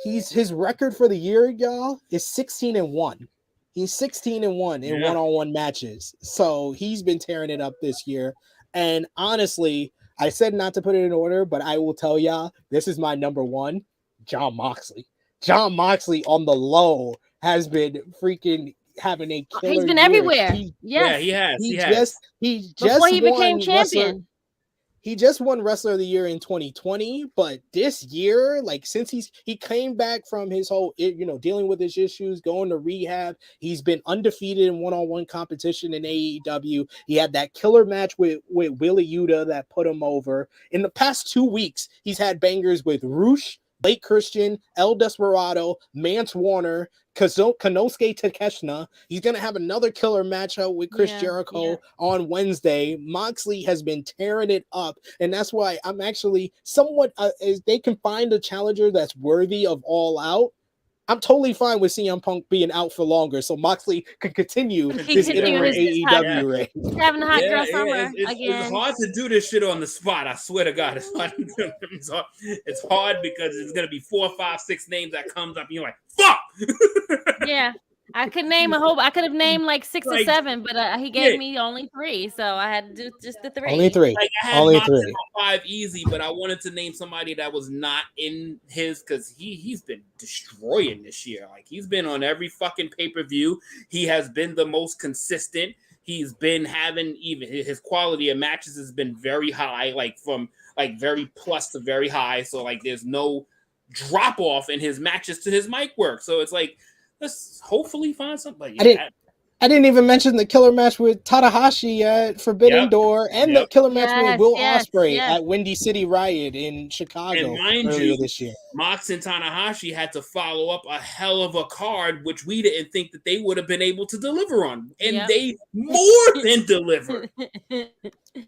His record for the year, y'all, is 16-1. He's 16-1 in one-on-one matches. So he's been tearing it up this year. And honestly, I said not to put it in order, but I will tell y'all, this is my number 1, Jon Moxley. Jon Moxley on the low has been freaking having a killer He's been year. everywhere. He has. He just before he became champion. he just won Wrestler of the Year in 2020, but this year, like since he came back from his whole, dealing with his issues, going to rehab, he's been undefeated in one-on-one competition in AEW. He had that killer match with Willie Yuta that put him over. In the past 2 weeks, he's had bangers with Roosh, Blake Christian, El Desperado, Mance Warner, Konosuke Takeshita. He's going to have another killer matchup with Chris Jericho on Wednesday. Moxley has been tearing it up, and that's why I'm actually somewhat, if they can find a challenger that's worthy of All Out, I'm totally fine with CM Punk being out for longer, so Moxley could continue this interim AEW reign. He's having a hot girl summer it's hard to do this shit on the spot. I swear to God, it's hard. It's hard because it's gonna be 4, 5, 6 names that comes up, and you're like, fuck. Yeah. I could name I could have named like 6 or 7, but he gave me only 3, so I had to do just the 3. Only 3. Like I had only 3. 5 easy, but I wanted to name somebody that was not in his because he's been destroying this year. Like he's been on every fucking pay-per-view. He has been the most consistent. He's been having even his quality of matches has been very high, like from like very plus to very high. So like there's no drop off in his matches to his mic work. So it's like, let's hopefully find somebody. I didn't even mention the killer match with Tanahashi at Forbidden Door and the killer match with Will Ospreay at Windy City Riot in Chicago earlier this year. Mox and Tanahashi had to follow up a hell of a card, which we didn't think that they would have been able to deliver on. And they more than delivered.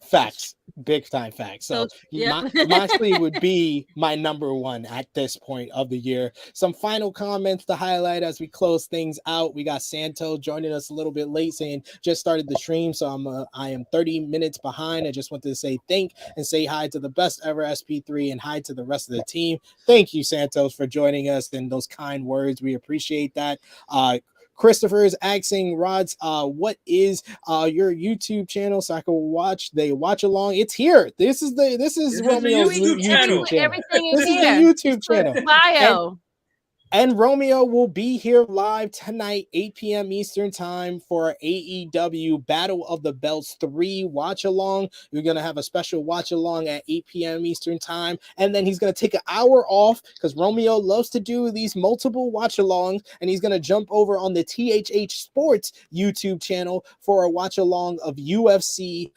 Facts. Big time facts. So Moxley would be my number 1 at this point of the year. Some final comments to highlight as we close things out. We got Santo joining us a little bit late, saying just started the stream, so I am 30 minutes behind. I just wanted to say thank and say hi to the best ever SP3 and hi to the rest of the team. Thank you, Santos, for joining us and those kind words. We appreciate that. Christopher is asking Rods, what is your YouTube channel so I can watch the watch along? It's here. This is Romeo's YouTube channel. Everything is here. This is the YouTube channel. Bio. And Romeo will be here live tonight, 8 p.m. Eastern time for AEW Battle of the Belts 3 watch along. We're going to have a special watch along at 8 p.m. Eastern time. And then he's going to take an hour off because Romeo loves to do these multiple watch alongs. And he's going to jump over on the THH Sports YouTube channel for a watch along of UFC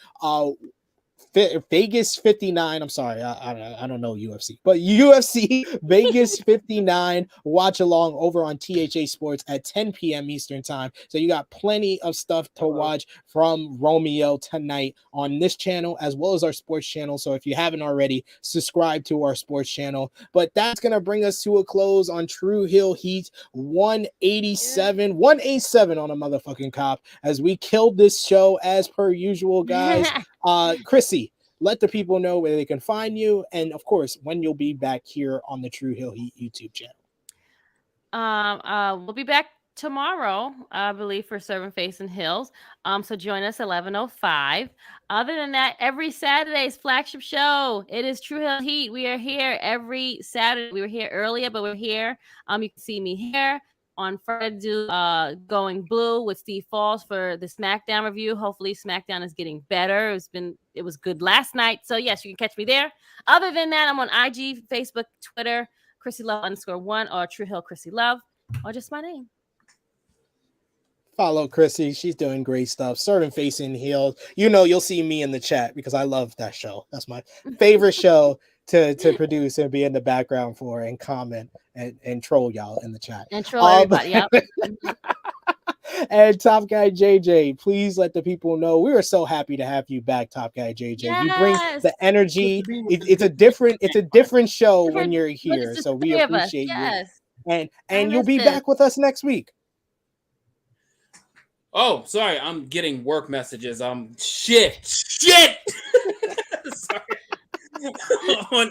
Vegas 59. I'm sorry, I don't know UFC, but UFC Vegas 59 watch along over on THA Sports at 10 p.m. Eastern time. So you got plenty of stuff to watch from Romeo tonight on this channel as well as our sports channel. So if you haven't already, subscribe to our sports channel. But that's gonna bring us to a close on True Hill Heat 187 on a motherfucking cop as we killed this show as per usual, guys. Krssi, let the people know where they can find you, and of course, when you'll be back here on the True Hill Heat YouTube channel. We'll be back tomorrow, I believe, for Serving Face and Hills. So join us 11:05. Other than that, every Saturday's flagship show. It is True Hill Heat. We are here every Saturday. We were here earlier, but we're here. You can see me here. On Friday, Going Blue with Steve Falls for the Smackdown review. Hopefully, Smackdown is getting better. It was good last night. So yes, you can catch me there. Other than that, I'm on IG, Facebook, Twitter, Krssi Love _1 or True Hill Krssi Love, or just my name. Follow Krssi. She's doing great stuff. Serving Face and Heels. You'll see me in the chat because I love that show. That's my favorite show to produce and be in the background for and comment and troll y'all in the chat. And troll everybody, yep. And Top Guy JJ, please let the people know we are so happy to have you back, Top Guy JJ. Yes. You bring the energy. It's a different show when you're here. So we appreciate you. And you'll be back with us next week. Oh, sorry, I'm getting work messages. Shit. Sorry. on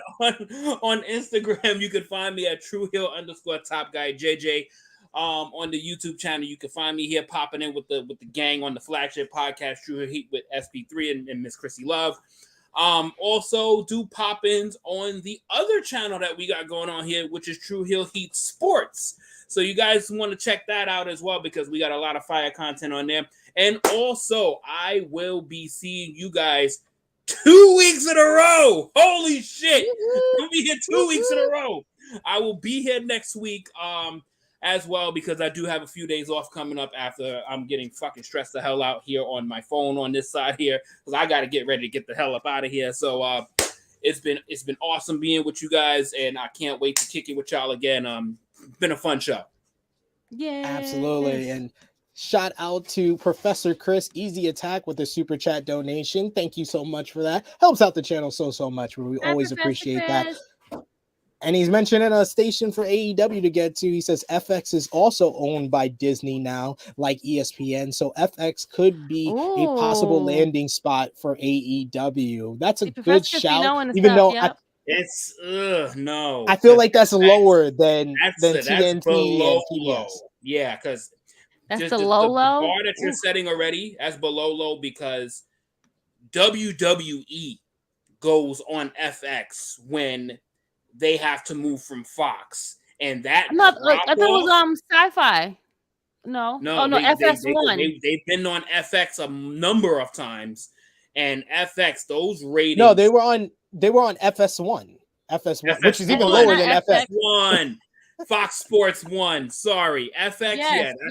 Instagram, you can find me at TrueHill_Top Guy JJ. On the YouTube channel, you can find me here popping in with the gang on the flagship podcast True Hill Heat with SP3 and Miss Krssi Love. Also do pop-ins on the other channel that we got going on here, which is True Hill Heat Sports. So you guys want to check that out as well because we got a lot of fire content on there. And also, I will be seeing you guys 2 weeks in a row. Holy shit. I'll be here 2 weeks in a row. I will be here next week as well, because I do have a few days off coming up after I'm getting fucking stressed the hell out here on my phone on this side here, because I got to get ready to get the hell up out of here. So it's been awesome being with you guys, and I can't wait to kick it with y'all again. It's been a fun show. Yeah, absolutely. And shout out to Professor Chris, Easy Attack, with a super chat donation. Thank you so much for that. Helps out the channel so much. We always appreciate that. And he's mentioning a station for AEW to get to. He says FX is also owned by Disney now, like ESPN. So FX could be a possible landing spot for AEW. That's a good shout. Even though it's no, I feel like that's lower than TNT and TBS. low. Yeah, because that's the low. The bar that you're setting already, that's below low, because WWE goes on FX when they have to move from Fox, and that I thought it was Sci-Fi. No, FS1. They've been on FX a number of times, and FX, those ratings. No, they were on FS1, which is even lower than FS1. Fox Sports 1. Sorry, FX.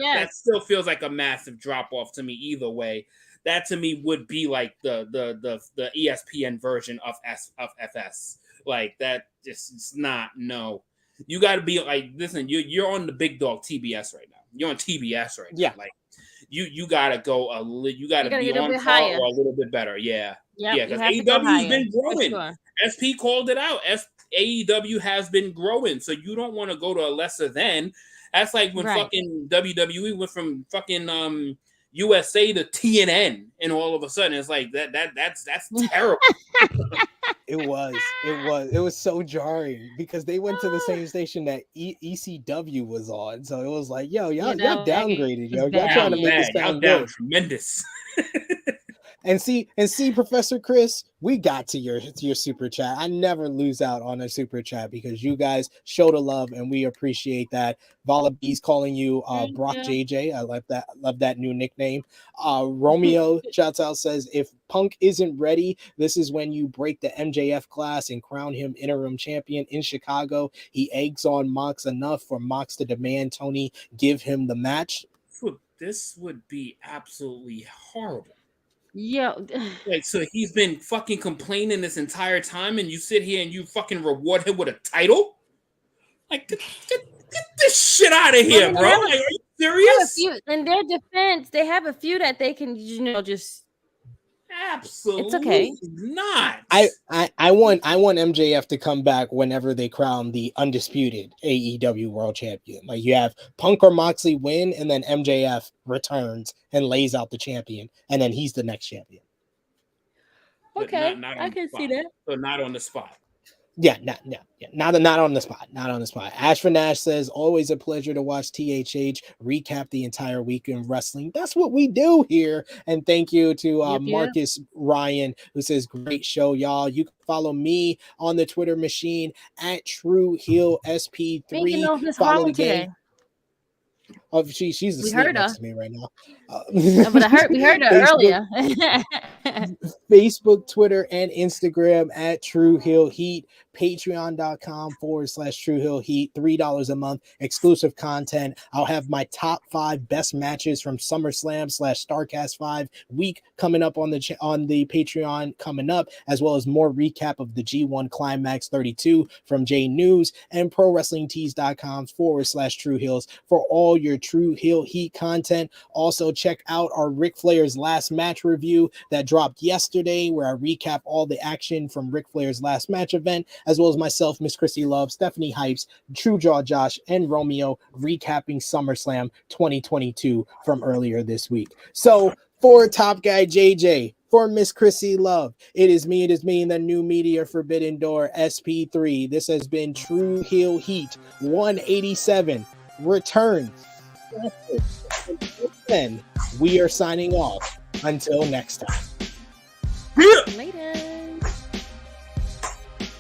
That still feels like a massive drop off to me. Either way, that to me would be like the ESPN version of FS. Like that, just it's not. No, you got to be like, listen, you're on the big dog TBS right now. You're on TBS right now. Yeah, like you got to go you got to be on par or a little bit better. Yeah, because AEW has been growing. Sure. SP called it out. AEW has been growing, so you don't want to go to a lesser than. That's like when fucking WWE went from fucking USA to TNN, and all of a sudden it's like that's terrible. It was so jarring, because they went to the same station that ECW was on, so it was like, yo, y'all downgraded, yo, y'all trying to make this sound good. Tremendous. And see, Professor Chris, we got to your super chat. I never lose out on a super chat, because you guys show the love, and we appreciate that. Vala B's calling you Brock JJ. I love that new nickname. Romeo shouts out, says, if Punk isn't ready, this is when you break the MJF glass and crown him interim champion in Chicago. He eggs on Mox enough for Mox to demand Tony give him the match. This would be absolutely horrible. Yeah, like, so he's been fucking complaining this entire time, and you sit here and you fucking reward him with a title? Like, get this shit out of here, bro. Like, are you serious? In their defense, they have a few that they can, just absolutely. It's okay. Not. I want MJF to come back whenever they crown the undisputed AEW World Champion. Like, you have Punk or Moxley win, and then MJF returns and lays out the champion, and then he's the next champion. Okay, I can see that. So not on the spot. Yeah, not on the spot. Not on the spot. Ashford Nash says, always a pleasure to watch THH recap the entire week in wrestling. That's what we do here. And thank you to Marcus Ryan, who says, great show, y'all. You can follow me on the Twitter machine at TrueHeelSP3. Follow the game. Oh, she's asleep next to me right now. No, but we heard her earlier. Facebook, Twitter, and Instagram at True Heel Heat. Patreon.com/True Heel Heat. $3 a month. Exclusive content. I'll have my top 5 best matches from Summerslam/Starcast 5 week coming up on the Patreon coming up, as well as more recap of the G1 Climax 32 from J News, and ProWrestlingTees.com/True Heels for all your True Heel Heat content. Also, check out our Ric Flair's last match review that dropped yesterday, where I recap all the action from Ric Flair's last match event, as well as myself, Miss Krssi Love, Stephanie Hypes, True Jaw Josh, and Romeo recapping SummerSlam 2022 from earlier this week. So for Top Guy JJ, for Miss Krssi Love, it is me in the new media Forbidden Door SP3. This has been True Heel Heat 187 returns. Then we are signing off until next time. Later.